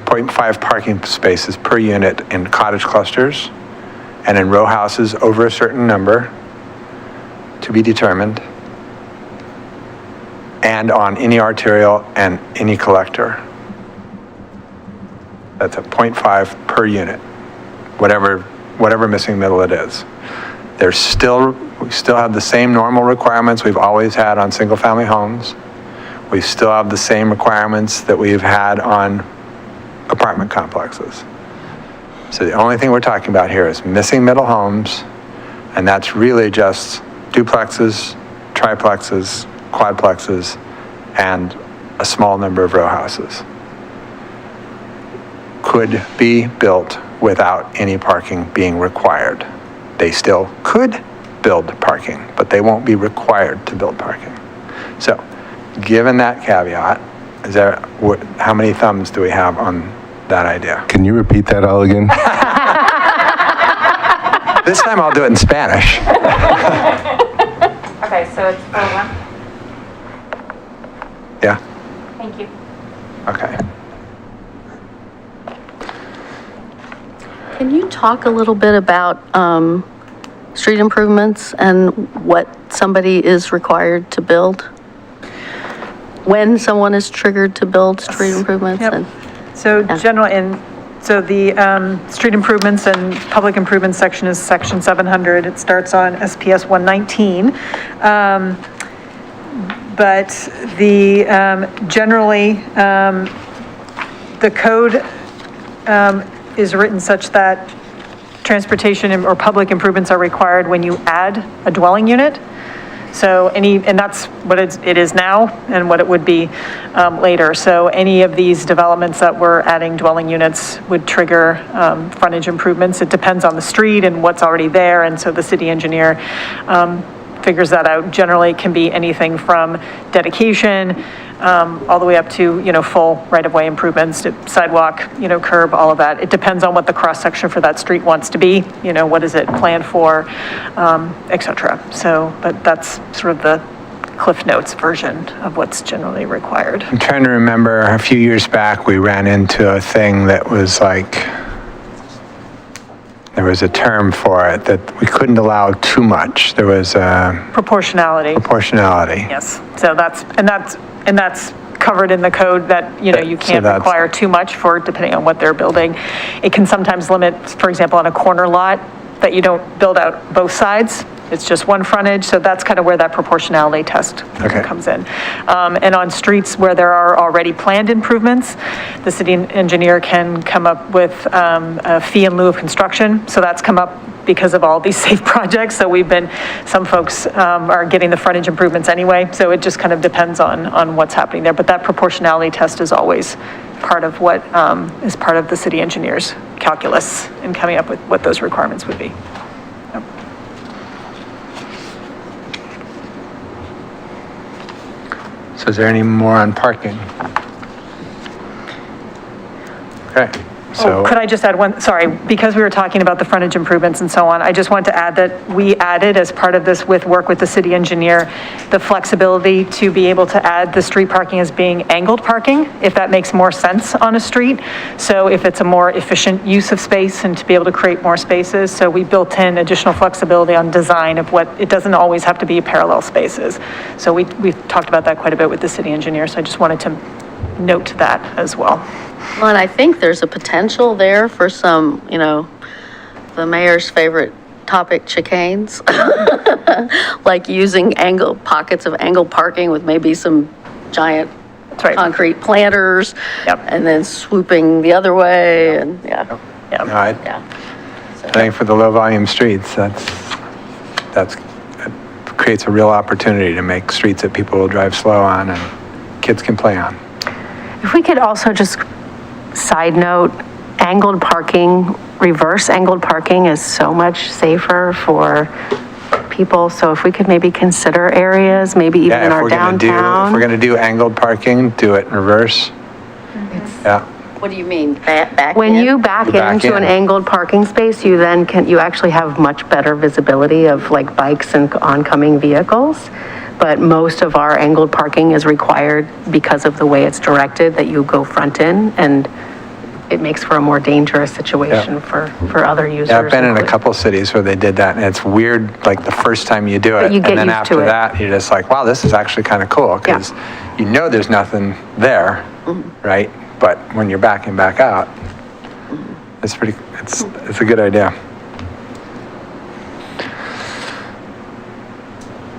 0.5 parking spaces per unit in cottage clusters, and in row houses over a certain number, to be determined, and on any arterial and any collector. That's a 0.5 per unit, whatever missing middle it is. We still have the same normal requirements we've always had on single-family homes. We still have the same requirements that we've had on apartment complexes. So the only thing we're talking about here is missing middle homes, and that's really just duplexes, triplexes, quadplexes, and a small number of row houses. Could be built without any parking being required. They still could build parking, but they won't be required to build parking. So, given that caveat, how many thumbs do we have on that idea? Can you repeat that all again? This time I'll do it in Spanish. Okay, so it's 4-1. Yeah, Thank you. okay. Can you talk a little bit about street improvements and what somebody is required to build? When someone is triggered to build street improvements? Yep. And So so the street improvements and public improvements section is section 700. It starts on SPS 119. But generally, the code is written such that transportation or public improvements are required when you add a dwelling unit. So and that's what it is now and what it would be later. So any of these developments that we're adding dwelling units would trigger frontage improvements. It depends on the street and what's already there, and so the city engineer figures that out. Generally, it can be anything from dedication all the way up to, full right-of-way improvements, sidewalk, curb, all of that. It depends on what the cross-section for that street wants to be, what is it planned for, et cetera. So, but that's sort of the Cliff Notes version of what's generally required. I'm trying to remember, a few years back, we ran into a thing that was like, there was a term for it, that we couldn't allow too much. There was Proportionality. proportionality. Yes, so that's covered in the code that, you can't that's- require too much for, depending on what they're building. It can sometimes limit, for example, on a corner lot, that you don't build out both sides. It's just one frontage, so that's kind of where that proportionality test Okay. comes in. And on streets where there are already planned improvements, the city engineer can come up with a fee in lieu of construction. So that's come up because of all these safe projects. So some folks are getting the frontage improvements anyway. So it just kind of depends on what's happening there. But that proportionality test is always part of what is part of the city engineer's calculus in coming up with what those requirements would be. Yep. So is there any more on parking? Okay, so. Oh, could I just add one, sorry, because we were talking about the frontage improvements and so on, I just want to add that we added as part of this with work with the city engineer, the flexibility to be able to add the street parking as being angled parking, if that makes more sense on a street. So if it's a more efficient use of space and to be able to create more spaces. So we built in additional flexibility on design of what, it doesn't always have to be parallel spaces. So we've talked about that quite a bit with the city engineer. So I just wanted to note that as well. Well, and I think there's a potential there for some, the mayor's favorite topic, chicanes. Like using pockets of angled parking with maybe some giant concrete planters. Yep. And then swooping the other way and, No, I think for the low volume streets, that creates a real opportunity to make streets that people will drive slow on and kids can play on. If we could also just, side note, angled parking, reverse angled parking is so much safer for people. So if we could maybe consider areas, maybe even in our downtown. If we're gonna do angled parking, do it in reverse. Yeah. what do you mean, back When in? you back back into an in. angled parking space, you actually have much better visibility of like bikes and oncoming vehicles. But most of our angled parking is required because of the way it's directed, that you go front in, and it makes for a more dangerous situation for other users. Yeah, I've been in a including- couple cities where they did that, and it's weird, like the first time you do it. But you get and then used to after it. that, you're just like, wow, this is actually kind of cool, because you know there's nothing there, right? But when you're backing back out, it's a good idea.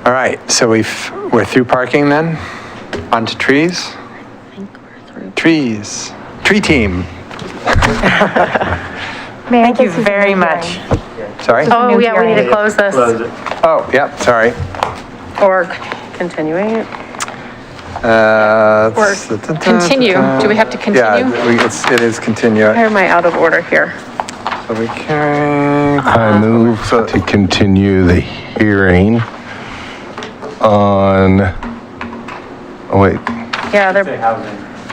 All right, so we're through parking then? On to trees? I think we're through. Trees. Tree team. Thank you very much. Sorry? Oh, yeah, we need to close this, Oh, yeah, sorry. or continuing it. Or continue. Do we have to continue? Yeah, it is continue. Why am I out of order here? Public hearing. I move to continue the hearing on, oh wait, Yeah, they're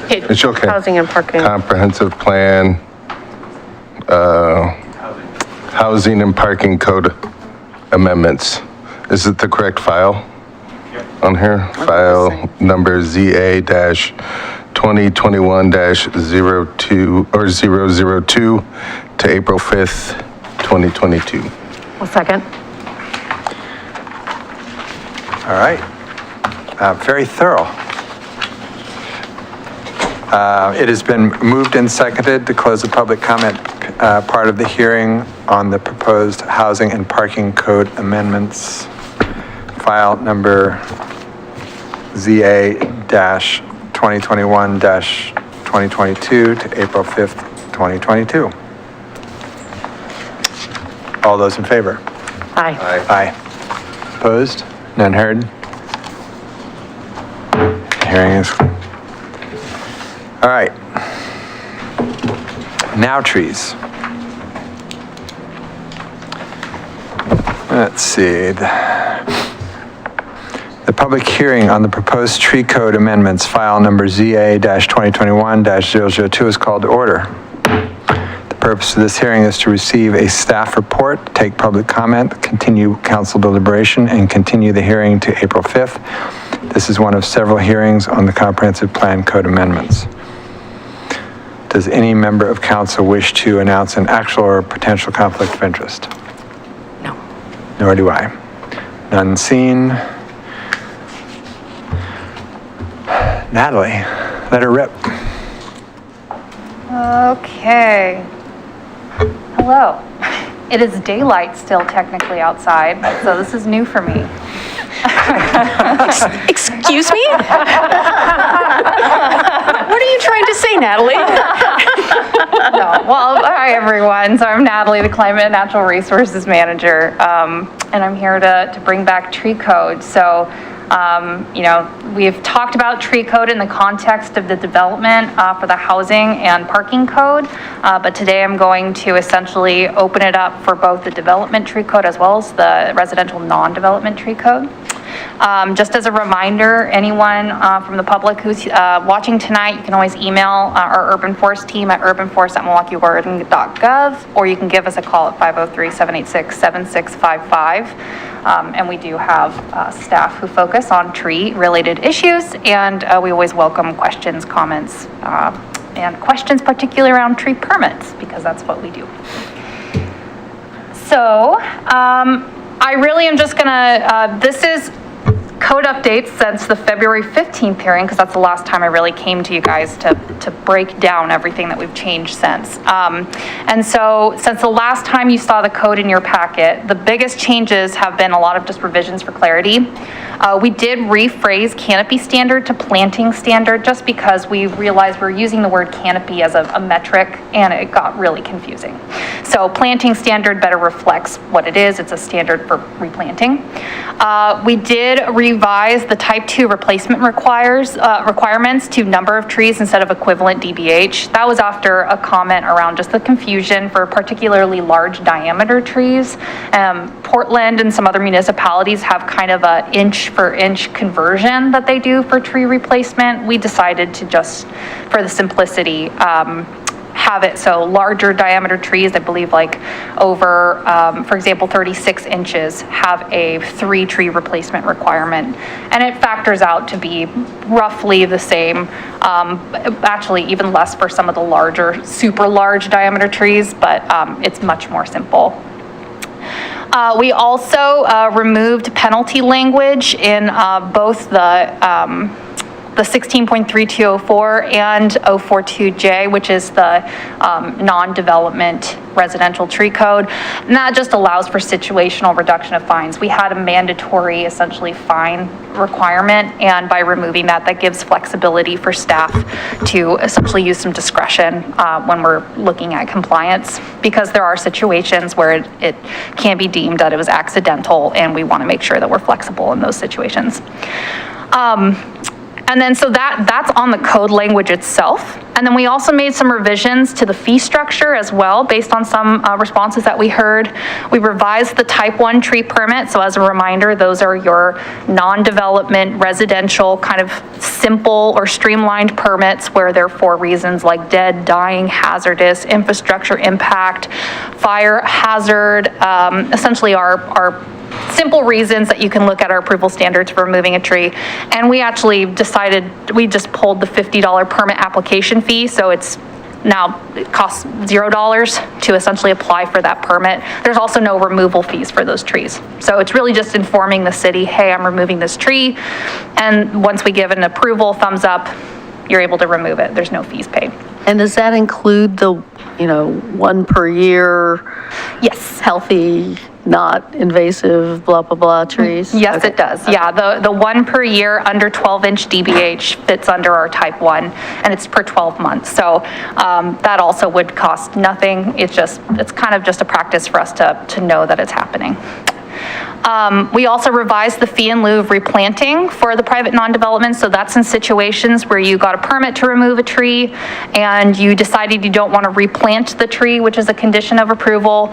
it's okay. housing and parking. Comprehensive plan, housing and parking code amendments. Is it the correct file on here? File number ZA-2021-02 or 002 to April 5th, 2022. A second. All right. Very thorough. It has been moved and seconded to close the public comment part of the hearing on the proposed housing and parking code amendments. File number ZA-2021-2022 to April 5th, 2022. All those in favor? Aye. Aye. Opposed? None heard? Hearing is... All right. Now trees. Let's see. The public hearing on the proposed tree code amendments, file number ZA-2021-002 is called to order. The purpose of this hearing is to receive a staff report, take public comment, continue council deliberation, and continue the hearing to April 5th. This is one of several hearings on the comprehensive plan code amendments. Does any member of council wish to announce an actual or potential conflict of interest? No. Nor do I. None seen. Natalie, let her rip. Okay. Hello. It is daylight still technically outside, so this is new for me. Excuse me? What are are you trying to say, Natalie? No. Well, hi, everyone. So I'm Natalie, the Climate and Natural Resources Manager, and I'm here to bring back tree code. So, we've talked about tree code in the context of the development for the housing and parking code, but today I'm going to essentially open it up for both the development tree code as well as the residential non-development tree code. Just as a reminder, anyone from the public who's watching tonight, you can always email our urban forest team at urbanforest@milwaukeeoregon.gov, or you can give us a call at 503-786-7655. And we do have staff who focus on tree-related issues, and we always welcome questions, comments, and questions particularly around tree permits, because that's what we do. So, I really am just gonna, this is code updates since the February 15th hearing, because that's the last time I really came to you guys to break down everything that we've changed since. And so since the last time you saw the code in your packet, the biggest changes have been a lot of just revisions for clarity. We did rephrase canopy standard to planting standard just because we realized we're using the word canopy as a metric and it got really confusing. So planting standard better reflects what it is. It's a standard for replanting. We did revise the type 2 replacement requirements to number of trees instead of equivalent DBH. That was after a comment around just the confusion for particularly large diameter trees. Portland and some other municipalities have kind of a inch for inch conversion that they do for tree replacement. We decided to just, for the simplicity, have it so larger diameter trees, I believe like over, for example, 36 inches, have a 3 tree replacement requirement. And it factors out to be roughly the same, actually even less for some of the larger, super large diameter trees, but it's much more simple. We also removed penalty language in both the 16.3204 and 042J, which is the non-development residential tree code. And that just allows for situational reduction of fines. We had a mandatory, essentially, fine requirement, and by removing that, that gives flexibility for staff to essentially use some discretion when we're looking at compliance, because there are situations where it can be deemed that it was accidental, and we want to make sure that we're flexible in those situations. And then so that's on the code language itself. And then we also made some revisions to the fee structure as well, based on some responses that we heard. We revised the type 1 tree permit. So as a reminder, those are your non-development residential kind of simple or streamlined permits where they're for reasons like dead, dying, hazardous, infrastructure impact, fire hazard, essentially our simple reasons that you can look at our approval standards for removing a tree. And we actually decided, we just pulled the $50 permit application fee, so it's now, it costs $0 to essentially apply for that permit. There's also no removal fees for those trees. So it's really just informing the city, hey, I'm removing this tree. And once we give an approval, thumbs up, you're able to remove it. There's no fees paid. And does that include the, 1 per year? Yes. Healthy, not invasive, blah, blah, blah trees? Yes, Okay. it does. Okay. Yeah, the 1 per year under 12-inch DBH fits under our type 1, and it's per 12 months. So that also would cost nothing. It's kind of just a practice for us to know that it's happening. We also revised the fee in lieu of replanting for the private non-development. So that's in situations where you got a permit to remove a tree and you decided you don't want to replant the tree, which is a condition of approval.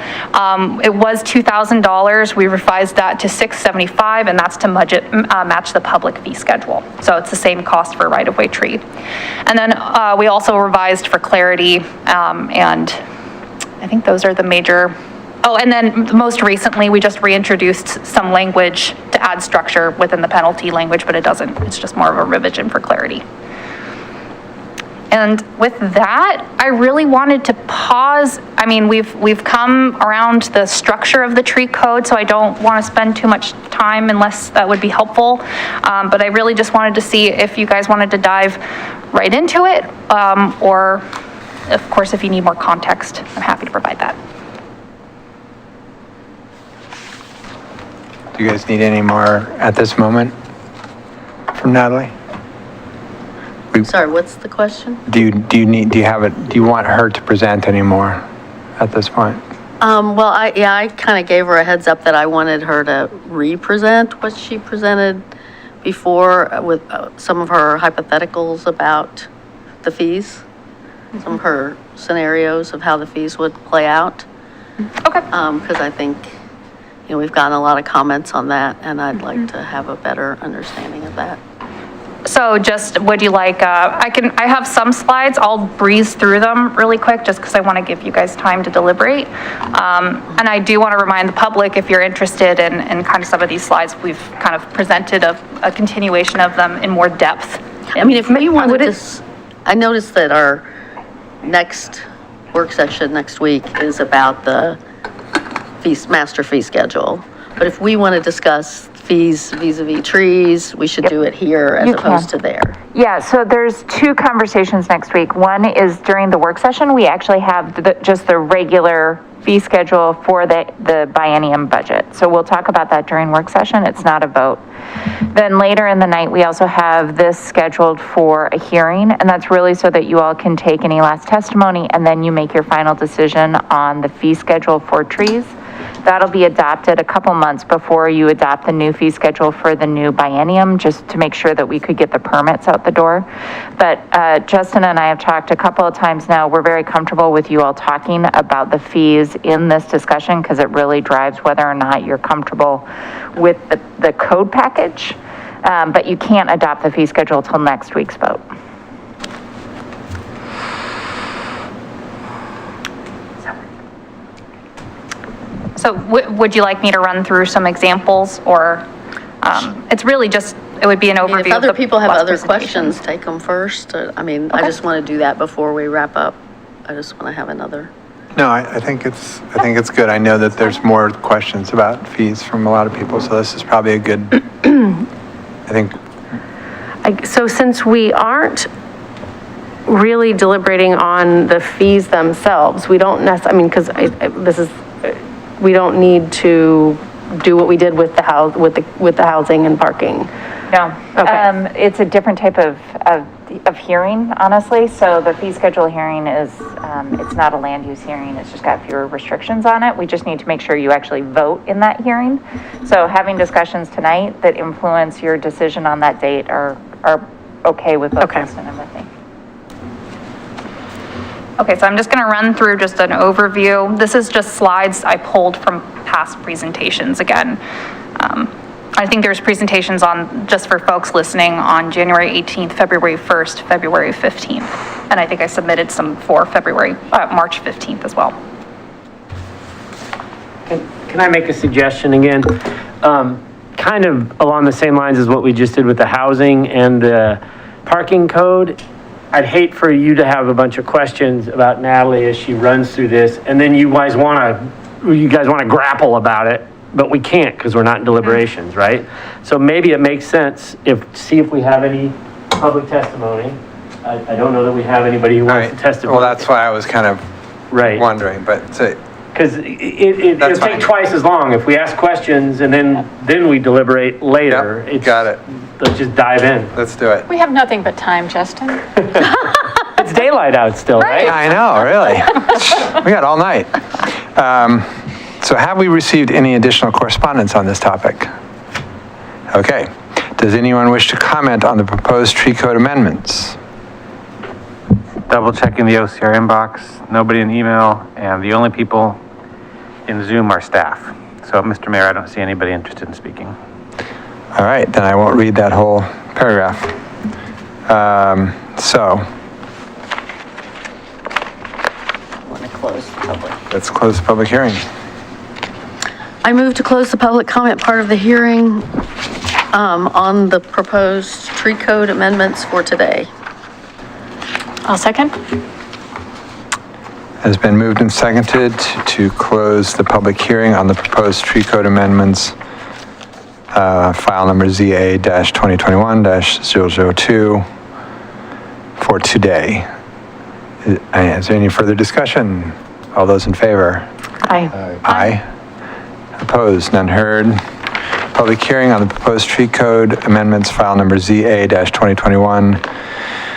It was $2,000. We revised that to $675, and that's to match the public fee schedule. So it's the same cost for a right-of-way tree. And then we also revised for clarity, and I think those are the major. Oh, and then most recently, we just reintroduced some language to add structure within the penalty language, but it's just more of a revision for clarity. And with that, I really wanted to pause. I mean, we've come around the structure of the tree code, so I don't want to spend too much time unless that would be helpful. But I really just wanted to see if you guys wanted to dive right into it, or of course, if you need more context, I'm happy to provide that. Do you guys need any more at this moment from Natalie? Sorry, what's the question? Do you want her to present anymore at this point? Well, I kind of gave her a heads up that I wanted her to re-present what she presented before with some of her hypotheticals about the fees, some of her scenarios of how the fees would play out. Okay. Because I think, we've gotten a lot of comments on that, and I'd like to have a better understanding of that. So just, would you like, I have some slides, I'll breeze through them really quick, just because I want to give you guys time to deliberate. And I do want to remind the public, if you're interested in kind of some of these slides, we've kind of presented a continuation of them in more depth. I mean, if we wanted to, I noticed that our next work session next week is about the master fee schedule. But if we want to discuss fees vis-a-vis trees, we should do it here as opposed to there. Yeah, so there's two conversations next week. One is during the work session, we actually have just the regular fee schedule for the biennium budget. So we'll talk about that during work session. It's not a vote. Then later in the night, we also have this scheduled for a hearing, and that's really so that you all can take any last testimony and then you make your final decision on the fee schedule for trees. That'll be adopted a couple months before you adopt the new fee schedule for the new biennium, just to make sure that we could get the permits out the door. But Justin and I have talked a couple of times now. We're very comfortable with you all talking about the fees in this discussion because it really drives whether or not you're comfortable with the code package. But you can't adopt the fee schedule till next week's vote. So would you like me to run through some examples, or it's really just, it would be an overview. If other of the people have last other presentation. questions, take them first. I just want to do that before we wrap up. I just want to have another. No, I think it's good. I know that there's more questions about fees from a lot of people, so this is probably a good, I think. So since we aren't really deliberating on the fees themselves, we don't necessarily, because we don't need to do what we did with the housing and parking. No, Okay. it's a different type of hearing, honestly. So the fee schedule hearing is, it's not a land use hearing. It's just got fewer restrictions on it. We just need to make sure you actually vote in that hearing. So having discussions tonight that influence your decision on that date are okay with both Kristen and with me. Okay, so I'm just going to run through just an overview. This is just slides I pulled from past presentations again. I think there's presentations on, just for folks listening, on January 18th, February 1st, February 15th. And I think I submitted some for March 15th as well. Can I make a suggestion again? Kind of along the same lines as what we just did with the housing and the parking code. I'd hate for you to have a bunch of questions about Natalie as she runs through this, and then you guys want to grapple about it, but we can't because we're not in deliberations, right? So maybe it makes sense see if we have any public testimony. I don't know that we have anybody who wants to testify. Well, that's why I was kind of wondering, but because it'll take twice as long if we ask questions and then we deliberate later. Yep, got it. Let's just dive in. Let's do it. We have nothing but time, Justin. It's daylight out still, right? I know, really. We got all night. So have we received any additional correspondence on this topic? Okay. Does anyone wish to comment on the proposed tree code amendments? Double checking the OCR inbox, nobody in email, and the only people in Zoom are staff. So, Mr. Mayor, I don't see anybody interested in speaking. All right, then I won't read that whole paragraph. Want to close the public. Let's close the public hearing. I move to close the public comment part of the hearing on the proposed tree code amendments for today. I'll second. Has been moved and seconded to close the public hearing on the proposed tree code amendments, file number ZA-2021-002 for today. Is there any further discussion? All those in favor? Aye. Aye. Opposed? None heard. Public hearing on the proposed tree code amendments, file number ZA-2021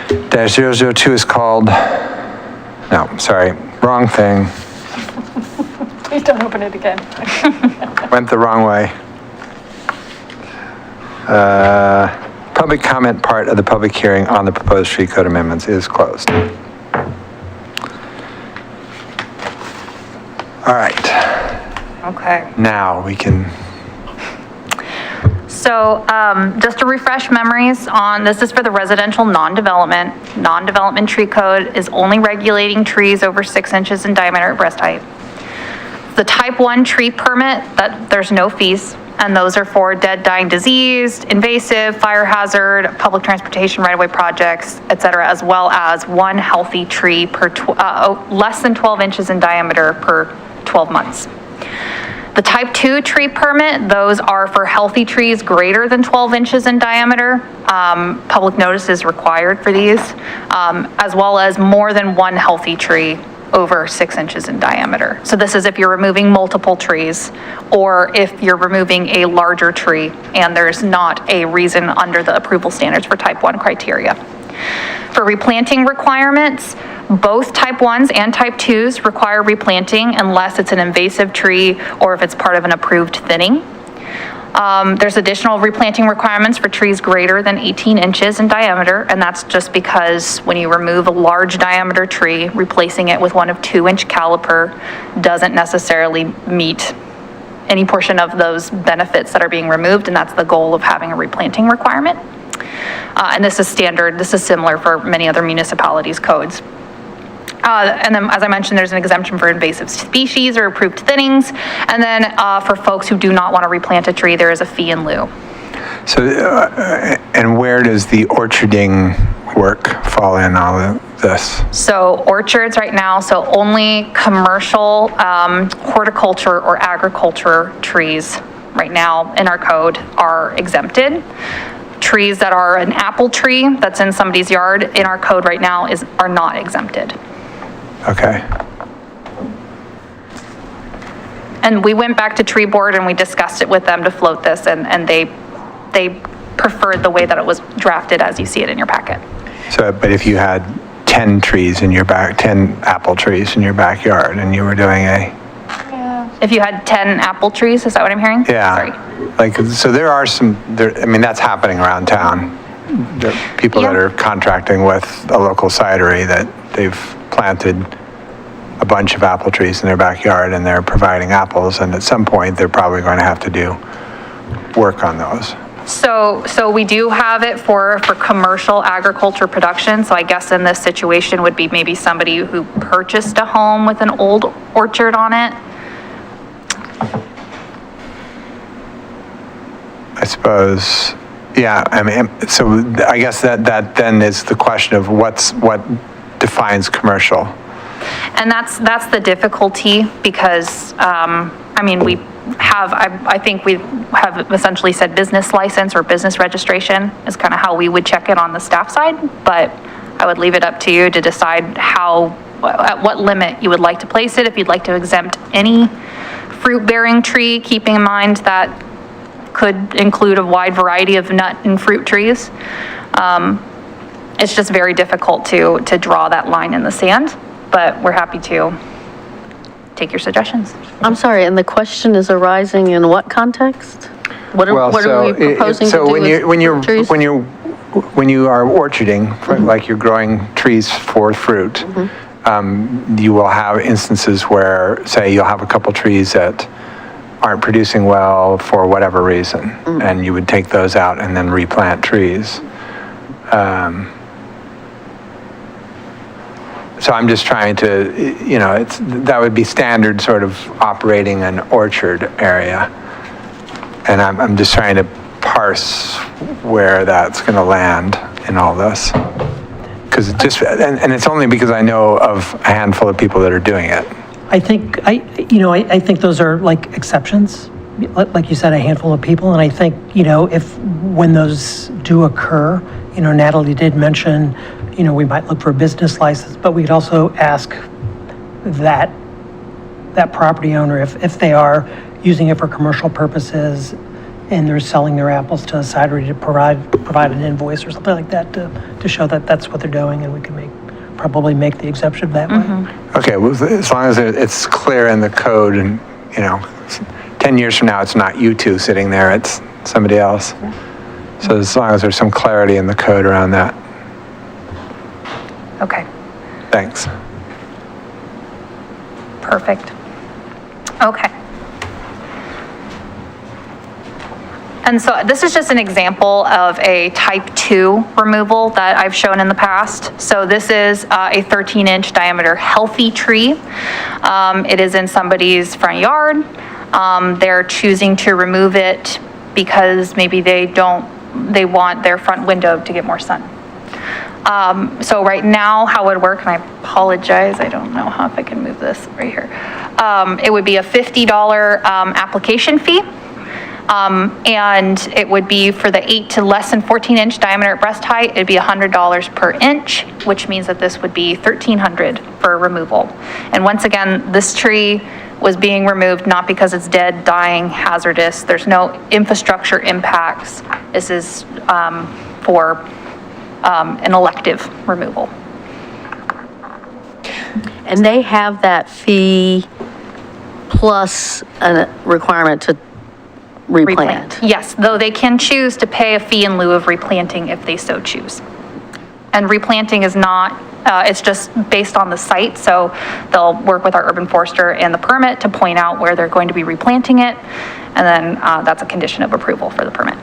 -002 is called, no, sorry, wrong thing. Please don't open it again. Went the wrong way. Public comment part of the public hearing on the proposed tree code amendments is closed. All right, Okay. now we can, So, just to refresh memories on, this is for the residential non-development. Non-development tree code is only regulating trees over 6 inches in diameter at breast height. The type 1 tree permit, that there's no fees, and those are for dead, dying, diseased, invasive, fire hazard, public transportation right-of-way projects, et cetera, as well as 1 healthy tree per, less than 12 inches in diameter per 12 months. The type 2 tree permit, those are for healthy trees greater than 12 inches in diameter. Public notice is required for these, as well as more than 1 healthy tree over 6 inches in diameter. So this is if you're removing multiple trees, or if you're removing a larger tree and there's not a reason under the approval standards for type 1 criteria. For replanting requirements, both type 1s and type 2s require replanting unless it's an invasive tree or if it's part of an approved thinning. There's additional replanting requirements for trees greater than 18 inches in diameter, and that's just because when you remove a large diameter tree, replacing it with one of 2-inch caliper doesn't necessarily meet any portion of those benefits that are being removed, and that's the goal of having a replanting requirement. And this is standard, this is similar for many other municipalities' codes. And then, as I mentioned, there's an exemption for invasive species or approved thinnings. And then for folks who do not want to replant a tree, there is a fee in lieu. so, and where does the orcharding work fall in all of this? So orchards right now, so only commercial horticulture or agriculture trees right now in our code are exempted. Trees that are an apple tree that's in somebody's yard in our code right now are not exempted. Okay, And we went back to tree board and we discussed it with them to float this, and they preferred the way that it was drafted as you see it in your packet. so, but if you had 10 trees in your 10 apple trees in your backyard and you were doing If you had 10 apple trees, is that what I'm hearing? Sorry. like, so there are I mean, that's happening around town. There are people that Yeah. are contracting with a local cidery that they've planted a bunch of apple trees in their backyard and they're providing apples, and at some point, they're probably going to have to do work on those. So we do have it for commercial agriculture production. So I guess in this situation would be maybe somebody who purchased a home with an old orchard on it. I suppose, yeah, I mean, so I guess that then is the question of what defines commercial. And that's the difficulty because, I mean, I think we have essentially said business license or business registration is kind of how we would check it on the staff side, but I would leave it up to you to decide at what limit you would like to place it, if you'd like to exempt any fruit-bearing tree, keeping in mind that could include a wide variety of nut and fruit trees. It's just very difficult to draw that line in the sand, but we're happy to take your suggestions. I'm sorry, and the question is arising in what context? What are we proposing to do with trees? When you are orcharding, like you're growing trees for fruit, you will have instances where, say, you'll have a couple trees that aren't producing well for whatever reason, and you would take those out and then replant trees. So I'm just trying to, that would be standard sort of operating an orchard area. And I'm just trying to parse where that's going to land in all this. Because it just, and it's only because I know of a handful of people that are doing it. I think, I think those are like exceptions, like you said, a handful of people. And I think, when those do occur, Natalie did mention, we might look for a business license, but we'd also ask that property owner if they are using it for commercial purposes, and they're selling their apples to a cidery to provide an invoice or something like that to show that that's what they're doing, and we can probably make the exception that way. Okay, well, as long as it's clear in the code and, 10 years from now, it's not you two sitting there, it's somebody else. So as long as there's some clarity in the code around that. Okay, Thanks. perfect. Okay. And so this is just an example of a type 2 removal that I've shown in the past. So this is a 13-inch diameter healthy tree. It is in somebody's front yard. They're choosing to remove it because maybe they want their front window to get more sun. So right now, how it would work, and I apologize, I don't know if I can move this right here. It would be a $50 application fee. And it would be for the 8 to less than 14-inch diameter at breast height, it'd be $100 per inch, which means that this would be $1,300 for removal. And once again, this tree was being removed not because it's dead, dying, hazardous. There's no infrastructure impacts. This is for an elective removal. And they have that fee plus a requirement to replant. Yes, though they can choose to pay a fee in lieu of replanting if they so choose. And replanting is not, it's just based on the site, so they'll work with our urban forester and the permit to point out where they're going to be replanting it, and then that's a condition of approval for the permit.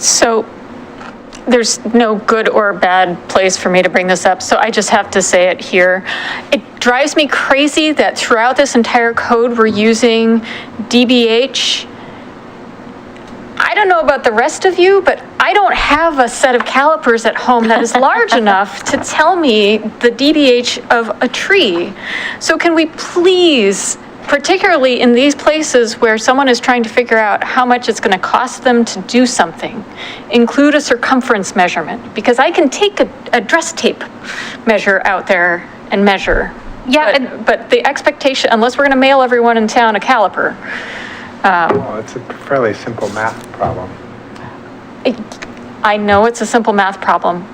So there's no good or bad place for me to bring this up, so I just have to say it here. It drives me crazy that throughout this entire code, we're using DBH. I don't know about the rest of you, but I don't have a set of calipers at home that is large enough to tell me the DBH of a tree. So can we please, particularly in these places where someone is trying to figure out how much it's going to cost them to do something, include a circumference measurement? Because I can take a dress tape measure out there and measure. Yeah, but the expectation, unless we're going to mail everyone in town a caliper. Well, it's a fairly simple math problem. I know it's a simple math problem.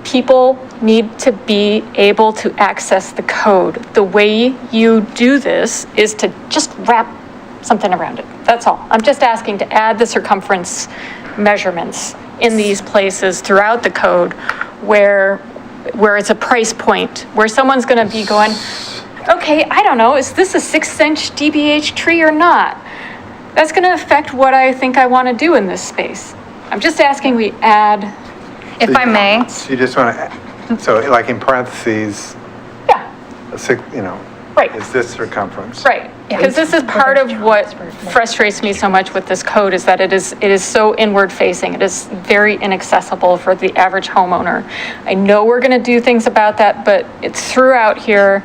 People need to be able to access the code. The way you do this is to just wrap something around it. That's all. I'm just asking to add the circumference measurements in these places throughout the code where it's a price point, where someone's going to be going, okay, I don't know, is this a 6-inch DBH tree or not? That's going to affect what I think I want to do in this space. I'm just asking we add. If I may. So you just want to, so like in parentheses, Yeah, right. is this circumference? Right, because this is part of what frustrates me so much with this code, is that it is so inward facing. It is very inaccessible for the average homeowner. I know we're going to do things about that, but it's throughout here.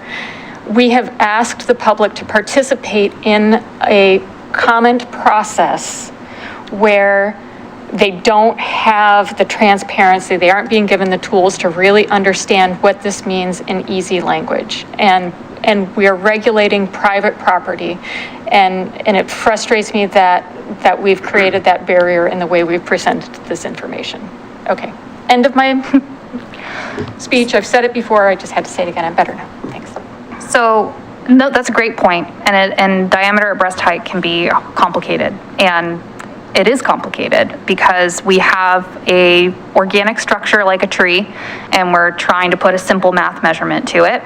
We have asked the public to participate in a comment process where they don't have the transparency, they aren't being given the tools to really understand what this means in easy language. And we are regulating private property, and it frustrates me that we've created that barrier in the way we've presented this information. Okay, end of my speech. I've said it before, I just had to say it again. I'm better now. Thanks. So, no, that's a great point. And diameter at breast height can be complicated. And it is complicated because we have a organic structure like a tree, and we're trying to put a simple math measurement to it.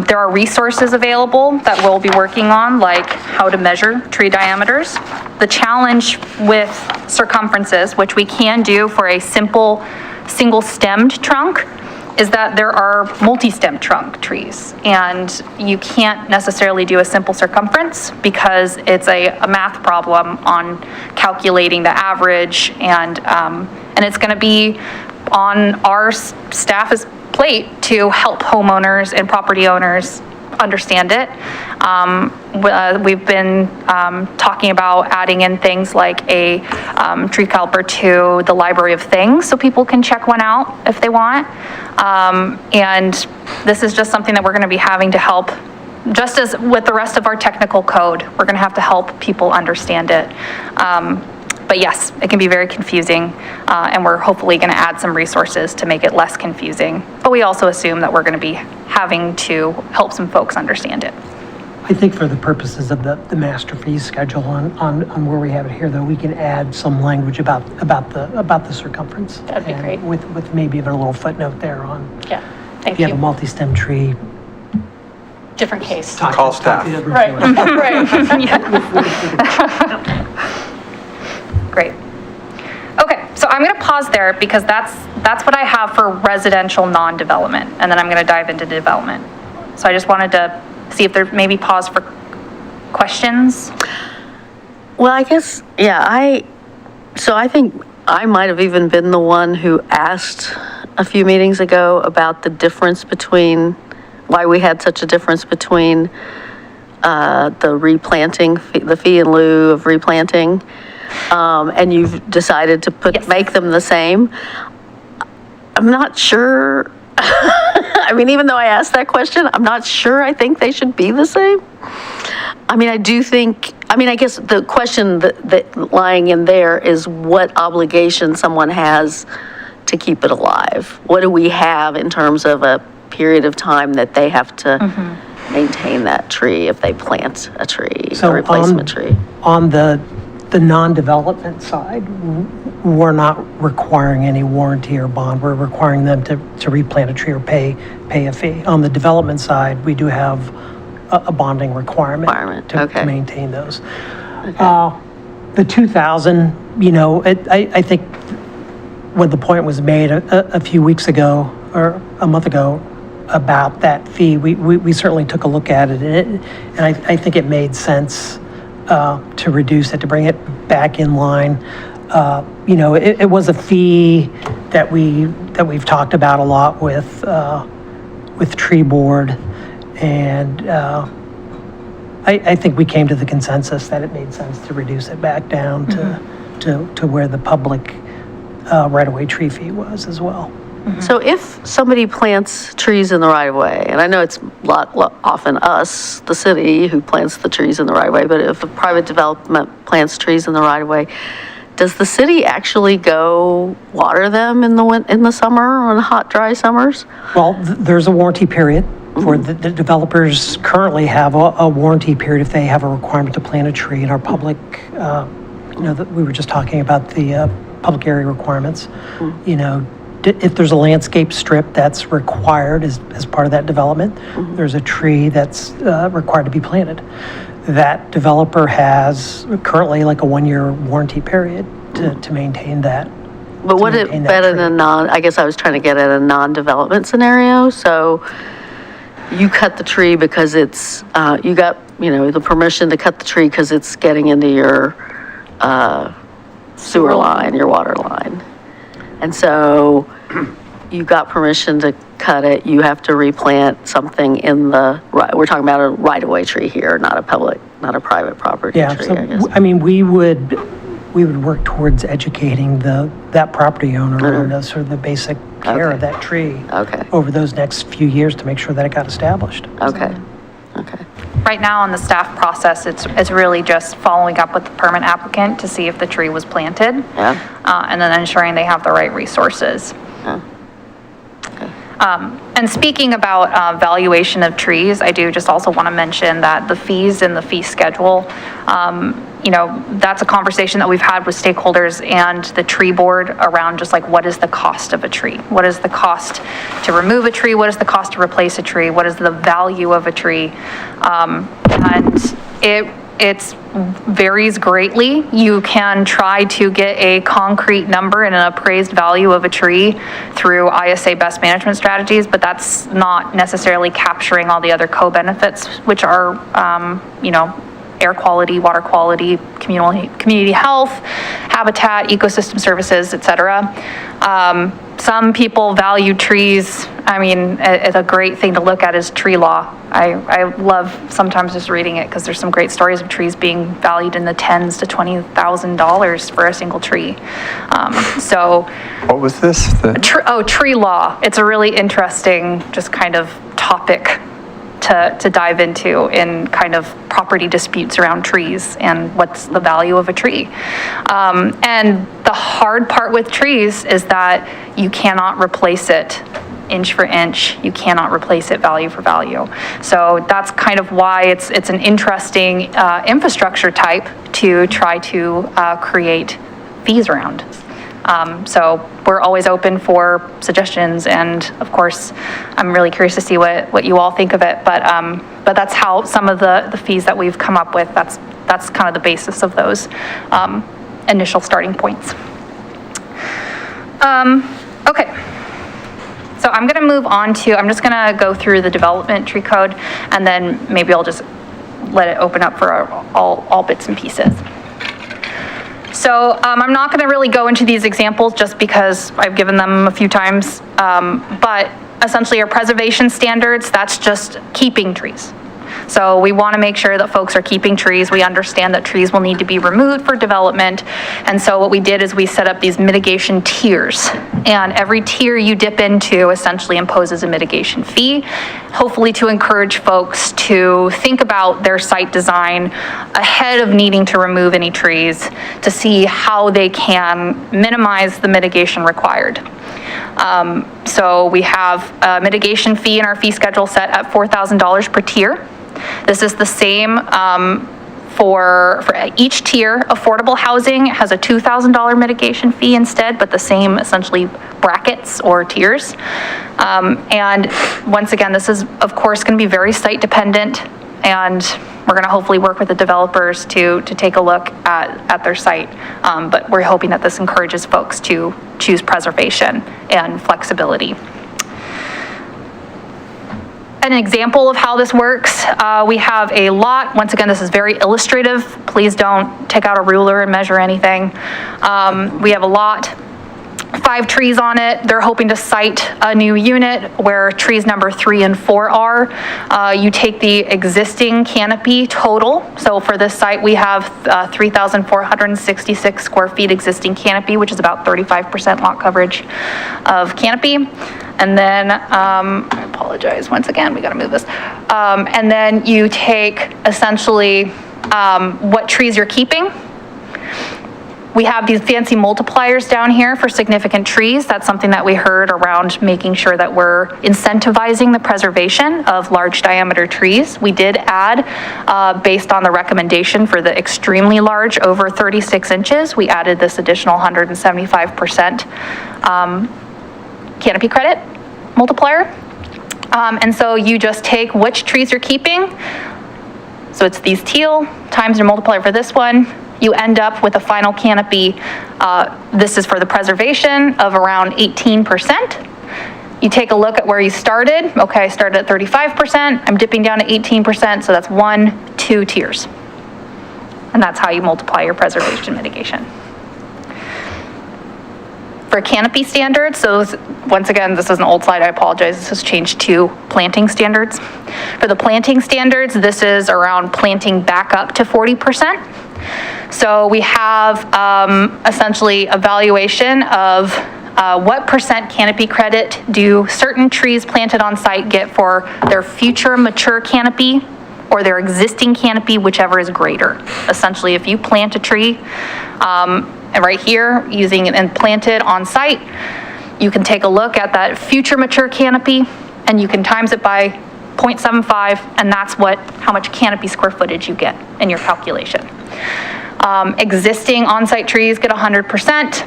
There are resources available that we'll be working on, like how to measure tree diameters. The challenge with circumferences, which we can do for a simple single-stemmed trunk, is that there are multi-stem trunk trees, and you can't necessarily do a simple circumference because it's a math problem on calculating the average, and it's going to be on our staff's plate to help homeowners and property owners understand it. We've been talking about adding in things like a tree caliper to the library of things so people can check one out if they want. And this is just something that we're going to be having to help just as with the rest of our technical code, we're going to have to help people understand it. But yes, it can be very confusing, and we're hopefully going to add some resources to make it less confusing. But we also assume that we're going to be having to help some folks understand it. I think for the purposes of the master fee schedule on where we have it here, though, we can add some language about the circumference. That'd be and great. With maybe even a little footnote there on, Yeah, thank if you have a you. multi-stem tree. Different case. Call staff. Right, right. Great. Okay, so I'm going to pause there because that's what I have for residential non-development, and then I'm going to dive into development. So I just wanted to see if there's maybe pause for questions. Well, I guess, yeah, I think I might have even been the one who asked a few meetings ago about the difference between, why we had such a difference between the replanting, the fee in lieu of replanting, and you've decided to Yes. make them the same. I'm not sure. I mean, even though I asked that question, I'm not sure I think they should be the same. I mean, I guess the question that lying in there is what obligation someone has to keep it alive. What do we have in terms of a period of time that they have to maintain that tree if they plant a tree, a replacement tree? On the non-development side, we're not requiring any warranty or bond. We're requiring them to replant a tree or pay a fee. On the development side, we do have a bonding requirement to maintain those. The 2,000, I think when the point was made a few weeks ago or a month ago about that fee, we certainly took a look at it, and I think it made sense to reduce it, to bring it back in line. It was a fee that we've talked about a lot with tree board, and I think we came to the consensus that it made sense to reduce it back down to where the public right-of-way tree fee was as well. So if somebody plants trees in the right of way, and I know it's often us, the city, who plants the trees in the right of way, but if a private development plants trees in the right of way, does the city actually go water them in the summer, on hot, dry summers? Well, there's a warranty period for the developers currently have a warranty period if they have a requirement to plant a tree in our public, that we were just talking about the public area requirements. If there's a landscape strip that's required as part of that development, there's a tree that's required to be planted. That developer has currently like a 1-year warranty period to maintain that. But would it better than I guess I was trying to get at a non-development scenario. So you cut the tree because it's, you got, the permission to cut the tree because it's getting into your sewer line, your water line. And so you got permission to cut it, you have to replant something in we're talking about a right-of-way tree here, not a private property tree, I guess. We would work towards educating that property owner on sort of the basic care of that tree over those next few years to make sure that it got established. Okay. Right now on the staff process, it's really just following up with the permit applicant to see if the tree was planted. And then ensuring they have the right resources. And speaking about valuation of trees, I do just also want to mention that the fees in the fee schedule, that's a conversation that we've had with stakeholders and the tree board around just like, what is the cost of a tree? What is the cost to remove a tree? What is the cost to replace a tree? What is the value of a tree? And it varies greatly. You can try to get a concrete number and an appraised value of a tree through ISA best management strategies, but that's not necessarily capturing all the other co-benefits, which are, air quality, water quality, community health, habitat, ecosystem services, et cetera. Some people value trees. It's a great thing to look at is tree law. I love sometimes just reading it because there's some great stories of trees being valued in the $10,000 to $20,000 for a single tree. What was this? Tree law. It's a really interesting just kind of topic to dive into in kind of property disputes around trees and what's the value of a tree. And the hard part with trees is that you cannot replace it inch for inch. You cannot replace it value for value. So that's kind of why it's an interesting infrastructure type to try to create fees around. So we're always open for suggestions, and of course, I'm really curious to see what you all think of it. But that's how some of the fees that we've come up with. That's kind of the basis of those initial starting points. Okay. So I'm going to move on to, I'm just going to go through the development tree code, and then maybe I'll just let it open up for all bits and pieces. So I'm not going to really go into these examples just because I've given them a few times, but essentially our preservation standards, that's just keeping trees. So we want to make sure that folks are keeping trees. We understand that trees will need to be removed for development. And so what we did is we set up these mitigation tiers. And every tier you dip into essentially imposes a mitigation fee, hopefully to encourage folks to think about their site design ahead of needing to remove any trees to see how they can minimize the mitigation required. So we have a mitigation fee in our fee schedule set at $4,000 per tier. This is the same for each tier. Affordable housing has a $2,000 mitigation fee instead, but the same essentially brackets or tiers. And once again, this is of course going to be very site dependent, and we're going to hopefully work with the developers to take a look at their site. But we're hoping that this encourages folks to choose preservation and flexibility. An example of how this works, we have a lot. Once again, this is very illustrative. Please don't take out a ruler and measure anything. We have a lot, 5 trees on it. They're hoping to site a new unit where trees number 3 and 4 are. You take the existing canopy total. So for this site, we have 3,466 square feet existing canopy, which is about 35% lot coverage of canopy. And then, I apologize, once again, we gotta move this. And then you take essentially what trees you're keeping. We have these fancy multipliers down here for significant trees. That's something that we heard around making sure that we're incentivizing the preservation of large diameter trees. We did add, based on the recommendation for the extremely large, over 36 inches, we added this additional 175% canopy credit multiplier. And so you just take which trees you're keeping. So it's these teal times your multiplier for this one. You end up with a final canopy. This is for the preservation of around 18%. You take a look at where you started. Okay, I started at 35%. I'm dipping down to 18%. So that's 1, 2 tiers. And that's how you multiply your preservation mitigation. For canopy standards, so once again, this is an old slide, I apologize, this has changed to planting standards. For the planting standards, this is around planting back up to 40%. So we have essentially evaluation of what percent canopy credit do certain trees planted on site get for their future mature canopy or their existing canopy, whichever is greater. Essentially, if you plant a tree, and right here, using it and planted on site, you can take a look at that future mature canopy, and you can times it by 0.75, and that's how much canopy square footage you get in your calculation. Existing on-site trees get 100%.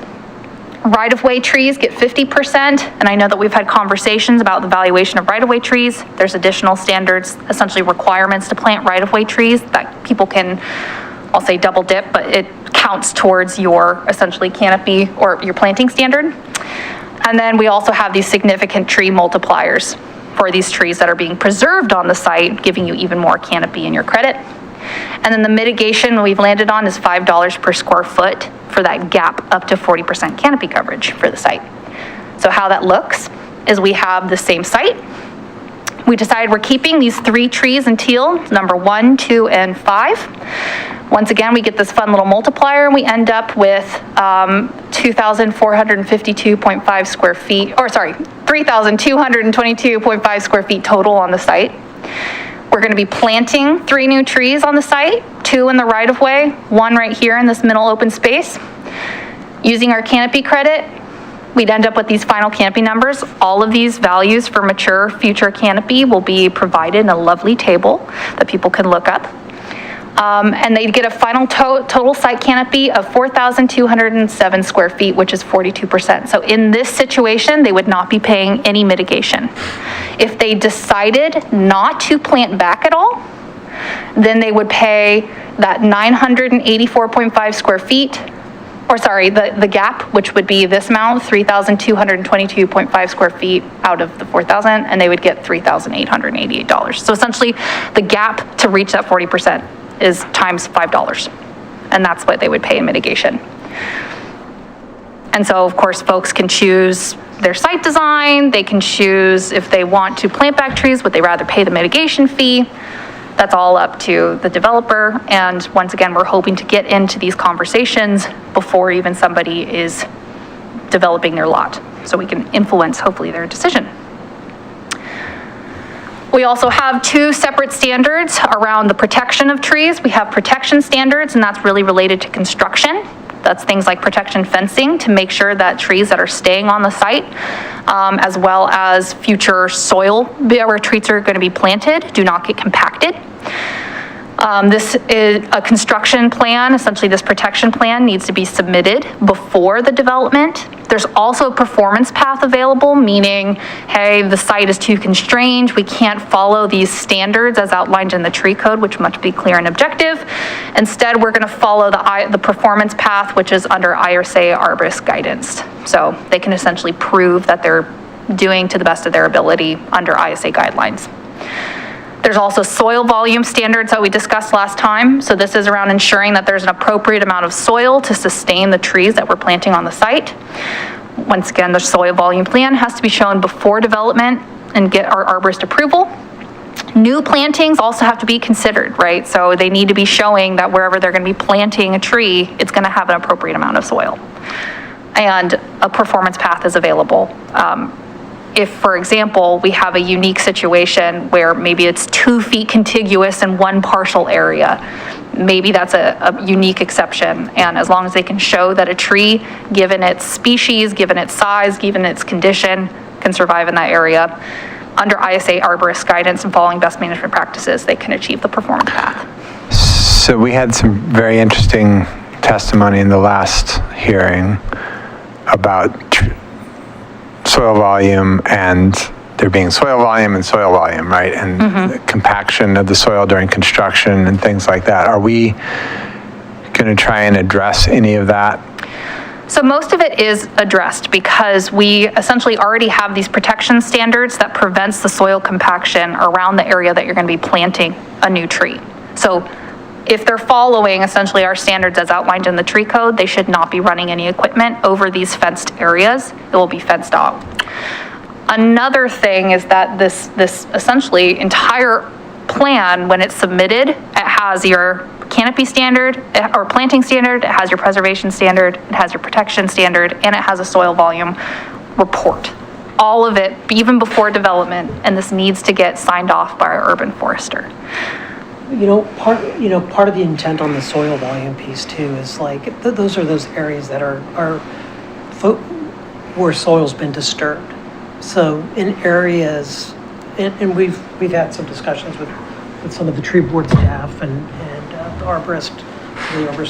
Right-of-way trees get 50%, and I know that we've had conversations about the valuation of right-of-way trees. There's additional standards, essentially requirements to plant right-of-way trees that people can, I'll say double dip, but it counts towards your essentially canopy or your planting standard. And then we also have these significant tree multipliers for these trees that are being preserved on the site, giving you even more canopy in your credit. And then the mitigation we've landed on is $5 per square foot for that gap up to 40% canopy coverage for the site. So how that looks is we have the same site. We decided we're keeping these 3 trees in teal, number 1, 2, and 5. Once again, we get this fun little multiplier, and we end up with 2,452.5 square feet, or sorry, 3,222.5 square feet total on the site. We're going to be planting 3 new trees on the site, 2 in the right-of-way, 1 right here in this middle open space. Using our canopy credit, we'd end up with these final canopy numbers. All of these values for mature future canopy will be provided in a lovely table that people can look up. And they'd get a final total site canopy of 4,207 square feet, which is 42%. So in this situation, they would not be paying any mitigation. If they decided not to plant back at all, then they would pay that 984.5 square feet, or sorry, the gap, which would be this amount, 3,222.5 square feet out of the 4,000, and they would get $3,888. So essentially, the gap to reach that 40% is times $5, and that's what they would pay in mitigation. And so, of course, folks can choose their site design, they can choose if they want to plant back trees, would they rather pay the mitigation fee? That's all up to the developer, and once again, we're hoping to get into these conversations before even somebody is developing their lot, so we can influence, hopefully, their decision. We also have 2 separate standards around the protection of trees. We have protection standards, and that's really related to construction. That's things like protection fencing to make sure that trees that are staying on the site, as well as future soil where trees are going to be planted, do not get compacted. This is a construction plan. Essentially, this protection plan needs to be submitted before the development. There's also a performance path available, meaning, hey, the site is too constrained, we can't follow these standards as outlined in the tree code, which must be clear and objective. Instead, we're going to follow the performance path, which is under IRSA arborist guidance. So they can essentially prove that they're doing to the best of their ability under ISA guidelines. There's also soil volume standards that we discussed last time. So this is around ensuring that there's an appropriate amount of soil to sustain the trees that we're planting on the site. Once again, the soil volume plan has to be shown before development and get our arborist approval. New plantings also have to be considered, right? So they need to be showing that wherever they're going to be planting a tree, it's going to have an appropriate amount of soil. And a performance path is available. If, for example, we have a unique situation where maybe it's 2 feet contiguous in one partial area, maybe that's a unique exception. And as long as they can show that a tree, given its species, given its size, given its condition, can survive in that area, under ISA arborist guidance and following best management practices, they can achieve the performance path. So we had some very interesting testimony in the last hearing about soil volume and there being soil volume and soil volume, right? And the compaction of the soil during construction and things like that. Are we going to try and address any of that? So most of it is addressed because we essentially already have these protection standards that prevents the soil compaction around the area that you're going to be planting a new tree. So if they're following essentially our standards as outlined in the tree code, they should not be running any equipment over these fenced areas. It will be fenced out. Another thing is that this essentially entire plan, when it's submitted, it has your canopy standard or planting standard, it has your preservation standard, it has your protection standard, and it has a soil volume report. All of it, even before development, and this needs to get signed off by our urban forester. Part of the intent on the soil volume piece too is like, those are those areas that are where soil's been disturbed. So in areas, and we've had some discussions with some of the tree board staff and the arborist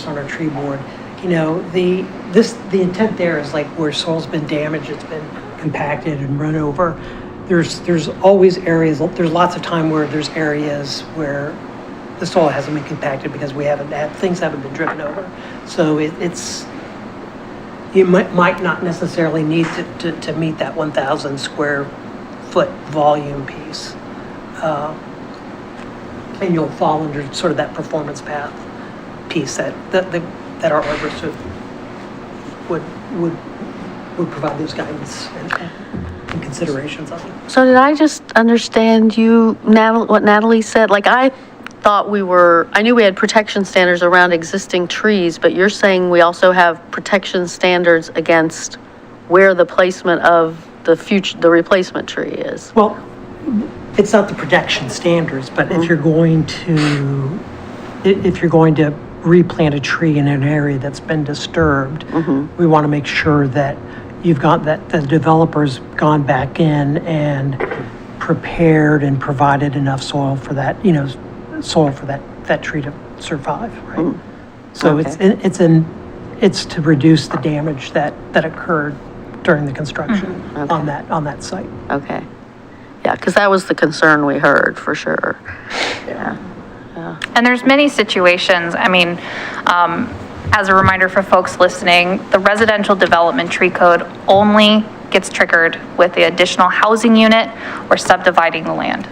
on our tree board. The intent there is like where soil's been damaged, it's been compacted and run over. There's always areas, there's lots of time where there's areas where the soil hasn't been compacted because things haven't been driven over. So you might not necessarily need to meet that 1,000 square foot volume piece. And you'll fall under sort of that performance path piece that our arborists would provide those guidance and considerations on. So did I just understand what Natalie said? Like I knew we had protection standards around existing trees, but you're saying we also have protection standards against where the placement of the replacement tree is. Well, it's not the protection standards, but if you're going to, replant a tree in an area that's been disturbed, we want to make sure that the developer's gone back in and prepared and provided enough soil for that, soil for that tree to survive, right? So it's to reduce the damage that occurred during the construction on that site. Okay. Yeah, because that was the concern we heard, for sure. Yeah. And there's many situations, I mean, as a reminder for folks listening, the residential development tree code only gets triggered with the additional housing unit or subdividing the land.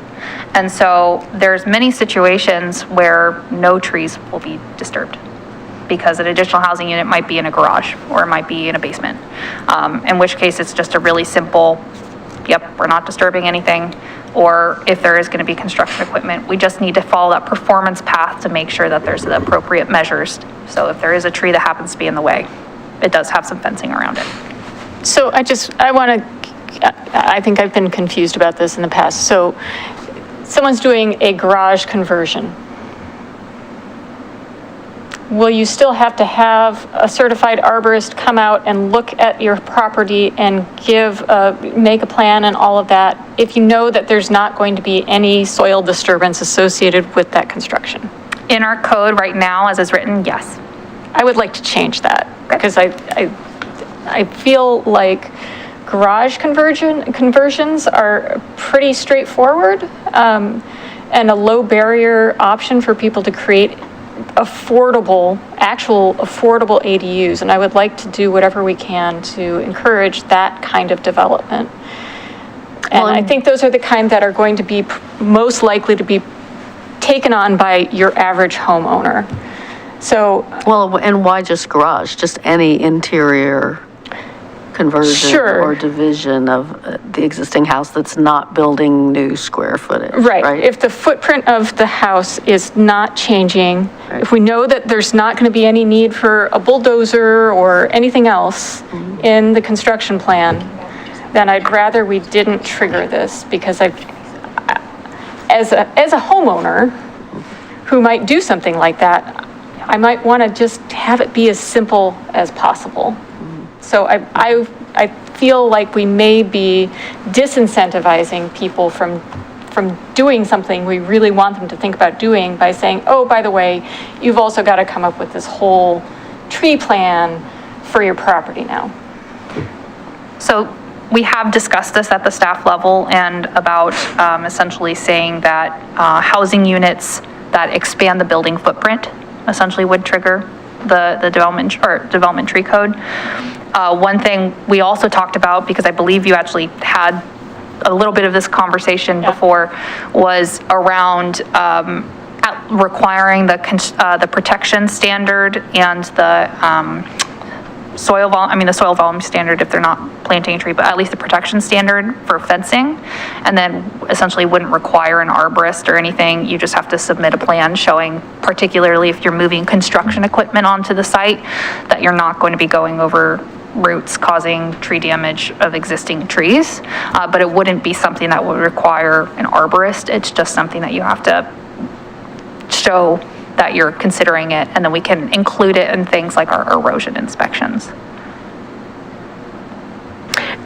And so there's many situations where no trees will be disturbed because an additional housing unit might be in a garage or it might be in a basement. In which case it's just a really simple, yep, we're not disturbing anything. Or if there is going to be construction equipment, we just need to follow that performance path to make sure that there's the appropriate measures. So if there is a tree that happens to be in the way, it does have some fencing around it. So I think I've been confused about this in the past. So someone's doing a garage conversion. Will you still have to have a certified arborist come out and look at your property and make a plan and all of that if you know that there's not going to be any soil disturbance associated with that construction? In our code right now, as it's written, yes. I would like to change that because I feel like garage conversions are pretty straightforward and a low barrier option for people to create actual affordable ADUs, and I would like to do whatever we can to encourage that kind of development. And I think those are the kind that are going to be most likely to be taken on by your average homeowner. So, Well, and why just garage? Just any interior conversion Sure. or division of the existing house that's not building new square footage, right. right? If the footprint of the house is not changing, if we know that there's not going to be any need for a bulldozer or anything else in the construction plan, then I'd rather we didn't trigger this because as a homeowner who might do something like that, I might want to just have it be as simple as possible. So I feel like we may be disincentivizing people from doing something we really want them to think about doing by saying, oh, by the way, you've also got to come up with this whole tree plan for your property now. So we have discussed this at the staff level and about essentially saying that housing units that expand the building footprint essentially would trigger the development tree code. One thing we also talked about, because I believe you actually had a little bit of this conversation before, was around requiring the protection standard and the soil volume standard if they're not planting a tree, but at least the protection standard for fencing, and then essentially wouldn't require an arborist or anything. You just have to submit a plan showing, particularly if you're moving construction equipment onto the site, that you're not going to be going over roots causing tree damage of existing trees, but it wouldn't be something that would require an arborist. It's just something that you have to show that you're considering it, and then we can include it in things like our erosion inspections.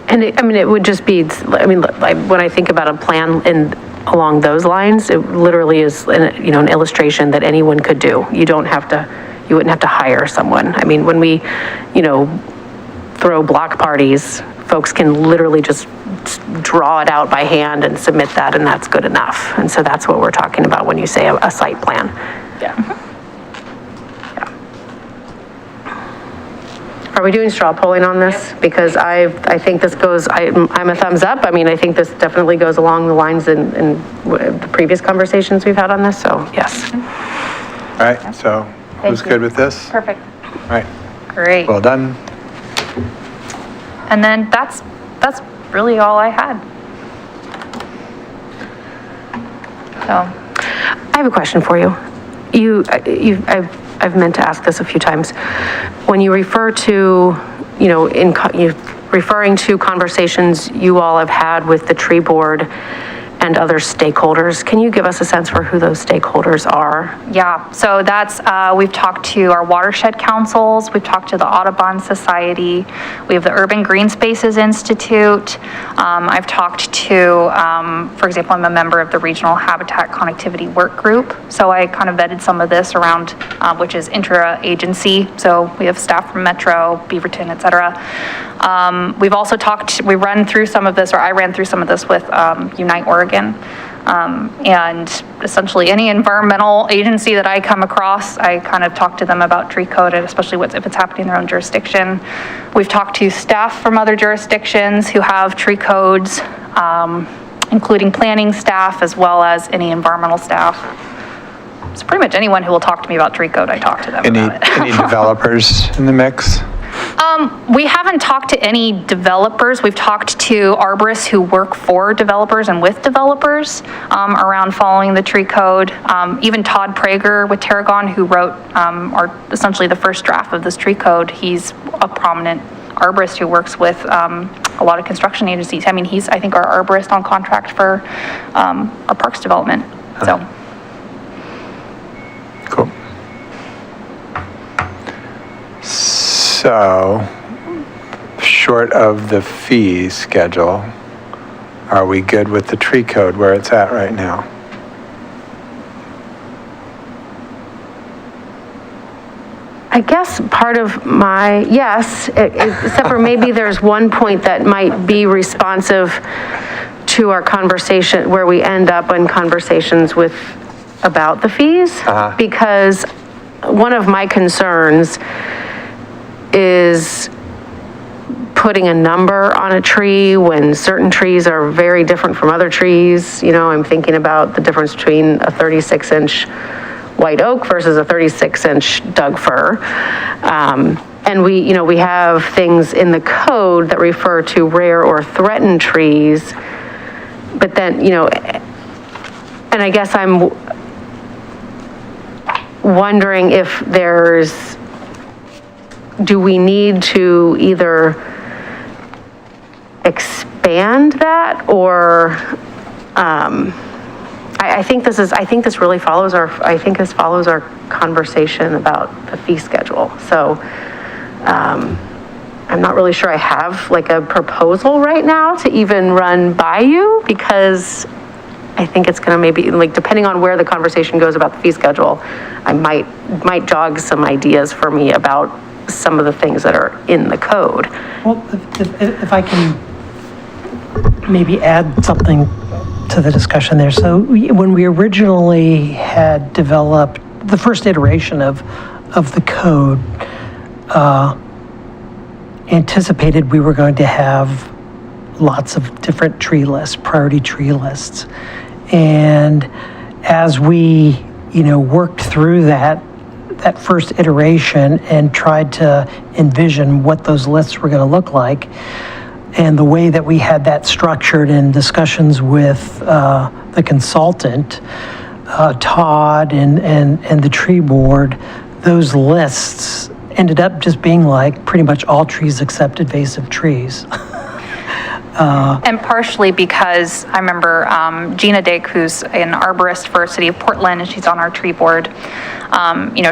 And it would just be, when I think about a plan along those lines, it literally is, an illustration that anyone could do. You wouldn't have to hire someone. I mean, when we, throw block parties, folks can literally just draw it out by hand and submit that, and that's good enough. And so that's what we're talking about when you say a site plan. Yeah. Are we doing straw polling on this? Because I think this goes, I'm a thumbs up. I mean, I think this definitely goes along the lines in the previous conversations we've had on this, so yes. All right, so who's good with this? Perfect. All right, Great. well done. And then that's really all I had. So, I have a question for you. I've meant to ask this a few times. When you refer to, referring to conversations you all have had with the tree board and other stakeholders. Can you give us a sense for who those stakeholders are? Yeah, so that's, we've talked to our watershed councils, we've talked to the Audubon Society, we have the Urban Green Spaces Institute. I've talked to, for example, I'm a member of the Regional Habitat Connectivity Work Group. So I kind of vetted some of this around, which is intra-agency. So we have staff from Metro, Beaverton, et cetera. We've also we ran through some of this, or I ran through some of this with Unite Oregon. And essentially any environmental agency that I come across, I kind of talk to them about tree code, especially if it's happening in their own jurisdiction. We've talked to staff from other jurisdictions who have tree codes, including planning staff as well as any environmental staff. So pretty much anyone who will talk to me about tree code, I talk to them about it. Any developers in the mix? We haven't talked to any developers. We've talked to arborists who work for developers and with developers around following the tree code. Even Todd Prager with Tarragon, who wrote essentially the first draft of this tree code, he's a prominent arborist who works with a lot of construction agencies. I mean, he's, I think, our arborist on contract for our parks development, so. Cool. So, short of the fee schedule, are we good with the tree code where it's at right now? I guess part of my, yes, except for maybe there's one point that might be responsive to our conversation, where we end up in conversations with, about the fees. Because one of my concerns is putting a number on a tree when certain trees are very different from other trees. You know, I'm thinking about the difference between a 36-inch white oak versus a 36-inch Doug fir. And we have things in the code that refer to rare or threatened trees, but then, and I guess I'm wondering if do we need to either expand that, or I think this really follows our conversation about the fee schedule. So I'm not really sure I have like a proposal right now to even run by you, because I think it's gonna maybe, like, depending on where the conversation goes about the fee schedule, I might jog some ideas for me about some of the things that are in the code. Well, if I can maybe add something to the discussion there. So when we originally had developed the first iteration of the code, anticipated we were going to have lots of different tree lists, priority tree lists. And as we, worked through that first iteration and tried to envision what those lists were going to look like, and the way that we had that structured in discussions with the consultant, Todd, and the tree board, those lists ended up just being like pretty much all trees except invasive trees. And partially because I remember Gina Dake, who's an arborist for City of Portland, and she's on our tree board.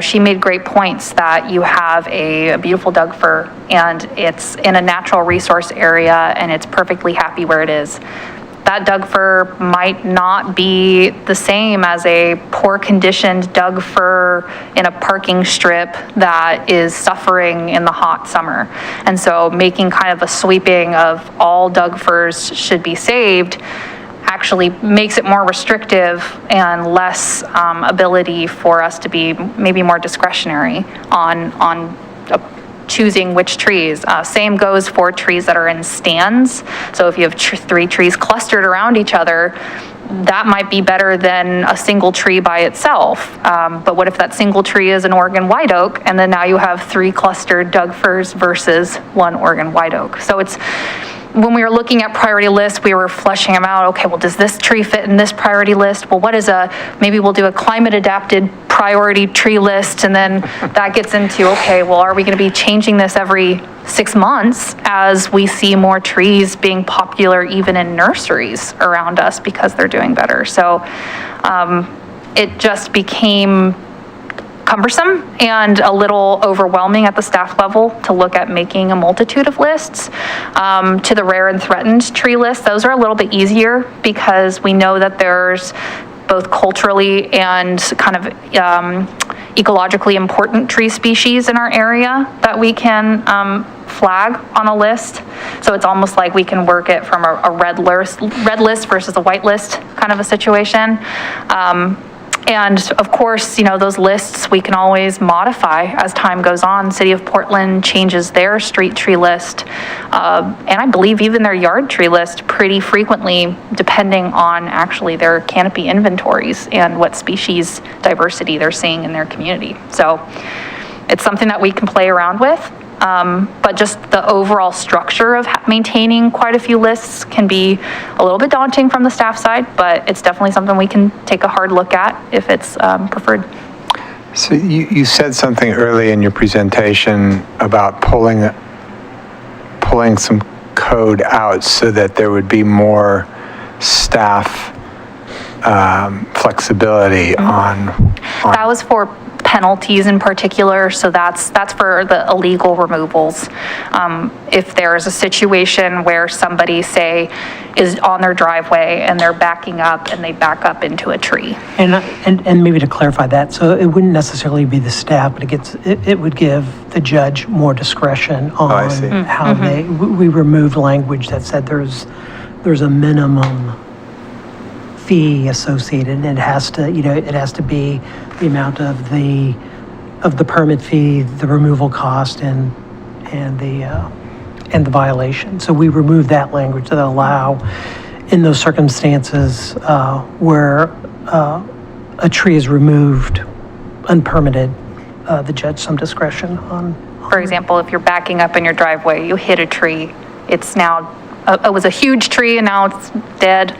She made great points that you have a beautiful Doug fir, and it's in a natural resource area, and it's perfectly happy where it is. That Doug fir might not be the same as a poor conditioned Doug fir in a parking strip that is suffering in the hot summer. And so making kind of a sweeping of all Doug firs should be saved actually makes it more restrictive and less ability for us to be maybe more discretionary on choosing which trees. Same goes for trees that are in stands. So if you have 3 trees clustered around each other, that might be better than a single tree by itself. But what if that single tree is an Oregon white oak, and then now you have 3 clustered Doug firs versus 1 Oregon white oak? So when we were looking at priority lists, we were fleshing them out. Okay, well, does this tree fit in this priority list? Well, maybe we'll do a climate adapted priority tree list. And then that gets into, okay, well, are we going to be changing this every 6 months as we see more trees being popular even in nurseries around us because they're doing better? So it just became cumbersome and a little overwhelming at the staff level to look at making a multitude of lists. To the rare and threatened tree list, those are a little bit easier because we know that there's both culturally and kind of ecologically important tree species in our area that we can flag on a list. So it's almost like we can work it from a red list versus a white list kind of a situation. And of course, those lists we can always modify as time goes on. City of Portland changes their street tree list, and I believe even their yard tree list pretty frequently, depending on actually their canopy inventories and what species diversity they're seeing in their community. So it's something that we can play around with. But just the overall structure of maintaining quite a few lists can be a little bit daunting from the staff side, but it's definitely something we can take a hard look at if it's preferred. So you said something early in your presentation about pulling some code out so that there would be more staff flexibility on. That was for penalties in particular, so that's for the illegal removals. If there is a situation where somebody, say, is on their driveway and they're backing up and they back up into a tree. And maybe to clarify that, so it wouldn't necessarily be the staff, but it would give the judge more discretion on how we removed language that said there's a minimum fee associated, and it has to be the amount of the permit fee, the removal cost, and the violation. So we remove that language that allow, in those circumstances where a tree is removed unpermitted, the judge some discretion on. For example, if you're backing up in your driveway, you hit a tree, it's now, it was a huge tree and now it's dead,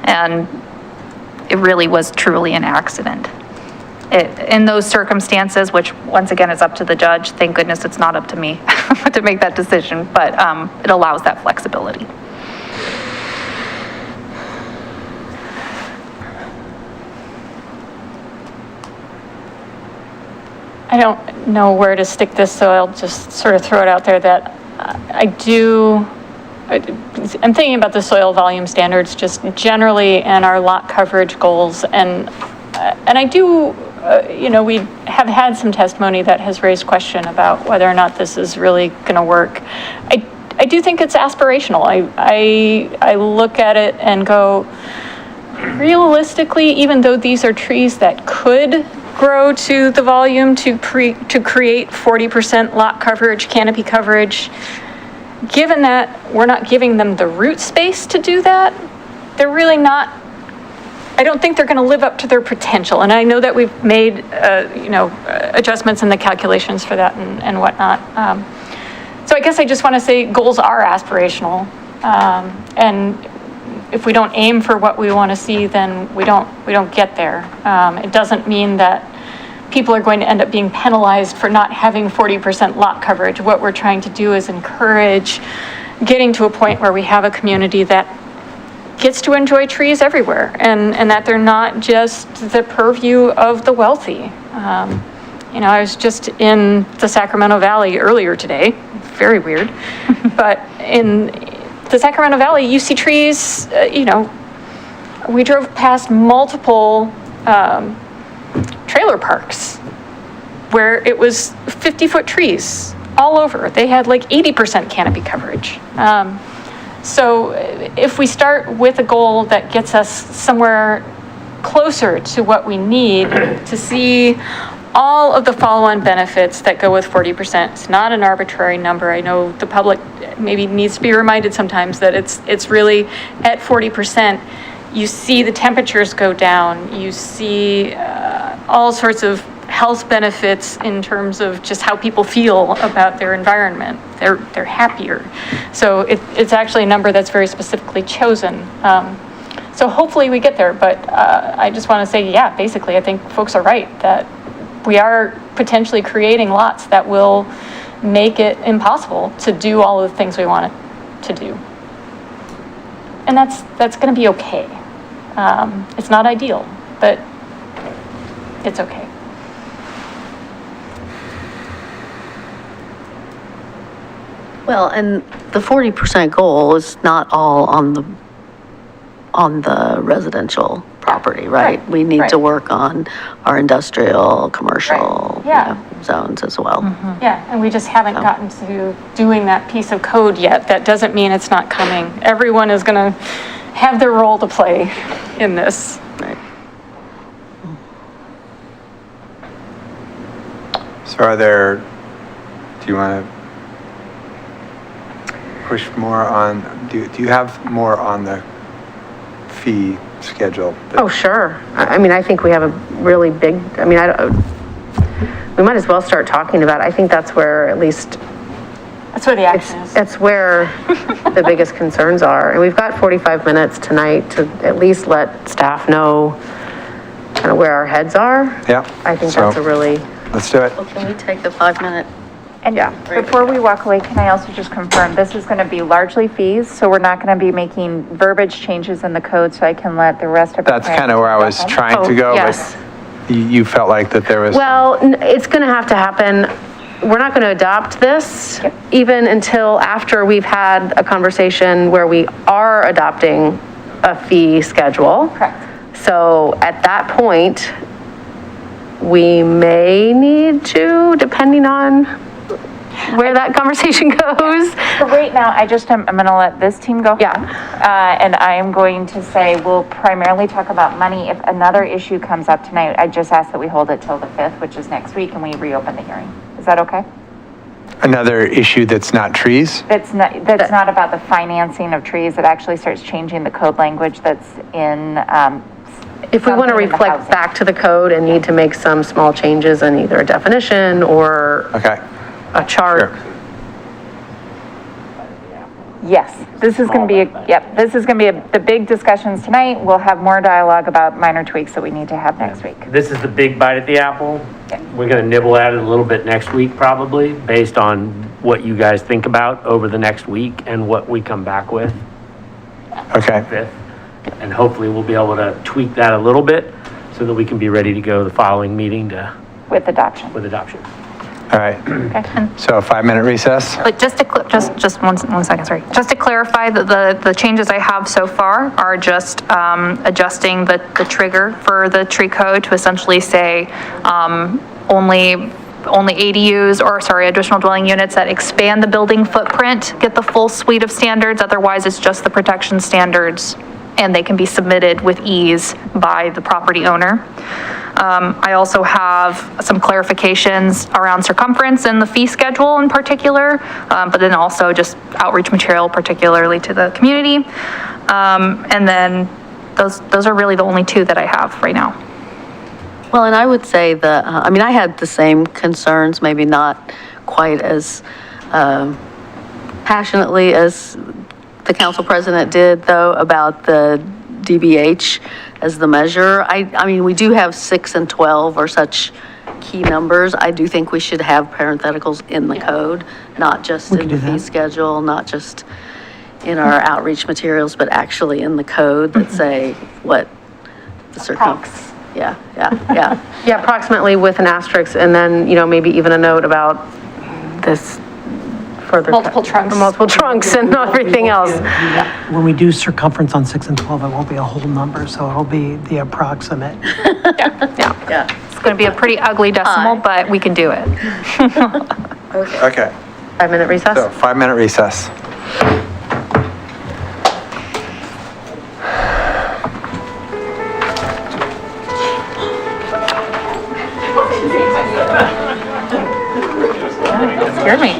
and it really was truly an accident. In those circumstances, which once again is up to the judge, thank goodness it's not up to me to make that decision, but it allows that flexibility. I don't know where to stick this, so I'll just sort of throw it out there that I'm thinking about the soil volume standards just generally and our lot coverage goals, and I do, we have had some testimony that has raised question about whether or not this is really going to work. I do think it's aspirational. I look at it and go, realistically, even though these are trees that could grow to the volume to create 40% lot coverage, canopy coverage, given that we're not giving them the root space to do that, they're really not, I don't think they're going to live up to their potential. And I know that we've made, adjustments in the calculations for that and whatnot. So I guess I just want to say goals are aspirational. And if we don't aim for what we want to see, then we don't get there. It doesn't mean that people are going to end up being penalized for not having 40% lot coverage. What we're trying to do is encourage getting to a point where we have a community that gets to enjoy trees everywhere, and that they're not just the purview of the wealthy. I was just in the Sacramento Valley earlier today, very weird, but in the Sacramento Valley, you see trees, we drove past multiple trailer parks where it was 50-foot trees all over. They had like 80% canopy coverage. So if we start with a goal that gets us somewhere closer to what we need to see all of the follow-on benefits that go with 40%, it's not an arbitrary number. I know the public maybe needs to be reminded sometimes that it's really at 40%. You see the temperatures go down. You see all sorts of health benefits in terms of just how people feel about their environment. they're happier. So it's actually a number that's very specifically chosen. So hopefully we get there, but I just want to say, yeah, basically, I think folks are right, that we are potentially creating lots that will make it impossible to do all of the things we want it to do. And that's going to be okay. It's not ideal, but it's okay. Well, and the 40% goal is not all on the residential property, right? Right, We need right. to work on our industrial, commercial, Right, yeah. zones as well. Yeah, and we just haven't gotten to doing that piece of code yet. That doesn't mean it's not coming. Everyone is going to have their role to play in this. Right. So do you want to push more on, do you have more on the fee schedule? Oh, sure. I mean, I think we have a really big, I mean, we might as well start talking about it. I think that's where at least, That's where the action is. that's where the biggest concerns are. And we've got 45 minutes tonight to at least let staff know kind of where our heads are. Yeah. I think So, that's a really, let's do it. Well, can we take the 5-minute? And before we walk away, can I also just confirm, this is going to be largely fees, so we're not going to be making verbiage changes in the code, so I can let the rest of. That's kind of where I was trying to go, yes. but you felt like that there was. Well, it's going to have to happen. We're not going to adopt this even until after we've had a conversation where we are adopting a fee schedule. Correct. So at that point, we may need to, depending on where that conversation goes. For right now, I'm going to let this team go. Yeah. And I am going to say, we'll primarily talk about money. If another issue comes up tonight, I just ask that we hold it till the 5th, which is next week, and we reopen the hearing. Is that okay? Another issue that's not trees? That's not about the financing of trees. It actually starts changing the code language that's in, If we want to something in the reflect housing. back to the code and need to make some small changes in either a definition or Okay. a chart. Sure. Yes, this is going to be, this is going to be the big discussions tonight. We'll have more dialogue about minor tweaks that we need to have next week. This is the big bite at the apple. We're going to nibble at it a little bit next week, probably, based on what you guys think about over the next week and what we come back with. Okay. 5th. And hopefully we'll be able to tweak that a little bit so that we can be ready to go the following meeting With adoption. with adoption. All right. So a 5-minute recess? But just to, just one second, sorry. Just to clarify, the changes I have so far are just adjusting the trigger for the tree code to essentially say only ADUs, or sorry, additional dwelling units that expand the building footprint get the full suite of standards. Otherwise, it's just the protection standards, and they can be submitted with ease by the property owner. I also have some clarifications around circumference and the fee schedule in particular, but then also just outreach material, particularly to the community. And then those are really the only two that I have right now. Well, and I would say that, I mean, I had the same concerns, maybe not quite as passionately as the council president did, though, about the DBH as the measure. I mean, we do have 6 and 12 are such key numbers. I do think we should have parentheticals in the code, not just in the fee schedule, not just in our outreach materials, but actually in the code that say what the circumference. Yeah. Yeah, approximately with an asterisk, and then, maybe even a note about this further. Multiple trunks. Multiple trunks and everything else. When we do circumference on 6 and 12, it won't be a whole number, so it'll be the approximate. Yeah. It's going to be a pretty ugly decimal, but we can do it. Okay. 5-minute recess? So 5-minute recess. Scared me.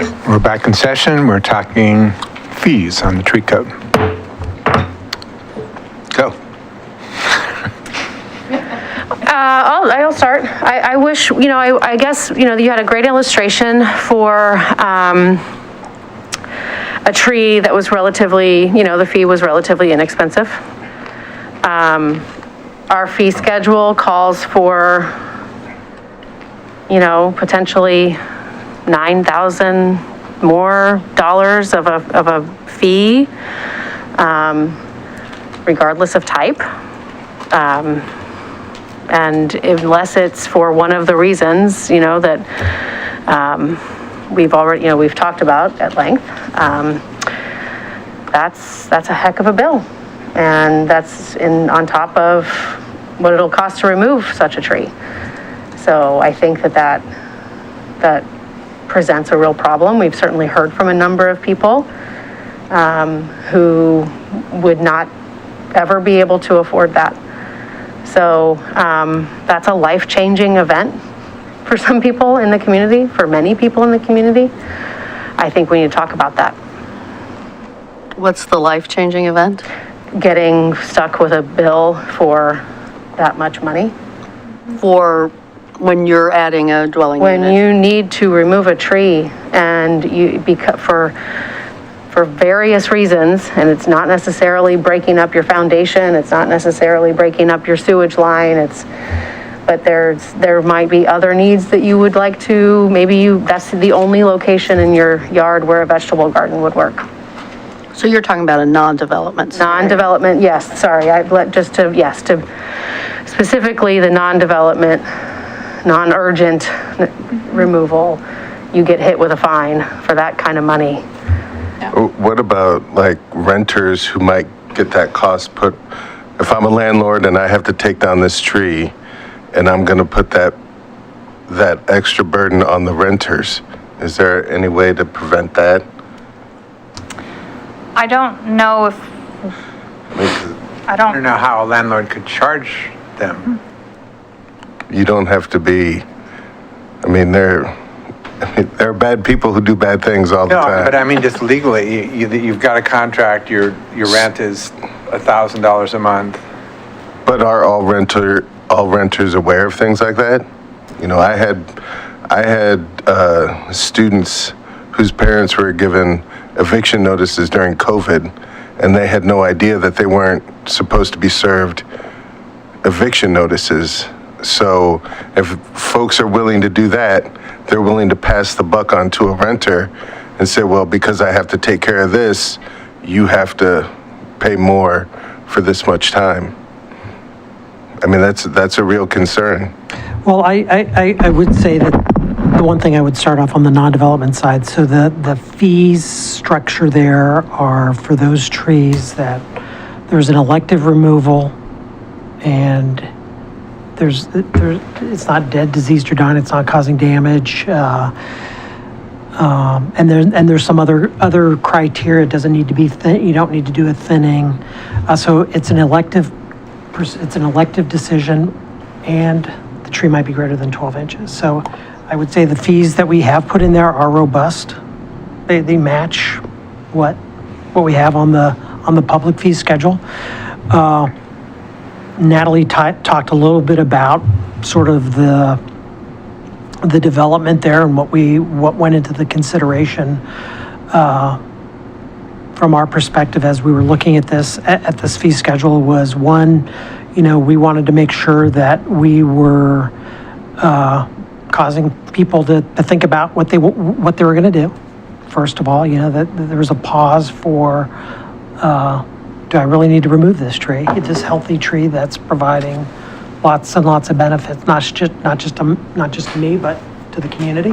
We're back in session. We're talking fees on the tree code. Go. I'll start. I wish, I guess, you had a great illustration for a tree that was relatively, the fee was relatively inexpensive. Our fee schedule calls for, potentially $9,000 more dollars of a fee, regardless of type. And unless it's for one of the reasons, that we've talked about at length, that's a heck of a bill. And that's on top of what it'll cost to remove such a tree. So I think that presents a real problem. We've certainly heard from a number of people who would not ever be able to afford that. So that's a life-changing event for some people in the community, for many people in the community. I think we need to talk about that. What's the life-changing event? Getting stuck with a bill for that much money. For when you're adding a dwelling unit? When you need to remove a tree and for various reasons, and it's not necessarily breaking up your foundation, it's not necessarily breaking up your sewage line, but there might be other needs that you would like to, that's the only location in your yard where a vegetable garden would work. So you're talking about a non-development scenario? Non-development, yes, sorry, to specifically the non-development, non-urgent removal, you get hit with a fine for that kind of money. What about like renters who might get that cost put, if I'm a landlord and I have to take down this tree and I'm going to put that extra burden on the renters, is there any way to prevent that? I don't know if, I don't know how a landlord could charge them. You don't have to be, there are bad people who do bad things all the time. No, but just legally, you've got a contract, your rent is $1,000 a month. But are all renters aware of things like that? I had students whose parents were given eviction notices during COVID, and they had no idea that they weren't supposed to be served eviction notices. So if folks are willing to do that, they're willing to pass the buck on to a renter and say, well, because I have to take care of this, you have to pay more for this much time. That's a real concern. Well, I would say that the one thing I would start off on the non-development side, so the fees structure there are for those trees that there's an elective removal and it's not dead, diseased, or dying, it's not causing damage. And there's some other criteria. It doesn't need to be thin, you don't need to do a thinning. So it's an elective decision, and the tree might be greater than 12 inches. So I would say the fees that we have put in there are robust. They match what we have on the public fee schedule. Natalie talked a little bit about sort of the development there and what went into the consideration from our perspective as we were looking at this fee schedule was one, we wanted to make sure that we were causing people to think about what they were going to do. First of all, that there was a pause for, do I really need to remove this tree? This healthy tree that's providing lots and lots of benefits, not just to me, but to the community.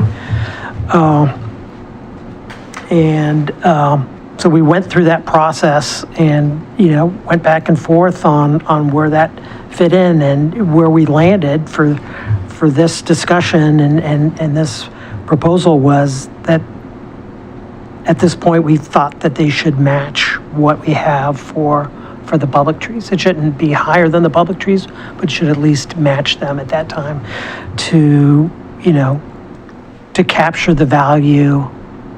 So we went through that process and, went back and forth on where that fit in and where we landed for this discussion and this proposal was that at this point, we thought that they should match what we have for the public trees. It shouldn't be higher than the public trees, but should at least match them at that time to capture the value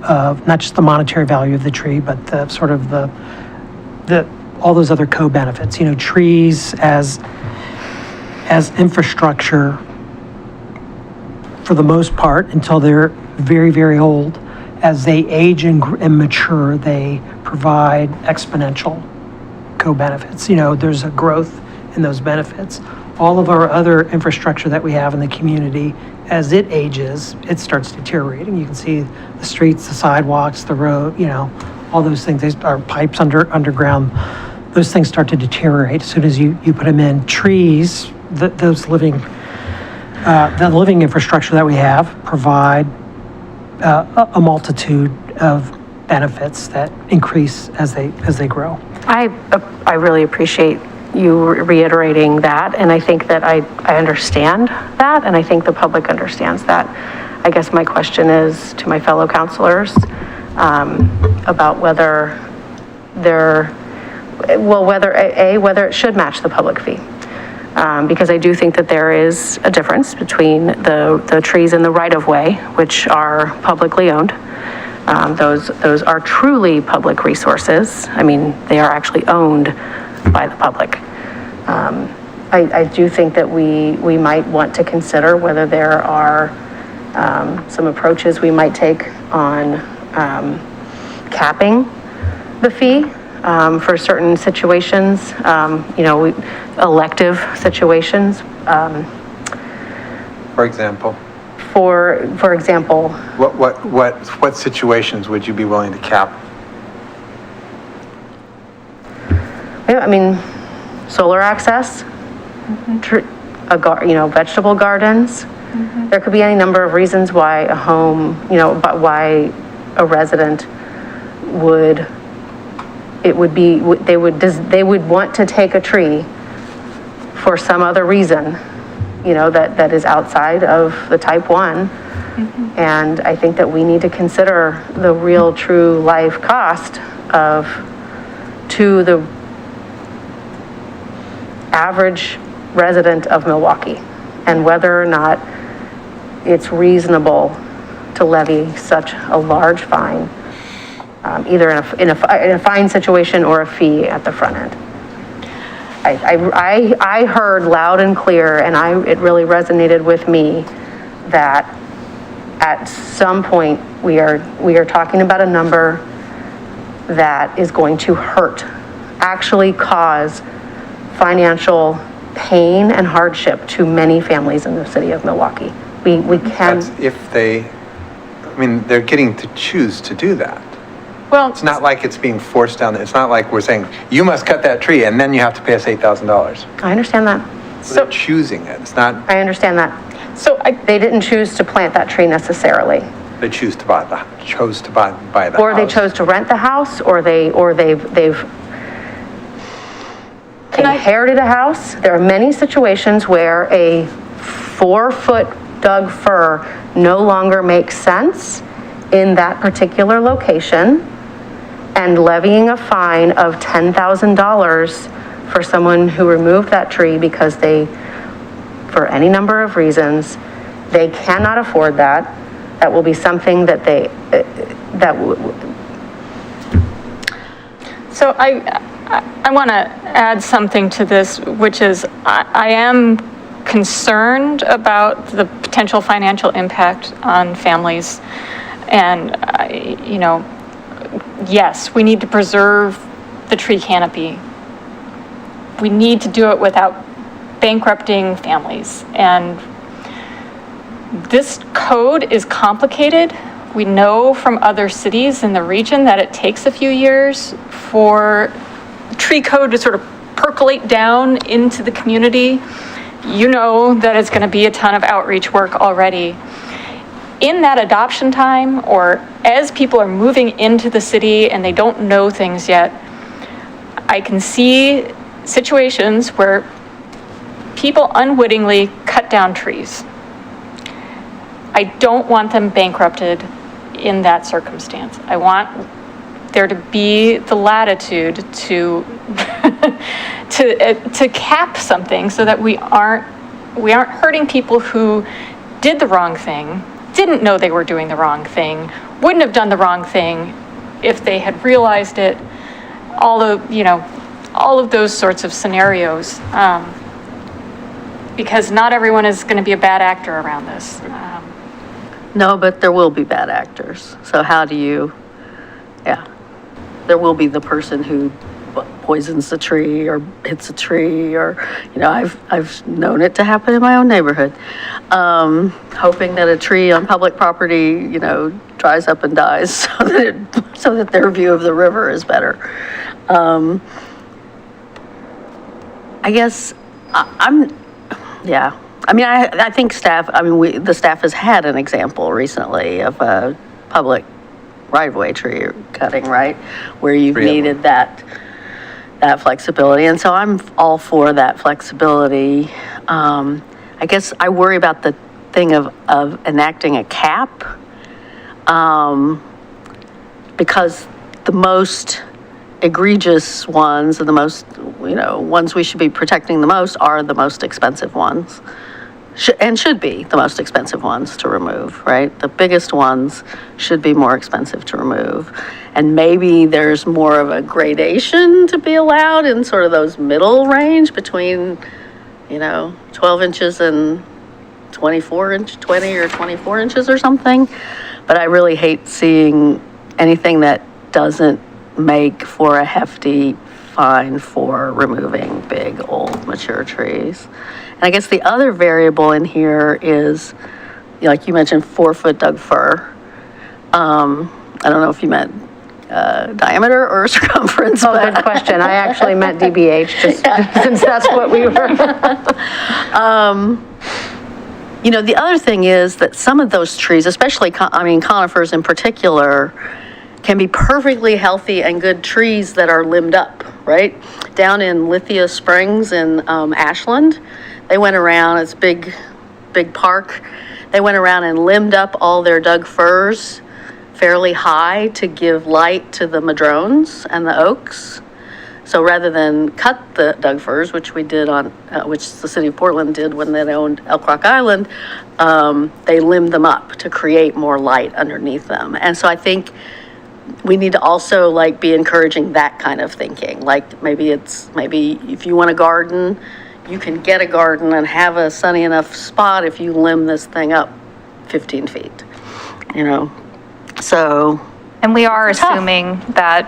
of not just the monetary value of the tree, but the sort of the all those other co-benefits. You know, trees as infrastructure, for the most part, until they're very, very old, as they age and mature, they provide exponential co-benefits. You know, there's a growth in those benefits. All of our other infrastructure that we have in the community, as it ages, it starts deteriorating. You can see the streets, the sidewalks, the road, you know, all those things, our pipes underground, those things start to deteriorate as soon as you put them in. Trees, those living, the living infrastructure that we have provide a multitude of benefits that increase as they grow. I really appreciate you reiterating that, and I think that I understand that, and I think the public understands that. I guess my question is to my fellow counselors about whether whether it should match the public fee. Because I do think that there is a difference between the trees in the right-of-way, which are publicly owned. Those are truly public resources. I mean, they are actually owned by the public. I do think that we might want to consider whether there are some approaches we might take on capping the fee for certain situations, you know, elective situations. For example? For example. What situations would you be willing to cap? I mean, solar access, vegetable gardens. There could be any number of reasons why a home, you know, but why a resident they would want to take a tree for some other reason, you know, that is outside of the type 1. And I think that we need to consider the real true life cost to the average resident of Milwaukie, and whether or not it's reasonable to levy such a large fine, either in a fine situation or a fee at the front end. I heard loud and clear, and it really resonated with me that at some point we are talking about a number that is going to hurt, actually cause financial pain and hardship to many families in the city of Milwaukie. We can. That's if they, I mean, they're getting to choose to do that. Well, It's not like it's being forced down. It's not like we're saying, you must cut that tree and then you have to pay us $8,000. I understand that. So they're choosing it. It's not, I understand that. so They didn't choose to plant that tree necessarily. they chose to buy the house. Or they chose to rent the house, or they've inherited a house. There are many situations where a 4-foot Doug fir no longer makes sense in that particular location, and levying a fine of $10,000 for someone who removed that tree because they, for any number of reasons, they cannot afford that. That will be something that So I want to add something to this, which is I am concerned about the potential financial impact on families. And, you know, yes, we need to preserve the tree canopy. We need to do it without bankrupting families. And this code is complicated. We know from other cities in the region that it takes a few years for tree code to sort of percolate down into the community. You know that it's going to be a ton of outreach work already. In that adoption time, or as people are moving into the city and they don't know things yet, I can see situations where people unwittingly cut down trees. I don't want them bankrupted in that circumstance. I want there to be the latitude to to cap something so that we aren't hurting people who did the wrong thing, didn't know they were doing the wrong thing, wouldn't have done the wrong thing if they had realized it, all of those sorts of scenarios. Because not everyone is going to be a bad actor around this. No, but there will be bad actors. So how do you, there will be the person who poisons the tree or hits a tree, or, I've known it to happen in my own neighborhood. Hoping that a tree on public property, dries up and dies so that their view of the river is better. I guess I think staff, the staff has had an example recently of a public right-of-way tree cutting, right? Where you've needed that flexibility. And so I'm all for that flexibility. I guess I worry about the thing of enacting a cap, because the most egregious ones and the most, ones we should be protecting the most are the most expensive ones. Should be the most expensive ones to remove, right? The biggest ones should be more expensive to remove. And maybe there's more of a gradation to be allowed in sort of those middle range between, 12 inches and 20 or 24 inches or something. But I really hate seeing anything that doesn't make for a hefty fine for removing big, old, mature trees. And I guess the other variable in here is, like you mentioned, 4-foot Doug fir. I don't know if you meant diameter or circumference. Oh, good question. I actually meant DBH, since that's what we were. The other thing is that some of those trees, especially, conifers in particular, can be perfectly healthy and good trees that are limbed up, right? Down in Lithia Springs in Ashland, they went around, it's big park, they went around and limbed up all their Doug firs fairly high to give light to the madrones and the oaks. So rather than cut the Doug firs, which we did which the city of Portland did when they owned Elk Rock Island, they limbed them up to create more light underneath them. And so I think we need to also be encouraging that kind of thinking. Maybe if you want a garden, you can get a garden and have a sunny enough spot if you limb this thing up 15 feet, so. And we are assuming that,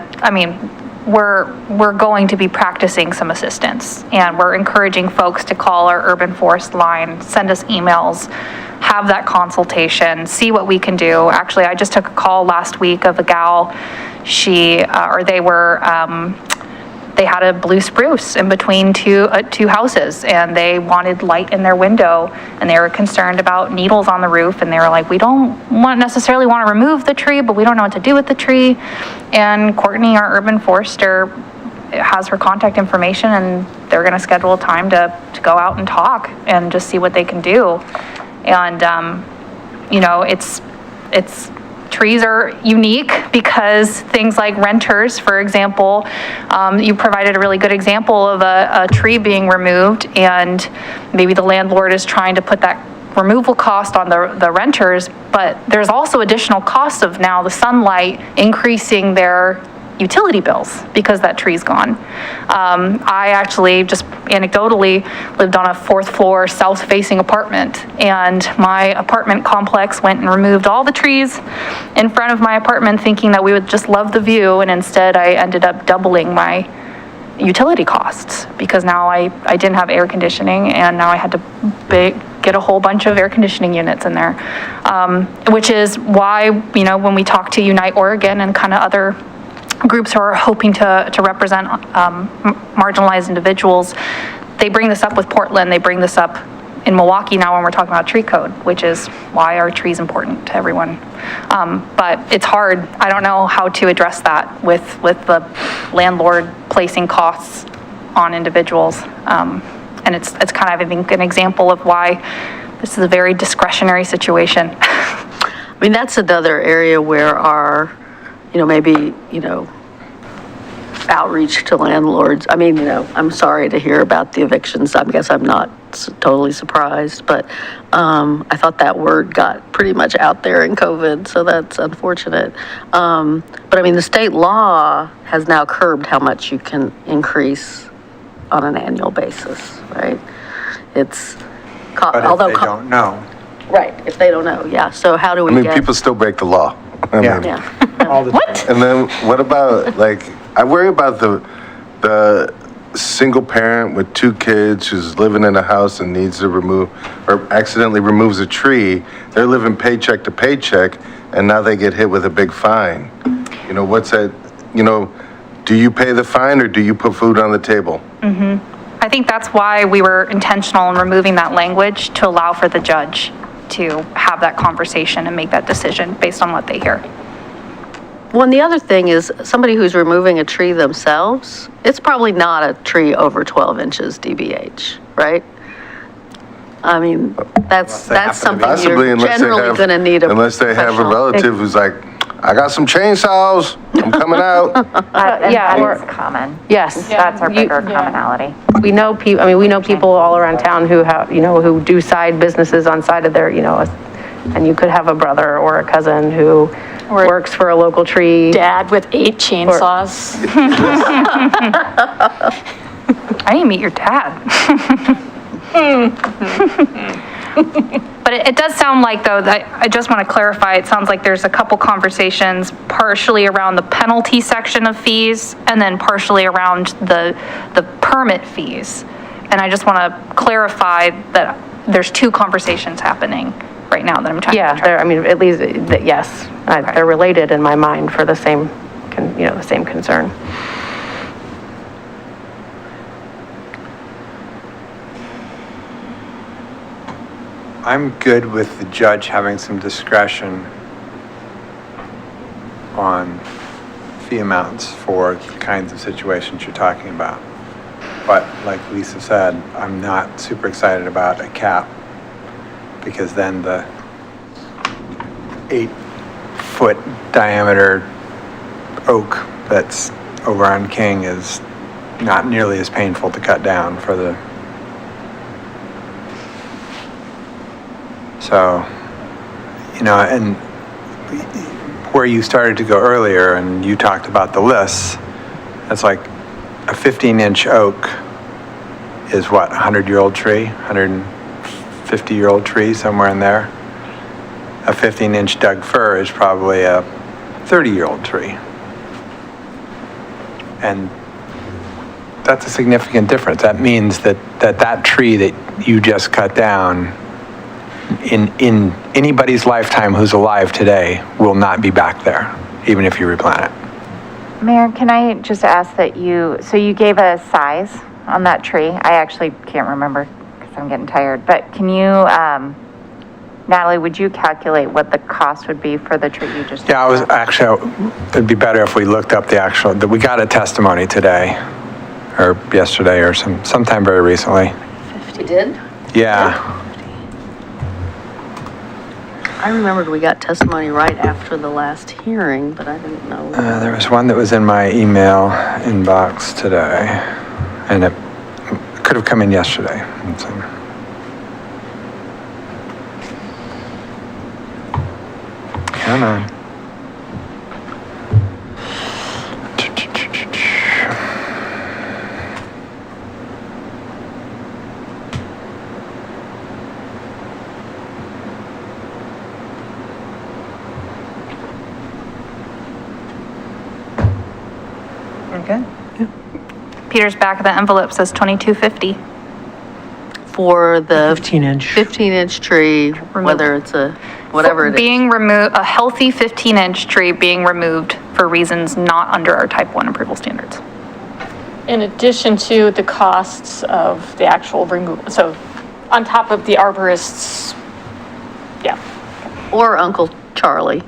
we're going to be practicing some assistance, and we're encouraging folks to call our urban forest line, send us emails, have that consultation, see what we can do. Actually, I just took a call last week of a gal. They had a blue spruce in between two houses, and they wanted light in their window, and they were concerned about needles on the roof, and they were like, we don't necessarily want to remove the tree, but we don't know what to do with the tree. And Courtney, our urban forester, has her contact information, and they're going to schedule a time to go out and talk and just see what they can do. And it's trees are unique because things like renters, for example, you provided a really good example of a tree being removed, and maybe the landlord is trying to put that removal cost on the renters, but there's also additional costs of now the sunlight increasing their utility bills because that tree's gone. I actually just anecdotally lived on a 4th floor south-facing apartment, and my apartment complex went and removed all the trees in front of my apartment thinking that we would just love the view, and instead I ended up doubling my utility costs because now I didn't have air conditioning, and now I had to get a whole bunch of air conditioning units in there, which is why, when we talk to Unite Oregon and kind of other groups who are hoping to represent marginalized individuals, they bring this up with Portland, they bring this up in Milwaukie now when we're talking about tree code, which is why our tree is important to everyone. But it's hard. I don't know how to address that with the landlord placing costs on individuals. And it's kind of, I think, an example of why this is a very discretionary situation. That's another area where our, maybe, outreach to landlords. I mean, I'm sorry to hear about the evictions. I guess I'm not totally surprised, but I thought that word got pretty much out there in COVID, so that's unfortunate. But I mean, the state law has now curbed how much you can increase on an annual basis, right? It's, But if they don't know. Right, if they don't know, yeah. So how do we I mean, get? people still break the law. I Yeah. mean, Yeah. All the What? And then what about, like, I worry about the single parent with 2 kids who's living in a house and needs to remove, or accidentally removes a tree. They're living paycheck to paycheck, and now they get hit with a big fine. You know, what's that, do you pay the fine or do you put food on the table? I think that's why we were intentional in removing that language to allow for the judge to have that conversation and make that decision based on what they hear. Well, and the other thing is, somebody who's removing a tree themselves, it's probably not a tree over 12 inches DBH, right? I mean, that's they happen to something be. Possibly, you're unless they generally have, going to need a unless they have a professional. relative who's like, I got some chainsaws, I'm coming out. That or- is common. Yes. That's our You- bigger commonality. We know people, I mean, we know people all around town who have, who do side businesses on side of their, and you could have a brother or a cousin who Or- works for a local tree. Dad with 8 chainsaws. I didn't meet your dad. But it does sound like, though, that, I just want to clarify, it sounds like there's a couple conversations partially around the penalty section of fees and then partially around the permit fees. And I just want to clarify that there's 2 conversations happening right now that I'm trying to Yeah, track. they're, I mean, at least, yes, they're related in my mind for the same, the same concern. I'm good with the judge having some discretion on fee amounts for the kinds of situations you're talking about. But like Lisa said, I'm not super excited about a cap, because then the 8-foot diameter oak that's over on King is not nearly as painful to cut down for the. So, and where you started to go earlier and you talked about the lists, it's like a 15-inch oak is what, 100-year-old tree, 150-year-old tree, somewhere in there. A 15-inch Doug fir is probably a 30-year-old tree. And that's a significant difference. That means that tree that you just cut down in anybody's lifetime who's alive today will not be back there, even if you replant it. Mayor, can I just ask that so you gave a size on that tree? I actually can't remember because I'm getting tired, but can you, Natalie, would you calculate what the cost would be for the tree you just? Yeah, it'd be better if we looked up we got a testimony today, or yesterday, or sometime very recently. You did? Yeah. I remembered we got testimony right after the last hearing, but I didn't know. There was one that was in my email inbox today, and it could have come in yesterday. Come on. Okay. Peter's back of the envelope says $22.50. For the 15-inch. 15-inch tree, whether it's whatever it is. Being removed, a healthy 15-inch tree being removed for reasons not under our type 1 approval standards. In addition to the costs of the actual removal, so on top of the arborists, yeah. Or Uncle Charlie,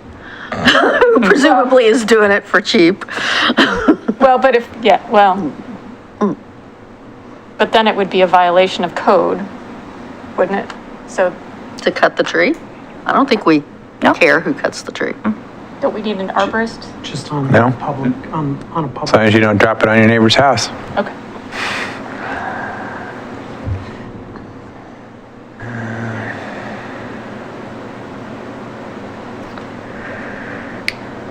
who presumably is doing it for cheap. Well, but then it would be a violation of code, wouldn't it? So, To cut the tree? I don't think we care who cuts the tree. Don't we need an arborist? Just on No. public, on a As long public. as you don't drop it on your neighbor's house. Okay.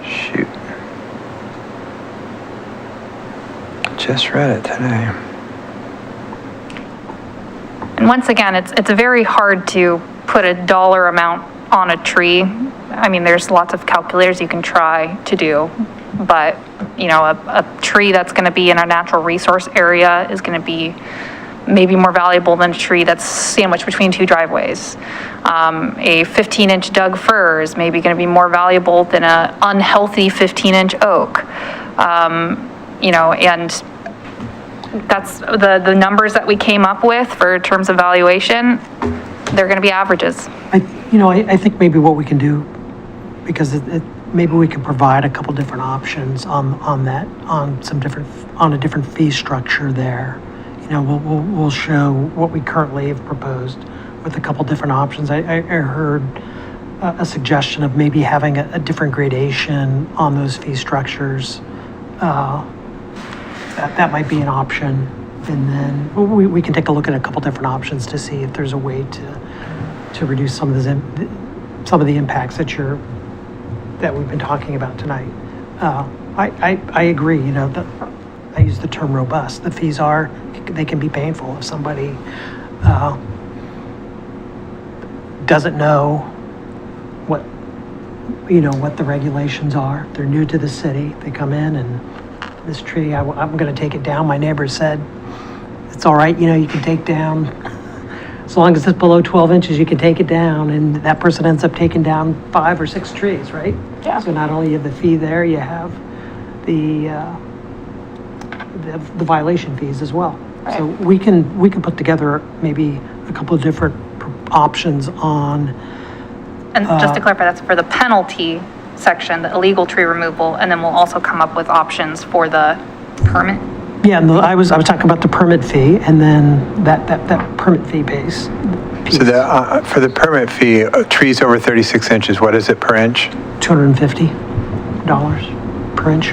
Shoot. Just read it today. And once again, it's very hard to put a dollar amount on a tree. I mean, there's lots of calculators you can try to do, but, you know, a tree that's going to be in a natural resource area is going to be maybe more valuable than a tree that's sandwiched between two driveways. A 15-inch Doug fir is maybe going to be more valuable than an unhealthy 15-inch oak. You know, and that's the numbers that we came up with for terms of valuation. They're going to be averages. I think maybe what we can do, because maybe we can provide a couple different options on a different fee structure there. You know, we'll show what we currently have proposed with a couple different options. I heard a suggestion of maybe having a different gradation on those fee structures. That might be an option. And then we can take a look at a couple different options to see if there's a way to reduce some of the impacts that we've been talking about tonight. I agree, you know, I use the term robust. The fees they can be painful if somebody doesn't know what the regulations are. They're new to the city. They come in and this tree, I'm going to take it down. My neighbor said, it's all right, you know, you can take down, as long as it's below 12 inches, you can take it down. And that person ends up taking down 5 or 6 trees, right? Yeah. So not only you have the fee there, you have the violation fees as well. Right. So we can put together maybe a couple of different options on. And just to clarify, that's for the penalty section, the illegal tree removal, and then we'll also come up with options for the permit. Yeah, no, I was talking about the permit fee and then that permit fee piece. So for the permit fee, trees over 36 inches, what is it per inch? $250 per inch.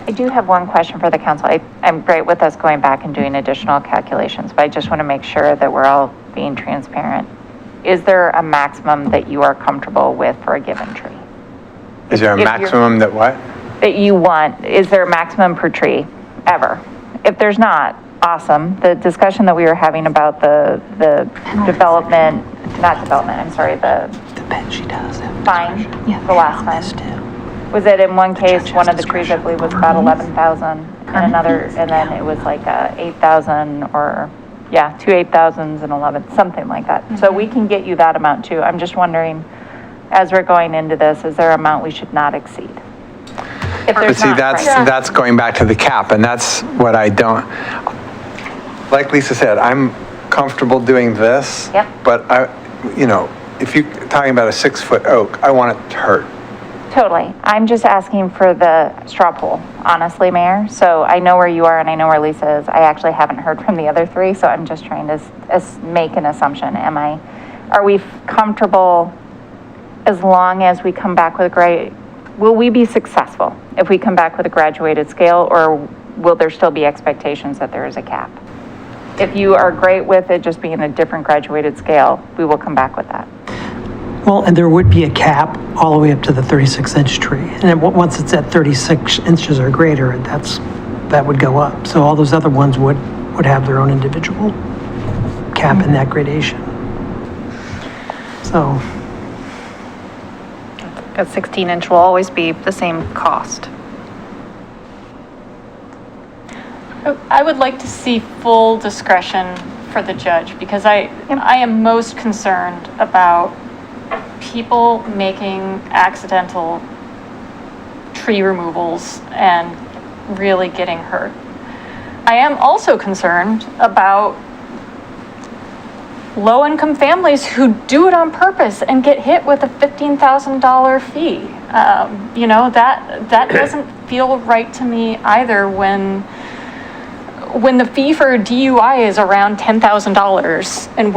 I do have one question for the council. I'm great with us going back and doing additional calculations, but I just want to make sure that we're all being transparent. Is there a maximum that you are comfortable with for a given tree? Is there a If you're- maximum that what? That you want, is there a maximum per tree, ever? If there's not, awesome. The discussion that we were having about the development, The bet she does have. fine, the last time. Was it in one case, one of the trees I believe was about 11,000, and another, and then it was like 8,000 or, yeah, 2 8,000s and 11, something like that. So we can get you that amount too. I'm just wondering, as we're going into this, is there an amount we should not exceed? If But there's see, not, right. that's going back to the cap, and that's what I don't, like Lisa said, I'm comfortable doing this. Yep. But if you're talking about a 6-foot oak, I want it to hurt. Totally. I'm just asking for the straw poll, honestly, Mayor. So I know where you are and I know where Lisa is. I actually haven't heard from the other three, so I'm just trying to make an assumption. Are we comfortable as long as we come back with will we be successful if we come back with a graduated scale, or will there still be expectations that there is a cap? If you are great with it just being a different graduated scale, we will come back with that. Well, and there would be a cap all the way up to the 36-inch tree. And then once it's at 36 inches or greater, that would go up. So all those other ones would have their own individual cap in that gradation. So. A 16-inch will always be the same cost. I would like to see full discretion for the judge, because I am most concerned about people making accidental tree removals and really getting hurt. I am also concerned about low-income families who do it on purpose and get hit with a $15,000 fee. That doesn't feel right to me either when the fee for DUI is around $10,000 and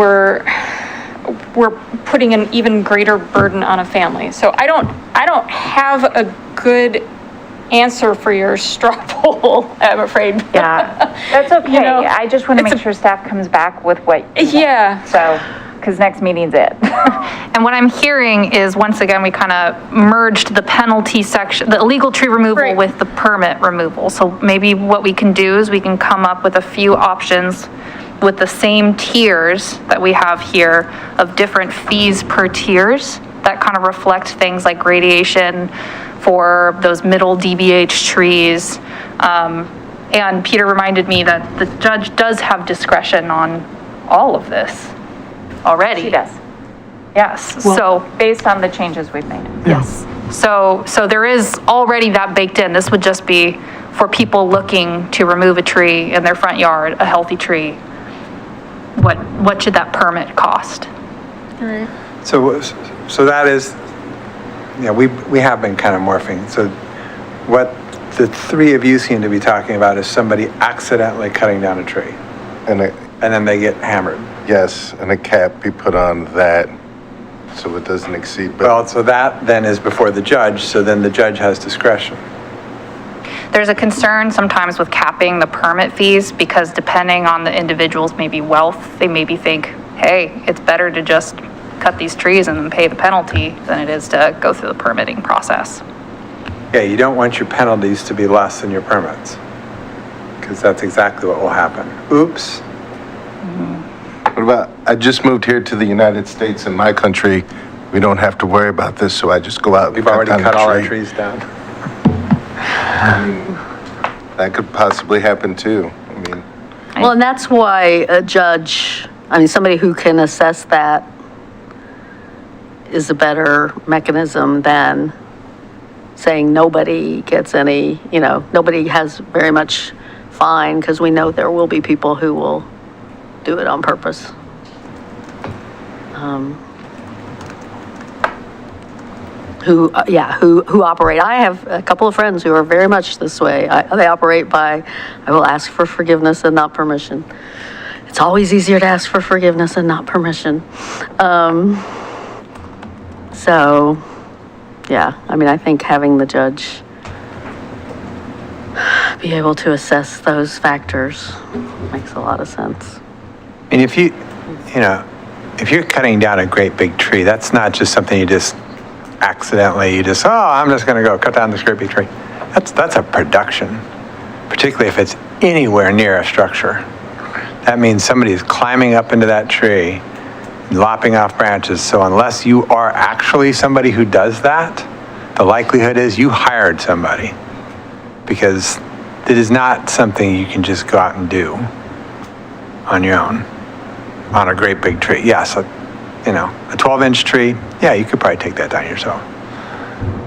we're putting an even greater burden on a family. So I don't have a good answer for your straw poll, I'm afraid. Yeah, that's okay. You know, I just want to it's make sure staff comes back with what. Yeah. So, because next meeting's it. And what I'm hearing is, once again, we kind of merged the penalty section, the illegal tree removal Right. with the permit removal. So maybe what we can do is we can come up with a few options with the same tiers that we have here of different fees per tiers that kind of reflect things like radiation for those middle DBH trees. And Peter reminded me that the judge does have discretion on all of this already. She does. Yes, so, Based on the changes we've made. yes. So there is already that baked in. This would just be for people looking to remove a tree in their front yard, a healthy tree. What should that permit cost? So that is, yeah, we have been kind of morphing. So what the three of you seem to be talking about is somebody accidentally cutting down a tree, And and then they get hammered. yes, and a cap be put on that so it doesn't exceed. But Well, so that then is before the judge, so then the judge has discretion. There's a concern sometimes with capping the permit fees because depending on the individual's maybe wealth, they maybe think, hey, it's better to just cut these trees and then pay the penalty than it is to go through the permitting process. Yeah, you don't want your penalties to be less than your permits, because that's exactly what will happen. Oops. what about, I just moved here to the United States. In my country, we don't have to worry about this, so I just go out and We've already down cut the all our tree. trees down. That could possibly happen too. I mean, Well, and that's why a judge, I mean, somebody who can assess that is a better mechanism than saying nobody gets any, nobody has very much fine, because we know there will be people who will do it on purpose. Who operate. I have a couple of friends who are very much this way. They operate by, I will ask for forgiveness and not permission. It's always easier to ask for forgiveness and not permission. So, yeah, I mean, I think having the judge be able to assess those factors makes a lot of sense. And if if you're cutting down a great big tree, that's not just something you just accidentally, I'm just going to go cut down this great big tree. That's a production, particularly if it's anywhere near a structure. That means somebody's climbing up into that tree, lopping off branches. So unless you are actually somebody who does that, the likelihood is you hired somebody, because it is not something you can just go out and do on your own on a great big tree. Yes, a 12-inch tree, yeah, you could probably take that down yourself.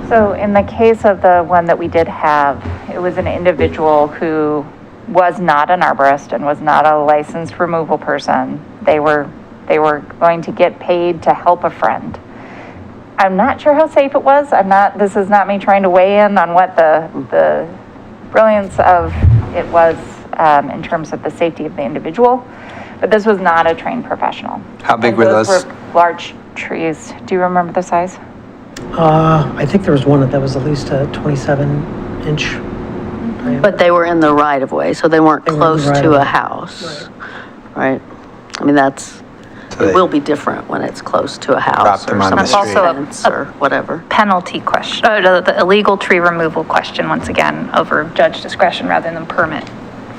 So in the case of the one that we did have, it was an individual who was not an arborist and was not a licensed removal person. They were going to get paid to help a friend. I'm not sure how safe it was. This is not me trying to weigh in on what the brilliance of it was in terms of the safety of the individual, but this was not a trained professional. How big And were those? were large trees. Do you remember the size? I think there was one that was at least a 27-inch. But they were in the right of way, so they weren't They were in the close right to of a way. house, right? I mean, it they- will be different when it's close to a house Drop them or on the some street. Also a- fence or whatever. Penalty question, the illegal tree removal question, once again, over judge discretion rather than permit.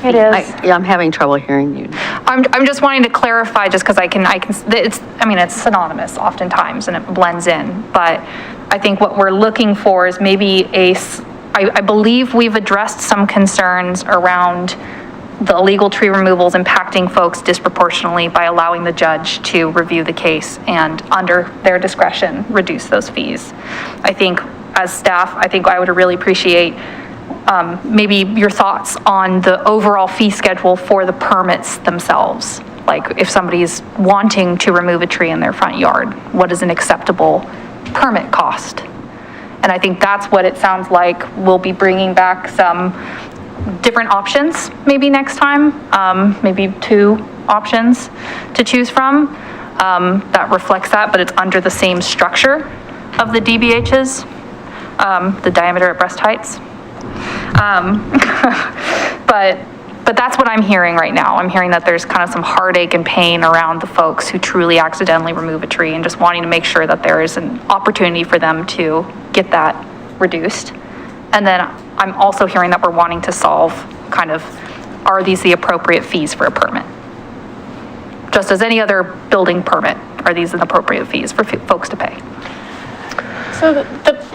It is. Yeah, I'm having trouble hearing you. I'm just wanting to clarify, just because it's synonymous oftentimes and it blends in, but I think what we're looking for is maybe I believe we've addressed some concerns around the illegal tree removals impacting folks disproportionately by allowing the judge to review the case and under their discretion, reduce those fees. I think as staff, I would really appreciate maybe your thoughts on the overall fee schedule for the permits themselves. Like if somebody's wanting to remove a tree in their front yard, what is an acceptable permit cost? And I think that's what it sounds like. We'll be bringing back some different options maybe next time, maybe 2 options to choose from. that reflects that, but it's under the same structure of the DBHs, the diameter at breast heights. But that's what I'm hearing right now. I'm hearing that there's kind of some heartache and pain around the folks who truly accidentally remove a tree and just wanting to make sure that there is an opportunity for them to get that reduced. And then I'm also hearing that we're wanting to solve kind of, are these the appropriate fees for a permit? Just as any other building permit, are these the appropriate fees for folks to pay? So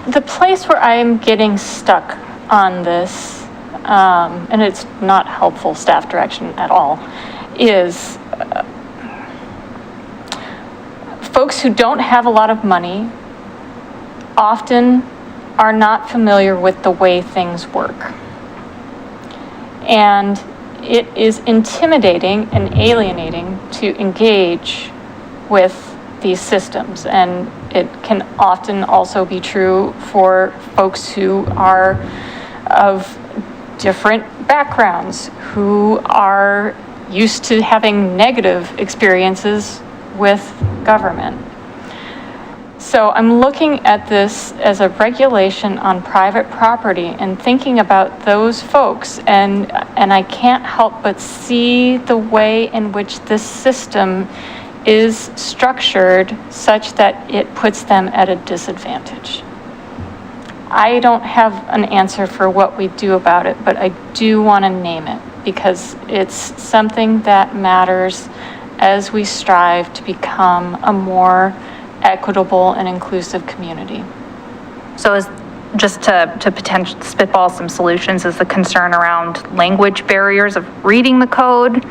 the place where I'm getting stuck on this, and it's not helpful staff direction at all, is folks who don't have a lot of money often are not familiar with the way things work. And it is intimidating and alienating to engage with these systems. And it can often also be true for folks who are of different backgrounds, who are used to having negative experiences with government. So I'm looking at this as a regulation on private property and thinking about those folks, and I can't help but see the way in which this system is structured such that it puts them at a disadvantage. I don't have an answer for what we do about it, but I do want to name it because it's something that matters as we strive to become a more equitable and inclusive community. So is, just to potentially spitball some solutions, is the concern around language barriers of reading the code?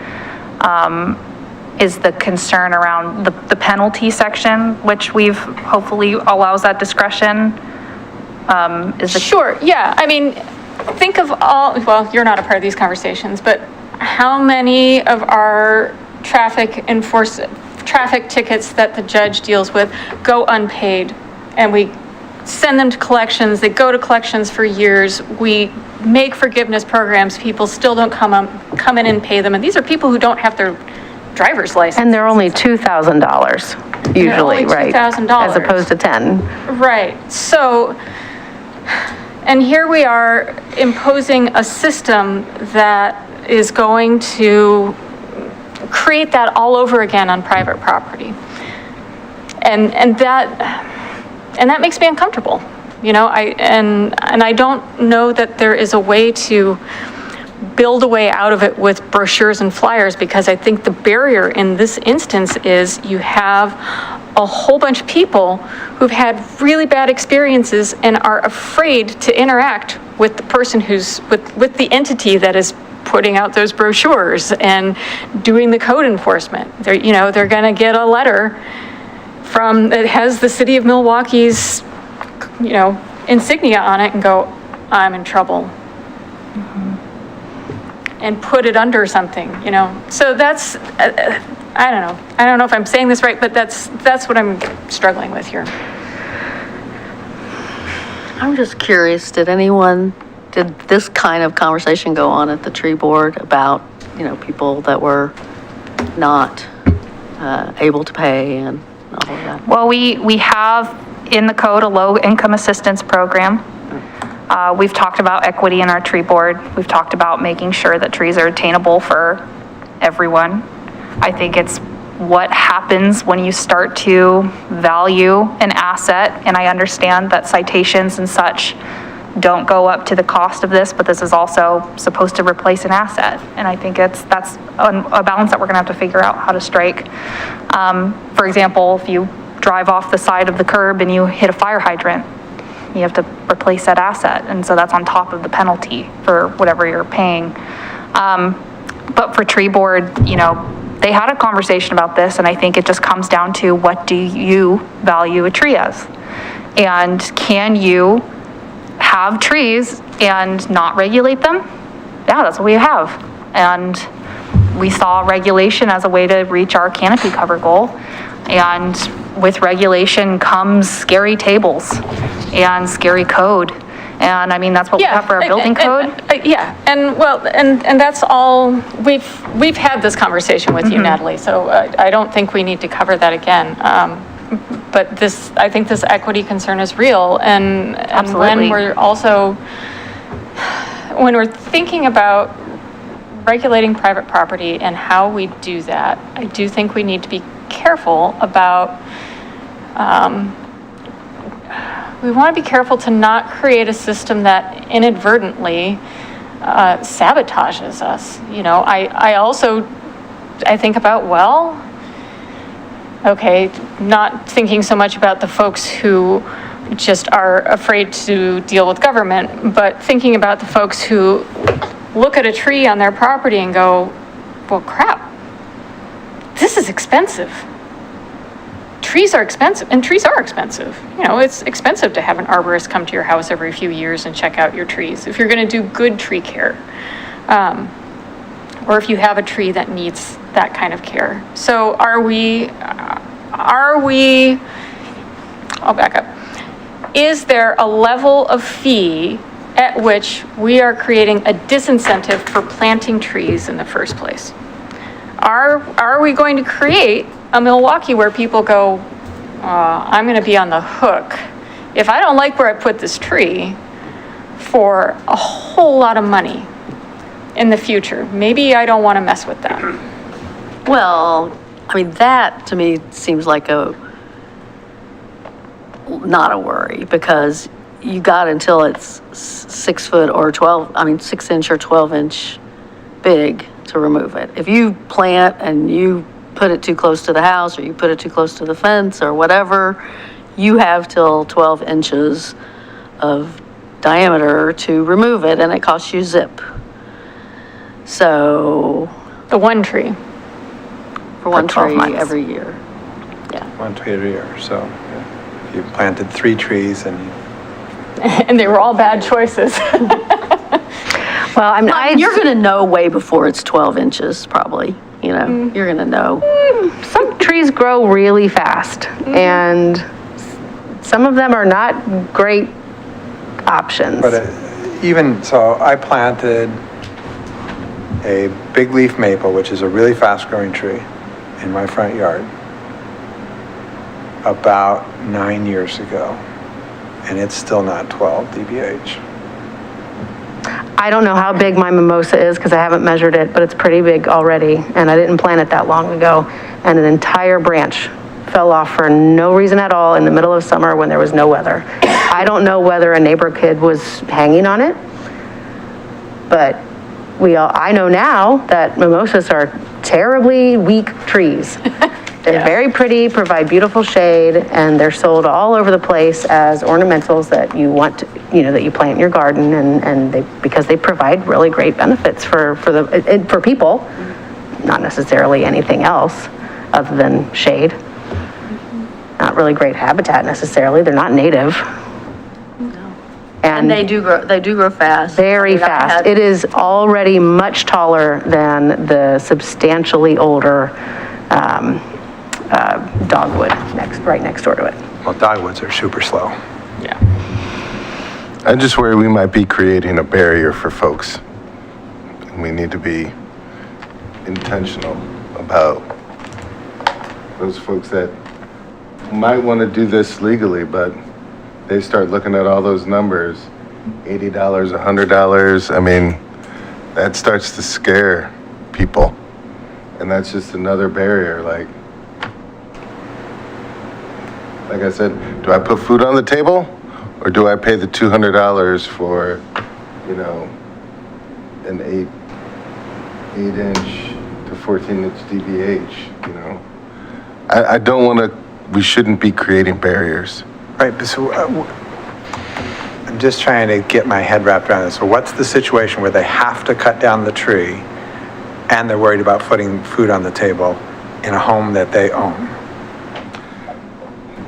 Is the concern around the penalty section, which we've hopefully allows that discretion? Sure, yeah. I mean, think of all, well, you're not a part of these conversations, but how many of our traffic tickets that the judge deals with go unpaid, and we send them to collections, they go to collections for years, we make forgiveness programs, people still don't come in and pay them, and these are people who don't have their driver's license. And they're only $2,000 usually, right? $2,000. As opposed to 10. Right, so, and here we are imposing a system that is going to create that all over again on private property. And that makes me uncomfortable. You know, I don't know that there is a way to build a way out of it with brochures and flyers, because I think the barrier in this instance is you have a whole bunch of people who've had really bad experiences and are afraid to interact with the person who's with the entity that is putting out those brochures and doing the code enforcement. They're going to get a letter that has the city of Milwaukee's, insignia on it and go, I'm in trouble. And put it under something, So that's, I don't know. I don't know if I'm saying this right, but that's what I'm struggling with here. I'm just curious, did this kind of conversation go on at the tree board about, people that were not able to pay and all of that? Well, we have in the code a low income assistance program. We've talked about equity in our tree board. We've talked about making sure that trees are attainable for everyone. I think it's what happens when you start to value an asset, and I understand that citations and such don't go up to the cost of this, but this is also supposed to replace an asset. And I think that's a balance that we're gonna have to figure out how to strike. For example, if you drive off the side of the curb and you hit a fire hydrant, you have to replace that asset. And so that's on top of the penalty for whatever you're paying. But for tree board, they had a conversation about this, and I think it just comes down to, what do you value a tree as? And can you have trees and not regulate them? Yeah, that's what we have. And we saw regulation as a way to reach our canopy cover goal. And with regulation comes scary tables and scary code. And I mean, that's what we have for our building code. Yeah, and well, and that's all, we've had this conversation with you, Natalie, so I don't think we need to cover that again. But this, I think this equity concern is real, and Absolutely. when we're thinking about regulating private property and how we do that, I do think we need to be careful about, we want to be careful to not create a system that inadvertently sabotages us. You know, I think about, well, okay, not thinking so much about the folks who just are afraid to deal with government, but thinking about the folks who look at a tree on their property and go, well, crap, this is expensive. Trees are expensive, and trees are expensive. You know, it's expensive to have an arborist come to your house every few years and check out your trees, if you're gonna do good tree care. Or if you have a tree that needs that kind of care. So are we, I'll back up. Is there a level of fee at which we are creating a disincentive for planting trees in the first place? Are we going to create a Milwaukie where people go, I'm going to be on the hook if I don't like where I put this tree for a whole lot of money in the future? Maybe I don't want to mess with that. Well, I mean, that to me seems like not a worry, because you got until it's 6 foot or 6 inch or 12 inch big to remove it. If you plant and you put it too close to the house, or you put it too close to the fence or whatever, you have till 12 inches of diameter to remove it, and it costs you zip. So. The one tree. For one For 12 tree months. every year. Yeah. One tree every year, so if you planted 3 trees and And they were all bad choices. Well, I mean, You're going to know way before it's 12 inches, probably. You know, you're going to know. some trees grow really fast, and some of them are not great options. But even, so I planted a big leaf maple, which is a really fast-growing tree, in my front yard about 9 years ago, and it's still not 12 dBH. I don't know how big my mimosa is because I haven't measured it, but it's pretty big already, and I didn't plant it that long ago, and an entire branch fell off for no reason at all in the middle of summer when there was no weather. I don't know whether a neighbor kid was hanging on it, but I know now that mimosas are terribly weak trees. They're very pretty, provide beautiful shade, and they're sold all over the place as ornamentals that you want to, that you plant in your garden, because they provide really great benefits for people, not necessarily anything else other than shade. Not really great habitat necessarily. They're not native. And they do grow fast. Very fast. It is already much taller than the substantially older dogwood right next door to it. Well, dogwoods are super slow. Yeah. I just worry we might be creating a barrier for folks. We need to be intentional about those folks that might want to do this legally, but they start looking at all those numbers, $80, $100. I mean, that starts to scare people. And that's just another barrier. Like I said, do I put food on the table, or do I pay the $200 for, an 8 inch to 14 inch DBH, I don't want to, we shouldn't be creating barriers. Right, but so I'm just trying to get my head wrapped around this. So what's the situation where they have to cut down the tree and they're worried about putting food on the table in a home that they own?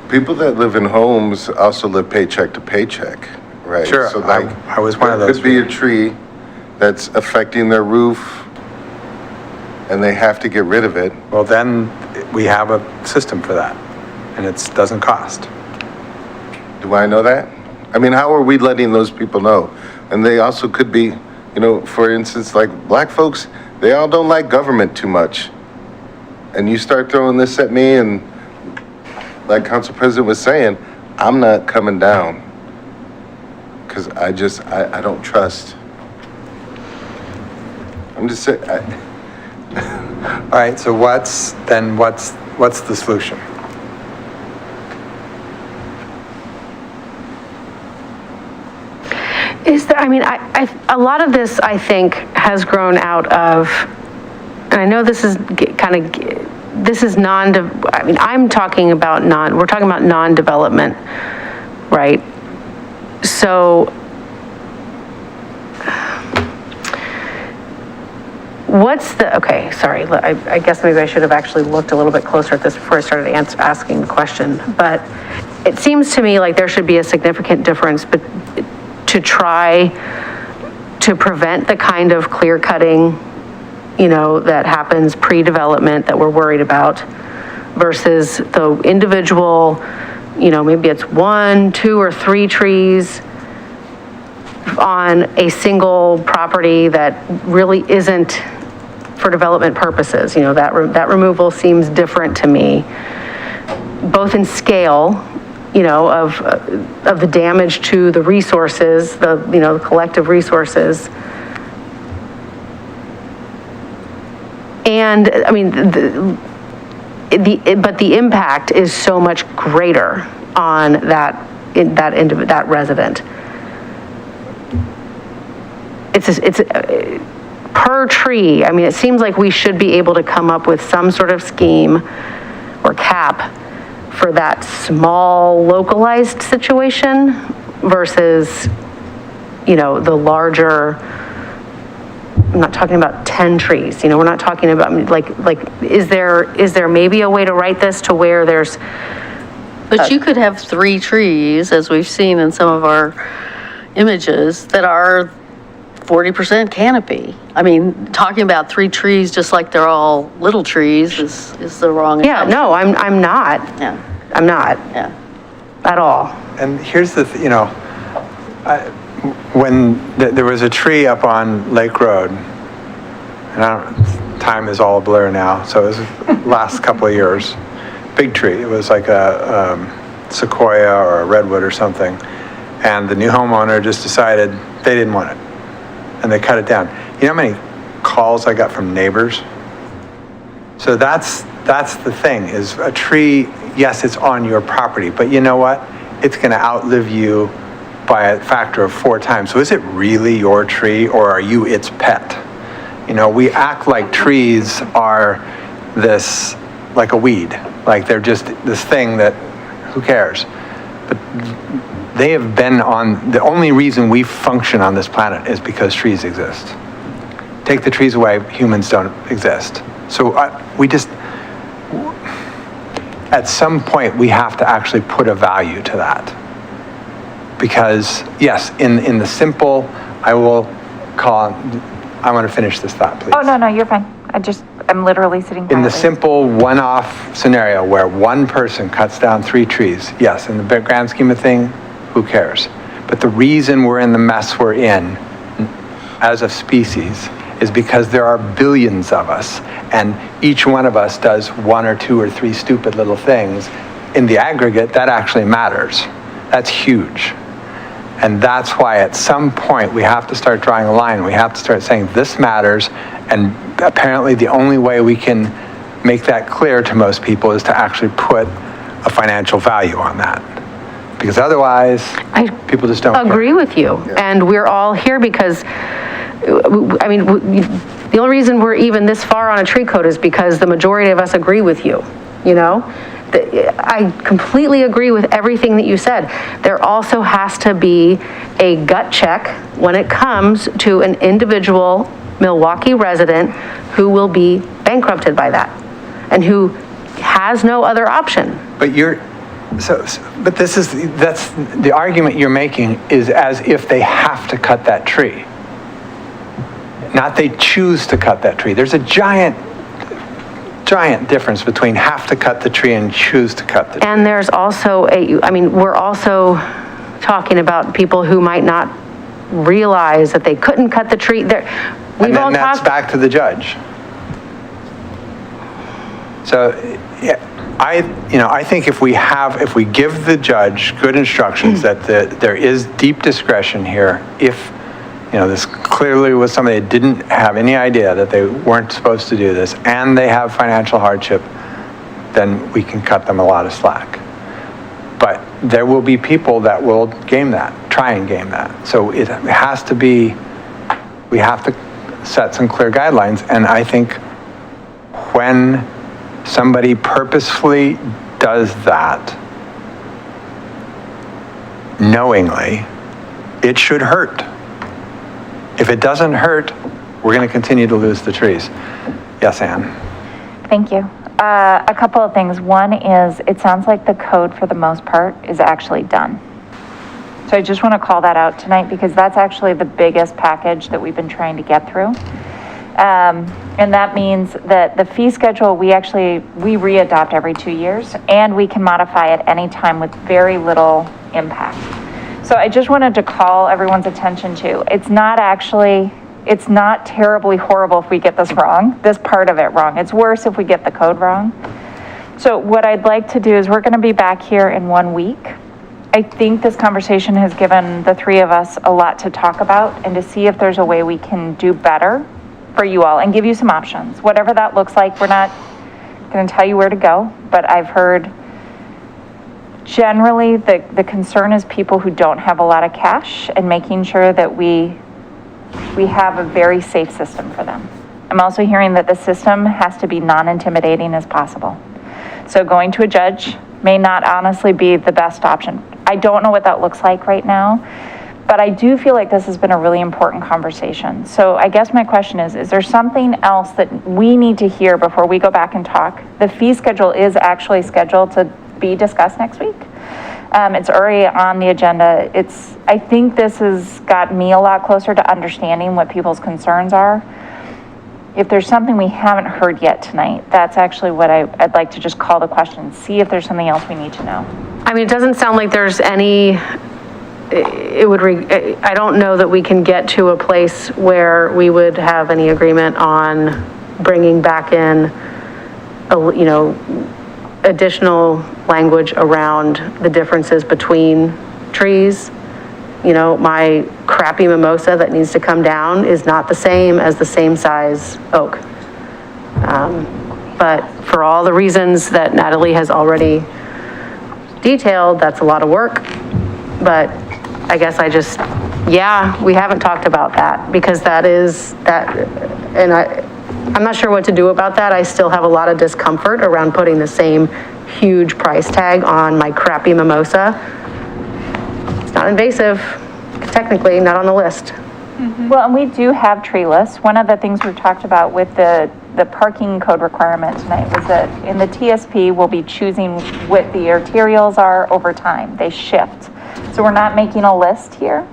People that live in homes also live paycheck to paycheck, right? Sure, So I was one of those Could be a tree that's affecting their roof, and they have to get rid of it. Well, then we have a system for that, and it doesn't cost. Do I know that? I mean, how are we letting those people know? And they also could be, you know, for instance, like black folks, they all don't like government too much. And you start throwing this at me, and like Council President was saying, I'm not coming down. Because I don't trust. I'm just saying, All right, so what's the solution? Is there, I mean, a lot of this, I think, has grown out of, and I know this is I mean, I'm talking about we're talking about non-development, right? So, okay, sorry, I guess maybe I should have actually looked a little bit closer at this before I started asking the question, but it seems to me like there should be a significant difference to try to prevent the kind of clear cutting, you know, that happens pre-development that we're worried about versus the individual, you know, maybe it's 1, 2, or 3 trees on a single property that really isn't for development purposes. You know, that removal seems different to me, both in scale, you know, of the damage to the resources, the collective resources. And I mean, but the impact is so much greater on that resident. It's per tree. I mean, it seems like we should be able to come up with some sort of scheme or cap for that small localized situation versus, you know, the larger. I'm not talking about 10 trees, you know, we're not talking about like, is there maybe a way to write this to where there's. But you could have 3 trees, as we've seen in some of our images, that are 40% canopy. I mean, talking about 3 trees just like they're all little trees is the wrong assumption. Yeah, no, I'm not. Yeah. I'm not. Yeah. At all. And here's the, you know, when there was a tree up on Lake Road, and time is all a blur now, so it was last couple of years, big tree. It was like a sequoia or a redwood or something, and the new homeowner just decided they didn't want it, and they cut it down. You know how many calls I got from neighbors? So that's the thing, is a tree, yes, it's on your property, but you know what? It's gonna outlive you by a factor of 4 times. So is it really your tree, or are you its pet? You know, we act like trees are this, like a weed, like they're just this thing that, who cares? But they have been the only reason we function on this planet is because trees exist. Take the trees away, humans don't exist. So at some point, we have to actually put a value to that. Because, yes, in the simple, I want to finish this thought, please. Oh, no, you're fine. I'm literally sitting In the quietly. simple one-off scenario where one person cuts down 3 trees, yes, in the grand scheme of thing, who cares? But the reason we're in the mess we're in as a species is because there are billions of us, and each one of us does 1 or 2 or 3 stupid little things. In the aggregate, that actually matters. That's huge. And that's why at some point we have to start drawing a line. We have to start saying this matters, and apparently the only way we can make that clear to most people is to actually put a financial value on that. Because otherwise, people just don't agree with you. Yeah. And we're all here because, I mean, the only reason we're even this far on a tree code is because the majority of us agree with you, you know? I completely agree with everything that you said. There also has to be a gut check when it comes to an individual Milwaukie resident who will be bankrupted by that and who has no other option. But that's the argument you're making is as if they have to cut that tree. Not they choose to cut that tree. There's a giant difference between have to cut the tree and choose to cut the tree. And there's also we're also talking about people who might not realize that they couldn't cut the tree. And then that's back to the judge. So, yeah, I think if we give the judge good instructions that there is deep discretion here, if, this clearly was somebody that didn't have any idea that they weren't supposed to do this, and they have financial hardship, then we can cut them a lot of slack. But there will be people that will try and game that. So it has to be, we have to set some clear guidelines, and I think when somebody purposefully does that knowingly, it should hurt. If it doesn't hurt, we're going to continue to lose the trees. Yes, Ann? Thank you. A couple of things. One is, it sounds like the code for the most part is actually done. So I just want to call that out tonight because that's actually the biggest package that we've been trying to get through. And that means that the fee schedule, we re-adopt every 2 years, and we can modify at any time with very little impact. So I just wanted to call everyone's attention to, it's not terribly horrible if we get this wrong, this part of it wrong. It's worse if we get the code wrong. So what I'd like to do is we're going to be back here in 1 week. I think this conversation has given the three of us a lot to talk about and to see if there's a way we can do better for you all and give you some options. Whatever that looks like, we're not going to tell you where to go, but I've heard generally the concern is people who don't have a lot of cash and making sure that we have a very safe system for them. I'm also hearing that the system has to be non-intimidating as possible. So going to a judge may not honestly be the best option. I don't know what that looks like right now, but I do feel like this has been a really important conversation. So I guess my question is there something else that we need to hear before we go back and talk? The fee schedule is actually scheduled to be discussed next week. It's already on the agenda. I think this has got me a lot closer to understanding what people's concerns are. If there's something we haven't heard yet tonight, that's actually what I'd like to just call the question, see if there's something else we need to know. I mean, it doesn't sound like there's any, I don't know that we can get to a place where we would have any agreement on bringing back in, additional language around the differences between trees. My crappy mimosa that needs to come down is not the same as the same size oak. But for all the reasons that Natalie has already detailed, that's a lot of work. But I guess we haven't talked about that because and I'm not sure what to do about that. I still have a lot of discomfort around putting the same huge price tag on my crappy mimosa. It's not invasive, technically, not on the list. Mm-hmm. Well, and we do have tree lists. One of the things we've talked about with the parking code requirement tonight was that in the TSP, we'll be choosing what the arterials are over time. They shift. So we're not making a list here.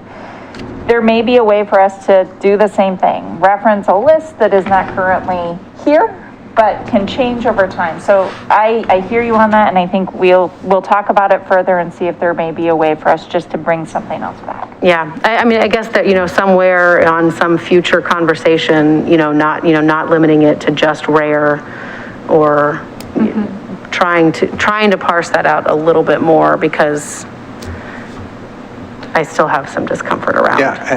There may be a way for us to do the same thing, reference a list that is not currently here, but can change over time. So I hear you on that, and I think we'll talk about it further and see if there may be a way for us just to bring something else back. Yeah, I mean, I guess that, somewhere on some future conversation, not limiting it to just rare or trying to parse that out a little bit more because I still have some discomfort around that.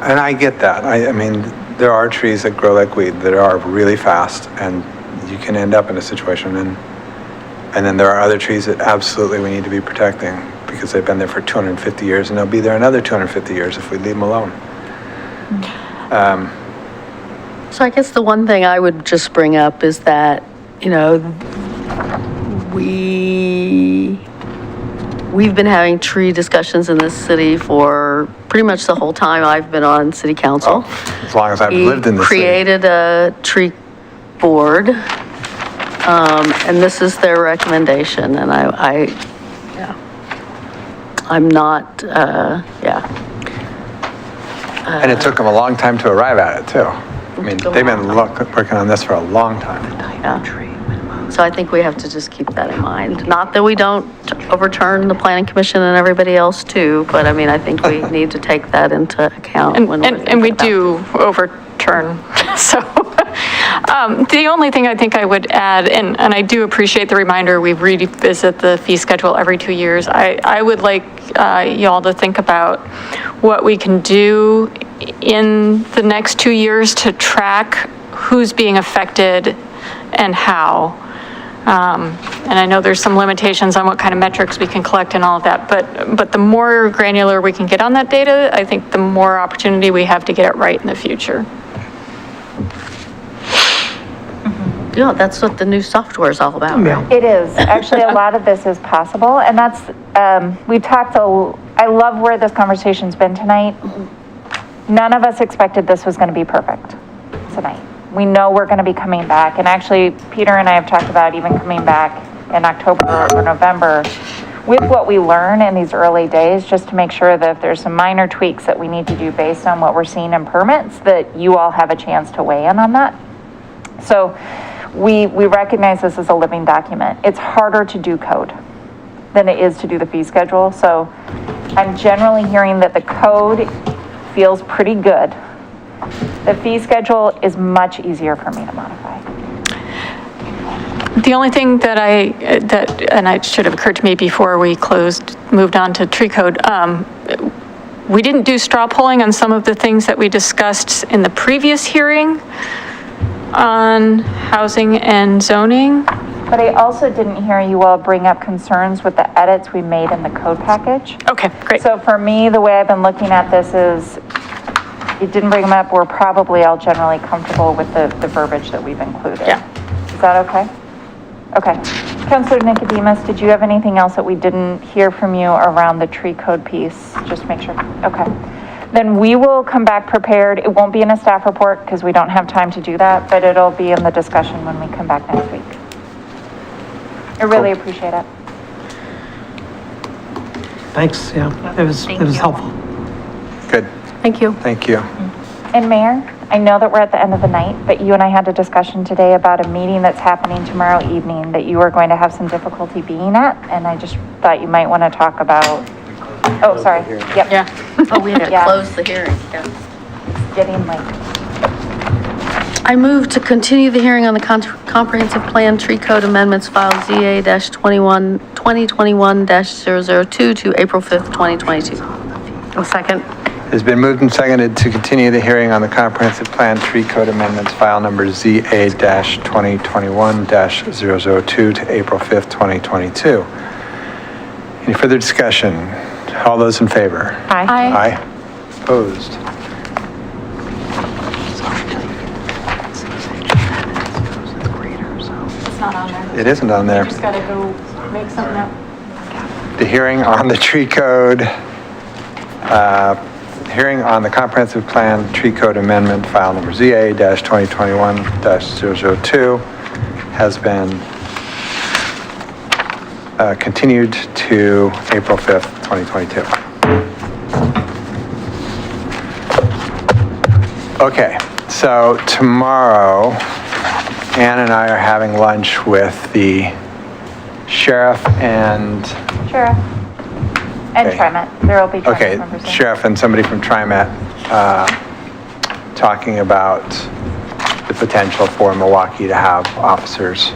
And I get that. I mean, there are trees that grow like weed that are really fast, and you can end up in a situation, and then there are other trees that absolutely we need to be protecting because they've been there for 250 years, and they'll be there another 250 years if we leave them alone. So I guess the one thing I would just bring up is that, we've been having tree discussions in this city for pretty much the whole time I've been on city council. As long as I've lived in the city. We created a tree board, and this is their recommendation, and I'm not, And it took them a long time to arrive at it, too. I mean, they've been working on this for a long time. So I think we have to just keep that in mind. Not that we don't overturn the planning commission and everybody else too, but I mean, I think we need to take that into account when we're And we thinking about do overturn, so. The only thing I think I would add, and I do appreciate the reminder, we revisit the fee schedule every 2 years. I would like y'all to think about what we can do in the next 2 years to track who's being affected and how. And I know there's some limitations on what kind of metrics we can collect and all of that, but the more granular we can get on that data, I think the more opportunity we have to get it right in the future. Yeah, that's what the new software is all about, right? It is. Actually, a lot of this is possible, and that's, I love where this conversation's been tonight. None of us expected this was gonna be perfect tonight. We know we're gonna be coming back, and actually, Peter and I have talked about even coming back in October or November with what we learn in these early days, just to make sure that if there's some minor tweaks that we need to do based on what we're seeing in permits, that you all have a chance to weigh in on that. So we recognize this as a living document. It's harder to do code than it is to do the fee schedule. So I'm generally hearing that the code feels pretty good. The fee schedule is much easier for me to modify. The only thing that and it should have occurred to me before we moved on to tree code, we didn't do straw polling on some of the things that we discussed in the previous hearing on housing and zoning. But I also didn't hear you all bring up concerns with the edits we made in the code package. Okay, great. So for me, the way I've been looking at this is, you didn't bring them up, we're probably all generally comfortable with the verbiage that we've included. Yeah. Is that okay? Okay. Councilor Nicodemus, did you have anything else that we didn't hear from you around the tree code piece? Just make sure. Okay. Then we will come back prepared. It won't be in a staff report because we don't have time to do that, but it'll be in the discussion when we come back next week. I really appreciate it. Thanks, yeah, it was helpful. Good, Thank you. thank you. And Mayor, I know that we're at the end of the night, but you and I had a discussion today about a meeting that's happening tomorrow evening that you are going to have some difficulty being at, and I just thought you might want to talk about, oh, sorry, yep. Yeah. Oh, we had to Yeah. close the hearing, yeah. Getting late. I move to continue the hearing on the comprehensive plan tree code amendments file ZA-2021-002 to April 5th, 2022. A second. It's been moved and seconded to continue the hearing on the comprehensive plan tree code amendments, file number ZA-2021-002 to April 5th, 2022. Any further discussion? All those in favor? Aye. Aye. Opposed? It's not on there. It isn't on there. You just gotta go make something up. The hearing on the tree code, hearing on the comprehensive plan tree code amendment, file number ZA-2021-002, has been continued to April 5th, 2022. Okay, so tomorrow, Ann and I are having lunch with the sheriff and Sheriff. And Okay. TriMet, there will be Okay, TriMet members there. sheriff and somebody from TriMet, talking about the potential for Milwaukie to have officers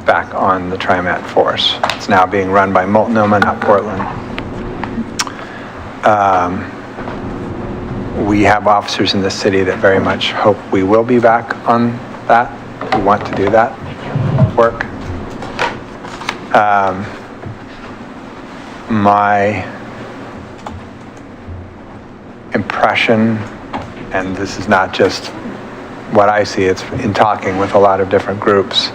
back on the TriMet force. It's now being run by Multnomah, not Portland. We have officers in the city that very much hope we will be back on that. We want to do that work. My impression, and this is not just what I see, it's in talking with a lot of different groups,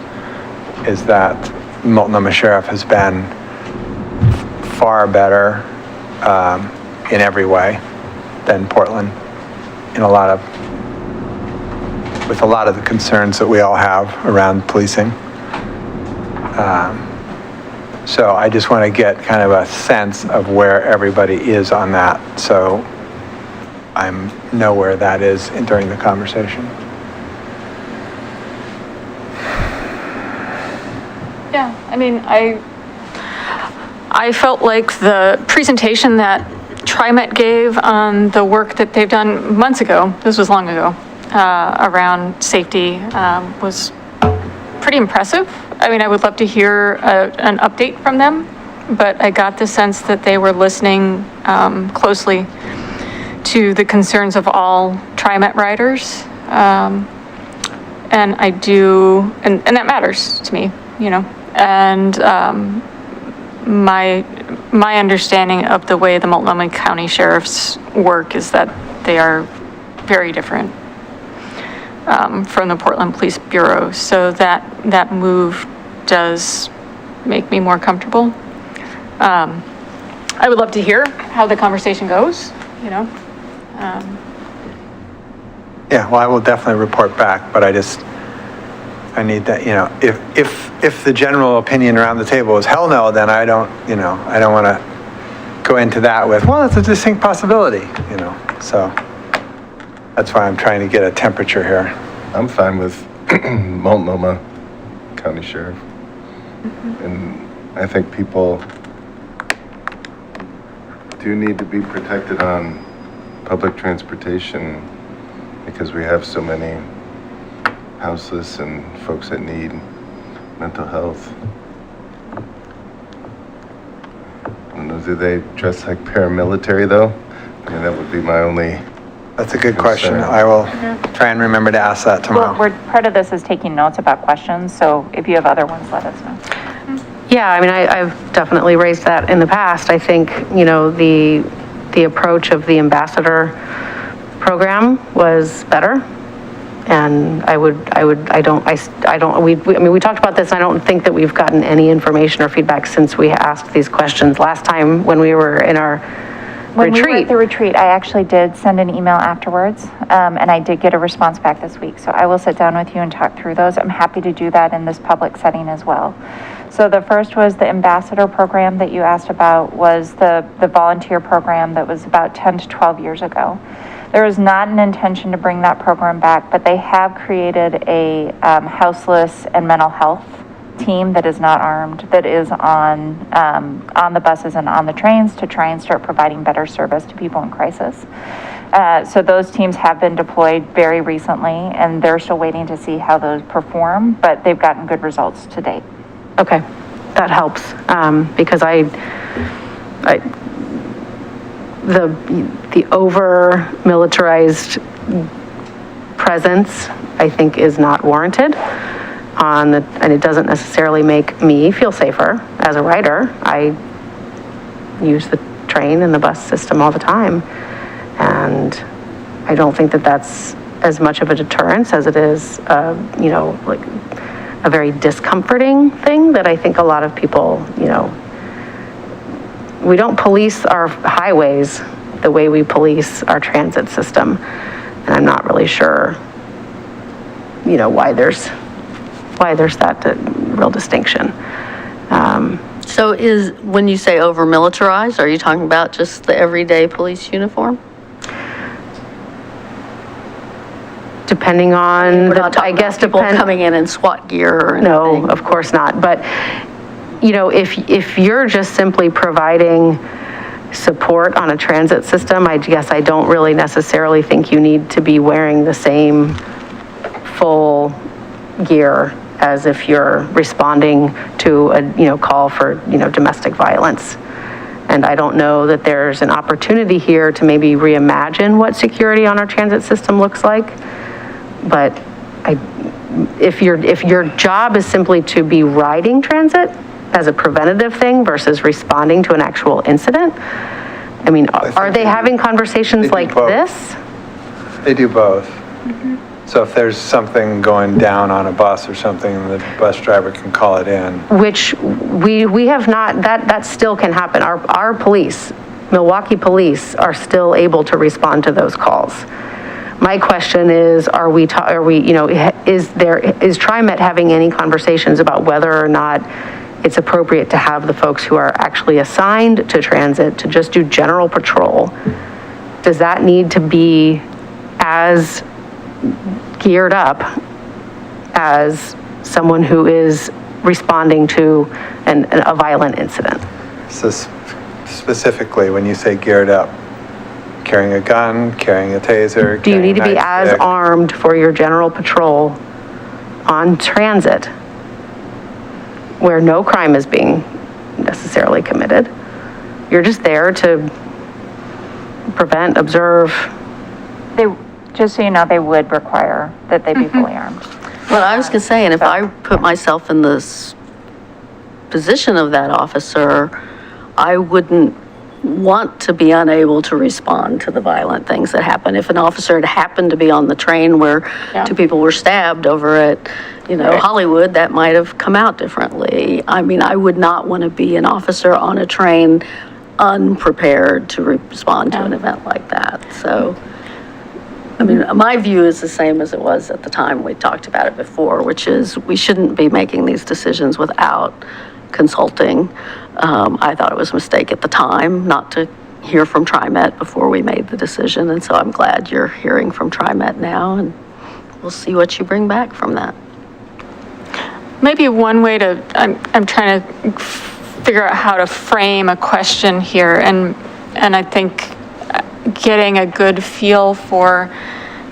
is that Multnomah Sheriff has been far better in every way than Portland with a lot of the concerns that we all have around policing. So I just want to get kind of a sense of where everybody is on that, so I know where that is during the conversation. I mean, I felt like the presentation that TriMet gave on the work that they've done months ago, this was long ago, around safety, was pretty impressive. I mean, I would love to hear an update from them, but I got the sense that they were listening closely to the concerns of all TriMet riders. And I do, and that matters to me, you know. And my understanding of the way the Multnomah County Sheriff's work is that they are very different from the Portland Police Bureau. So that move does make me more comfortable. I would love to hear how the conversation goes, you know. Yeah, well, I will definitely report back, but I need that, you know, if the general opinion around the table is hell no, then I don't want to go into that with, well, it's a distinct possibility, you know, so that's why I'm trying to get a temperature here. I'm fine with Multnomah County Sheriff. And I think people do need to be protected on public transportation because we have so many houseless and folks that need mental health. I don't know, do they dress like paramilitary though? I mean, that would be my only. That's a good question. I will try and remember to ask that tomorrow. Well, part of this is taking notes about questions, so if you have other ones, let us know. Yeah, I mean, I've definitely raised that in the past. I think, you know, the approach of the ambassador program was better. And we talked about this, and I don't think that we've gotten any information or feedback since we asked these questions last time when we were in our When we were retreat. at the retreat, I actually did send an email afterwards, and I did get a response back this week. So I will sit down with you and talk through those. I'm happy to do that in this public setting as well. So the first was the ambassador program that you asked about, was the volunteer program that was about 10 to 12 years ago. There is not an intention to bring that program back, but they have created a houseless and mental health team that is not armed, that is on the buses and on the trains to try and start providing better service to people in crisis. So those teams have been deployed very recently, and they're still waiting to see how those perform, but they've gotten good results to date. Okay, that helps, because the over-militarized presence, I think, is not warranted and it doesn't necessarily make me feel safer as a rider. I use the train and the bus system all the time, and I don't think that that's as much of a deterrence as it is, like a very discomforting thing that I think a lot of people, we don't police our highways the way we police our transit system. And I'm not really sure, why there's that real distinction. So when you say over-militarized, are you talking about just the everyday police uniform? Depending on, We're not talking about people coming in SWAT gear or anything. No, of course not. But, if you're just simply providing support on a transit system, I guess I don't really necessarily think you need to be wearing the same full gear as if you're responding to a, call for, domestic violence. And I don't know that there's an opportunity here to maybe reimagine what security on our transit system looks like. But if your job is simply to be riding transit as a preventative thing versus responding to an actual incident, I mean, are they having conversations like this? They do both. So if there's something going down on a bus or something, the bus driver can call it in. Which we have not, that still can happen. Our police, Milwaukie police, are still able to respond to those calls. My question is, is TriMet having any conversations about whether or not it's appropriate to have the folks who are actually assigned to transit to just do general patrol? Does that need to be as geared up as someone who is responding to a violent incident. So specifically, when you say geared up, carrying a gun, carrying a taser? Do you need to be carrying a as nightstick? armed for your general patrol on transit where no crime is being necessarily committed? You're just there to prevent, observe. Just so you know, they would require that they be fully armed. Well, I was gonna say, and if I put myself in this position of that officer, I wouldn't want to be unable to respond to the violent things that happen. If an officer had happened to be on the train where two people were stabbed over at, Hollywood, that might have come out differently. I mean, I would not want to be an officer on a train unprepared to respond to an event like that. So, I mean, my view is the same as it was at the time we talked about it before, which is we shouldn't be making these decisions without consulting. I thought it was a mistake at the time not to hear from TriMet before we made the decision, and so I'm glad you're hearing from TriMet now, and we'll see what you bring back from that. Maybe one way to, I'm trying to figure out how to frame a question here, and I think getting a good feel for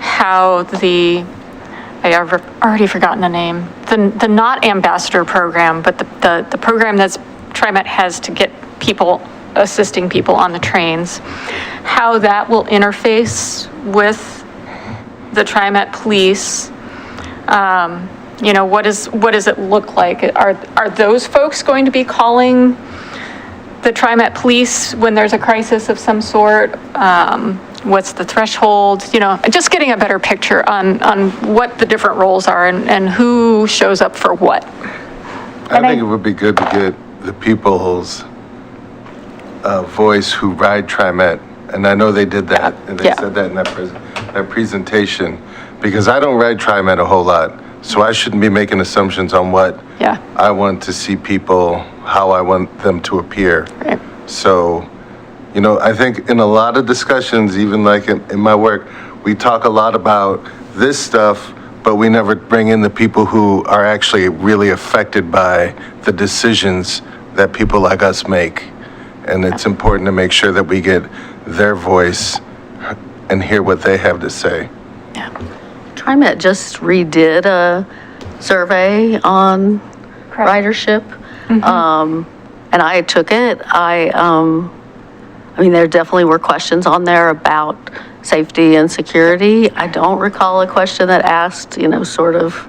how I've already forgotten the name, the not ambassador program, but the program that's TriMet has to get people, assisting people on the trains, how that will interface with the TriMet police. What does it look like? Are those folks going to be calling the TriMet police when there's a crisis of some sort? What's the threshold? Just getting a better picture on what the different roles are and who shows up for what. I think it would be good to get the people's voice who ride TriMet, and I know they did that, and they said that in that presentation, because I don't ride TriMet a whole lot, so I shouldn't be making assumptions on what I want to see people, how I want them to appear. Right. So, I think in a lot of discussions, even like in my work, we talk a lot about this stuff, but we never bring in the people who are actually really affected by the decisions that people like us make. And it's important to make sure that we get their voice and hear what they have to say. Yeah. TriMet just redid a survey on ridership. And I took it. I mean, there definitely were questions on there about safety and security. I don't recall a question that asked, sort of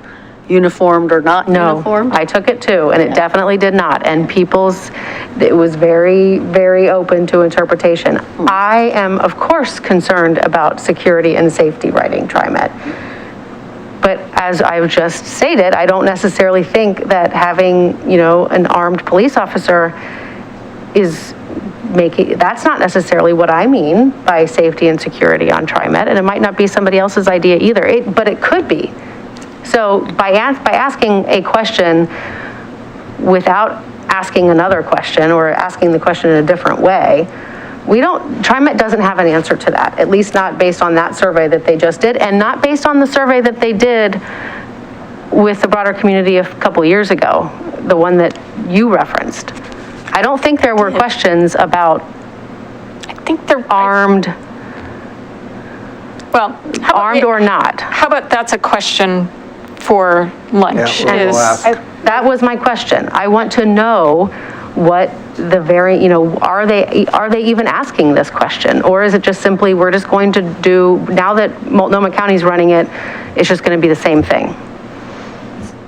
uniformed or not uniformed. No, I took it too, and it definitely did not. And it was very, very open to interpretation. I am, of course, concerned about security and safety riding TriMet. But as I just stated, I don't necessarily think that having, an armed police officer is that's not necessarily what I mean by safety and security on TriMet, and it might not be somebody else's idea either, but it could be. So by asking a question without asking another question or asking the question in a different way, TriMet doesn't have an answer to that, at least not based on that survey that they just did, and not based on the survey that they did with the broader community a couple years ago, the one that you referenced. I don't think there were questions about armed. Well, armed or not. How about that's a question for lunch? Yeah, we'll ask. That was my question. I want to know what are they even asking this question? Or is it just simply, we're just going to do, now that Multnomah County's running it, it's just going to be the same thing?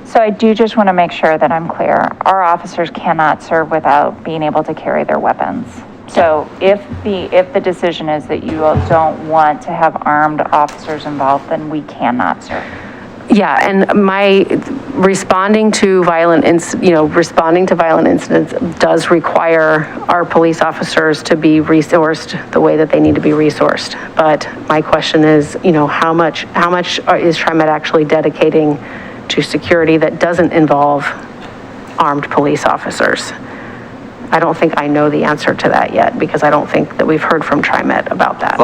So I do just want to make sure that I'm clear. Our officers cannot serve without being able to carry their weapons. So if the decision is that you all don't want to have armed officers involved, then we cannot serve. Yeah, and my responding to violent incidents does require our police officers to be resourced the way that they need to be resourced. But my question is, how much is TriMet actually dedicating to security that doesn't involve armed police officers? I don't think I know the answer to that yet, because I don't think that we've heard from TriMet about that.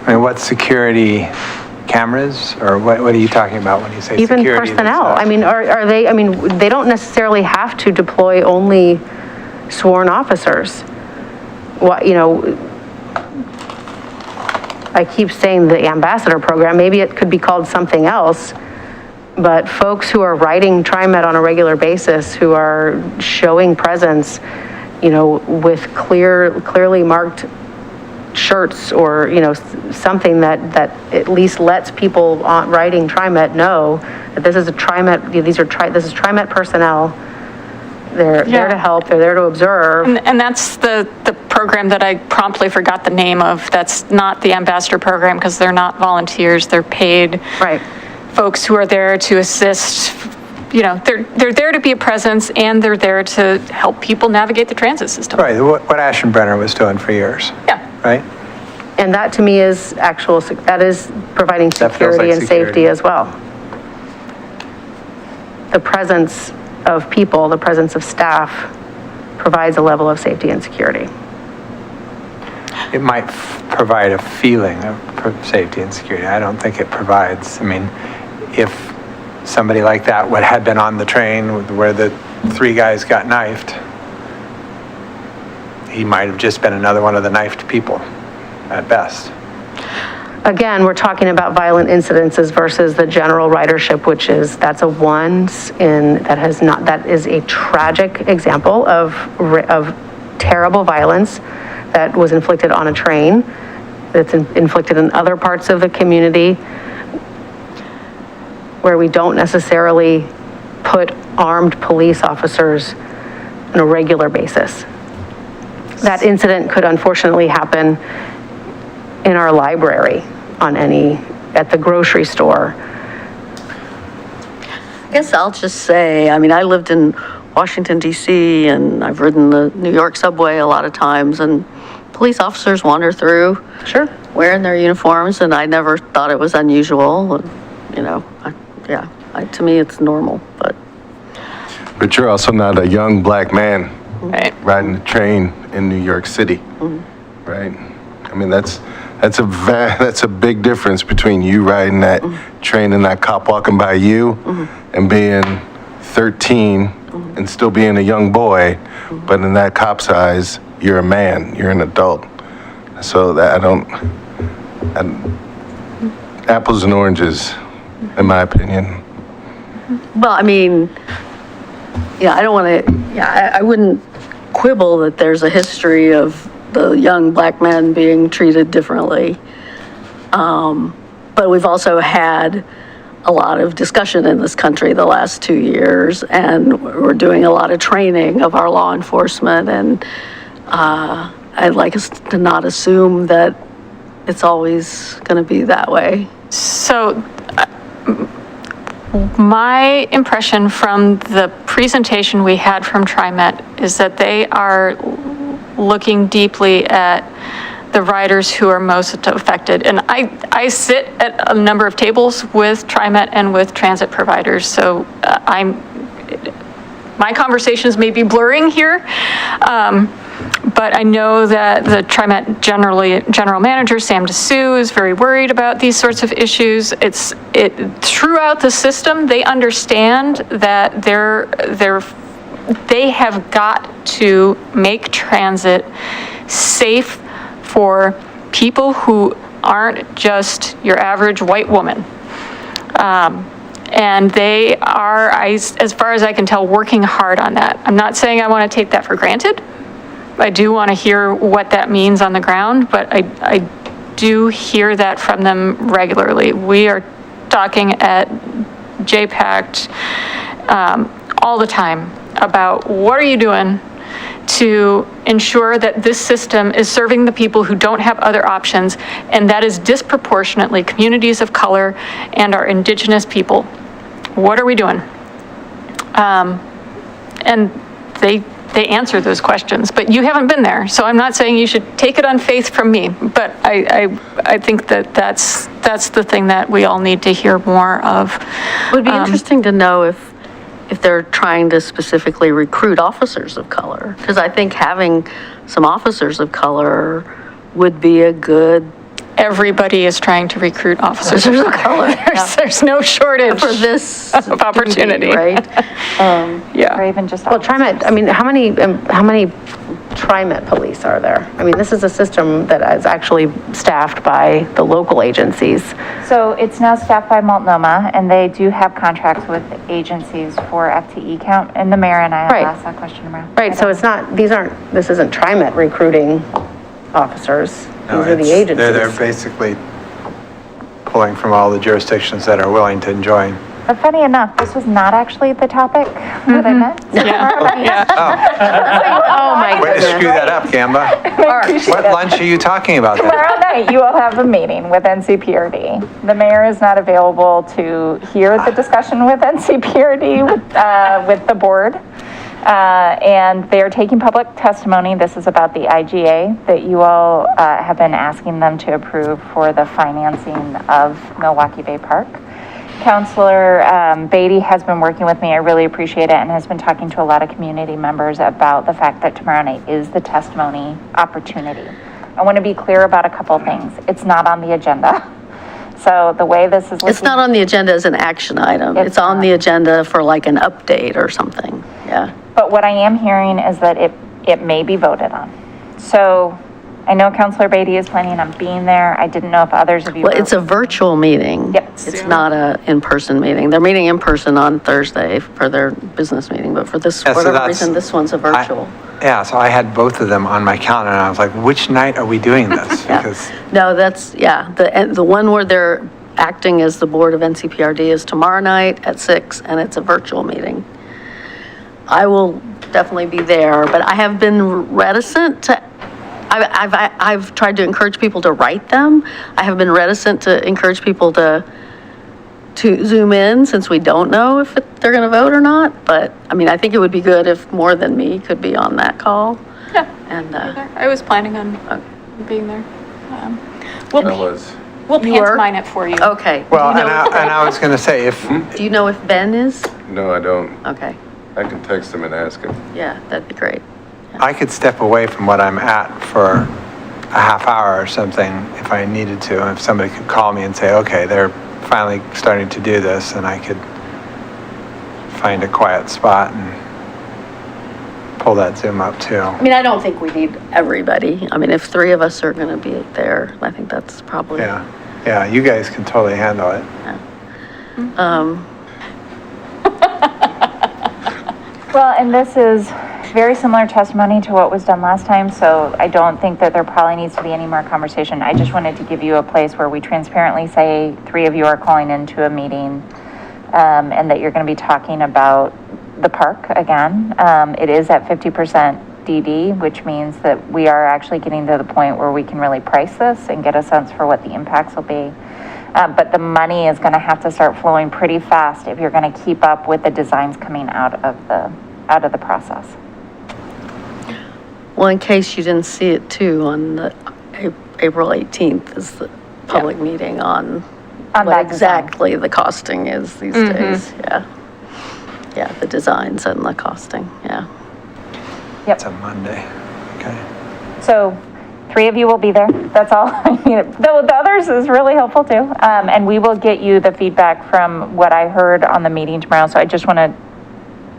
What security cameras? Or what are you talking about when you say Even security? personnel. I mean, are they, I mean, they don't necessarily have to deploy only sworn officers. What, you know, I keep saying the ambassador program, maybe it could be called something else, but folks who are writing TriMet on a regular basis, who are showing presence, you know, with clearly marked shirts or, you know, something that at least lets people writing TriMet know that this is a TriMet, this is TriMet personnel. They're there to help, they're there to observe. And that's the program that I promptly forgot the name of. That's not the ambassador program because they're not volunteers, they're paid. Right. Folks who are there to assist, you know, they're there to be a presence and they're there to help people navigate the transit system. Right, what Ashton Brenner was doing for years. Yeah. Right? And that to me is that is providing That feels security like and security. safety as well. The presence of people, the presence of staff provides a level of safety and security. It might provide a feeling of safety and security. I don't think it provides, I mean, if somebody like that had been on the train where the 3 guys got knifed, he might have just been another one of the knifed people at best. Again, we're talking about violent incidences versus the general ridership, which is, that's a once in, that is a tragic example of terrible violence that was inflicted on a train, that's inflicted in other parts of the community, where we don't necessarily put armed police officers on a regular basis. That incident could unfortunately happen in our library, at the grocery store. I guess I'll just say, I mean, I lived in Washington DC and I've ridden the New York subway a lot of times, and police officers wander through. Sure. Wearing their uniforms, and I never thought it was unusual. And, you know, to me it's normal, but. But you're also not a young black man Right. riding the train in New York City, right? I mean, that's a big difference between you riding that train and that cop walking by you and being 13 and still being a young boy, but in that cop's eyes, you're a man, you're an adult. So that apples and oranges, in my opinion. Well, I mean, yeah, I don't want to, I wouldn't quibble that there's a history of the young black men being treated differently. But we've also had a lot of discussion in this country the last 2 years, and we're doing a lot of training of our law enforcement, and I'd like us to not assume that it's always going to be that way. So my impression from the presentation we had from TriMet is that they are looking deeply at the riders who are most affected. And I sit at a number of tables with TriMet and with transit providers, so my conversations may be blurring here, but I know that the TriMet general manager, Sam DeSue, is very worried about these sorts of issues. Throughout the system, they understand that they have got to make transit safe for people who aren't just your average white woman. And they are, as far as I can tell, working hard on that. I'm not saying I want to take that for granted. I do want to hear what that means on the ground, but I do hear that from them regularly. We are talking at JPACT all the time about what are you doing to ensure that this system is serving the people who don't have other options, and that is disproportionately communities of color and our indigenous people. What are we doing? And they answer those questions, but you haven't been there, so I'm not saying you should take it on faith from me, but I think that's the thing that we all need to hear more of. It would be interesting to know if they're trying to specifically recruit officers of color, because I think having some officers of color would be a good everybody is trying to recruit officers of color. There's no shortage For this. of opportunity. Right? Yeah. Or even just. Well, TriMet, I mean, how many TriMet police are there? I mean, this is a system that is actually staffed by the local agencies. So it's now staffed by Multnomah, and they do have contracts with agencies for FTE count, and the mayor and I have Right. asked that question around. Right, so it's not, this isn't TriMet recruiting officers. No, These are the it's- They're agencies. basically pulling from all the jurisdictions that are willing to join. But funny enough, this was not actually the topic that I meant. Oh, my Way to goodness. screw that up, Gamba. What lunch are you talking about then? Tomorrow night, you will have a meeting with NCPRD. The mayor is not available to hear the discussion with NCPRD, with the board. And they are taking public testimony. This is about the IGA that you all have been asking them to approve for the financing of Milwaukie Bay Park. Counselor Beatty has been working with me. I really appreciate it, and has been talking to a lot of community members about the fact that tomorrow night is the testimony opportunity. I want to be clear about a couple things. It's not on the agenda. So the way this is looking. It's not on the agenda as an action item. It's on the agenda for like an update or something. Yeah. But what I am hearing is that it may be voted on. So I know Counselor Beatty is planning on being there. I didn't know if others of you. Well, it's a virtual meeting. Yep. It's not a in-person meeting. They're meeting in person on Thursday for their business meeting, but for this, Yeah, so whatever that's- reason, this one's a virtual. Yeah, so I had both of them on my calendar, and I was like, which night are we doing this? Yeah. Because No, that's, yeah, the one where they're acting as the board of NCPRD is tomorrow night at 6, and it's a virtual meeting. I will definitely be there, but I have been reticent to, I've tried to encourage people to write them. I have been reticent to encourage people to Zoom in, since we don't know if they're going to vote or not. But, I mean, I think it would be good if more than me could be on that call. Yeah. And, I was planning on being there. I was. We'll You were? pantomime it for you. okay. well, and I was going to say, if, Do you know if Ben is? No, I don't. Okay, I can text him and ask him. yeah, that'd be great. I could step away from what I'm at for a half hour or something if I needed to. If somebody could call me and say, okay, they're finally starting to do this, and I could find a quiet spot and pull that Zoom up too. I mean, I don't think we need everybody. I mean, if 3 of us are going to be there, I think that's probably. Yeah, you guys can totally handle it. Well, and this is very similar testimony to what was done last time, so I don't think that there probably needs to be any more conversation. I just wanted to give you a place where we transparently say 3 of you are calling into a meeting, and that you're going to be talking about the park again. It is at 50% DD, which means that we are actually getting to the point where we can really price this and get a sense for what the impacts will be. But the money is going to have to start flowing pretty fast if you're going to keep up with the designs coming out of the process. Well, in case you didn't see it too, on the April 18th is the public meeting on On what that design. exactly the costing is these days. Yeah. Yeah, the designs and the costing, yeah. It's a Monday, okay. So 3 of you will be there. That's all I need. The others is really helpful too. And we will get you the feedback from what I heard on the meeting tomorrow. So I just want to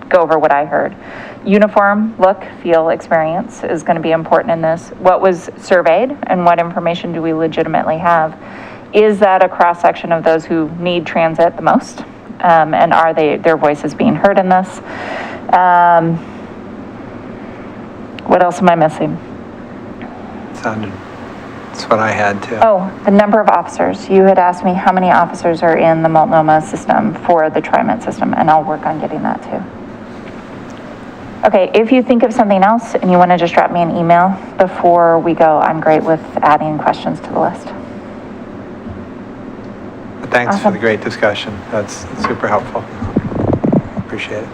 go over what I heard. Uniform, look, feel, experience is going to be important in this. What was surveyed and what information do we legitimately have? Is that a cross-section of those who need transit the most? And are their voices being heard in this? What else am I missing? That's what I had too. Oh, the number of officers. You had asked me how many officers are in the Multnomah system for the TriMet system, and I'll work on getting that too. Okay, if you think of something else and you want to just drop me an email before we go, I'm great with adding questions to the list. But thanks for Awesome. the great discussion. That's super helpful. Appreciate it.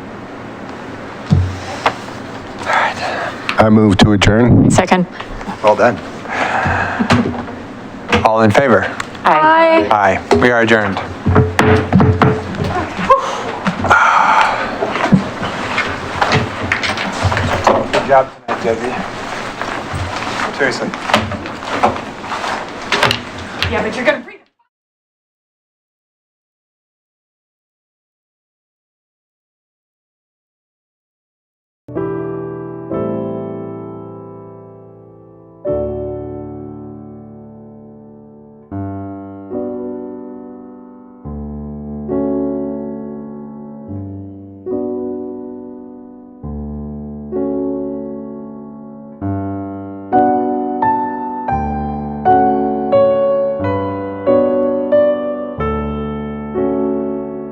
All right, I move to adjourn. Second. well done. All in favor? Aye. Aye. We are adjourned. Good job tonight, Josie. Seriously. Yeah, but you're gonna breathe.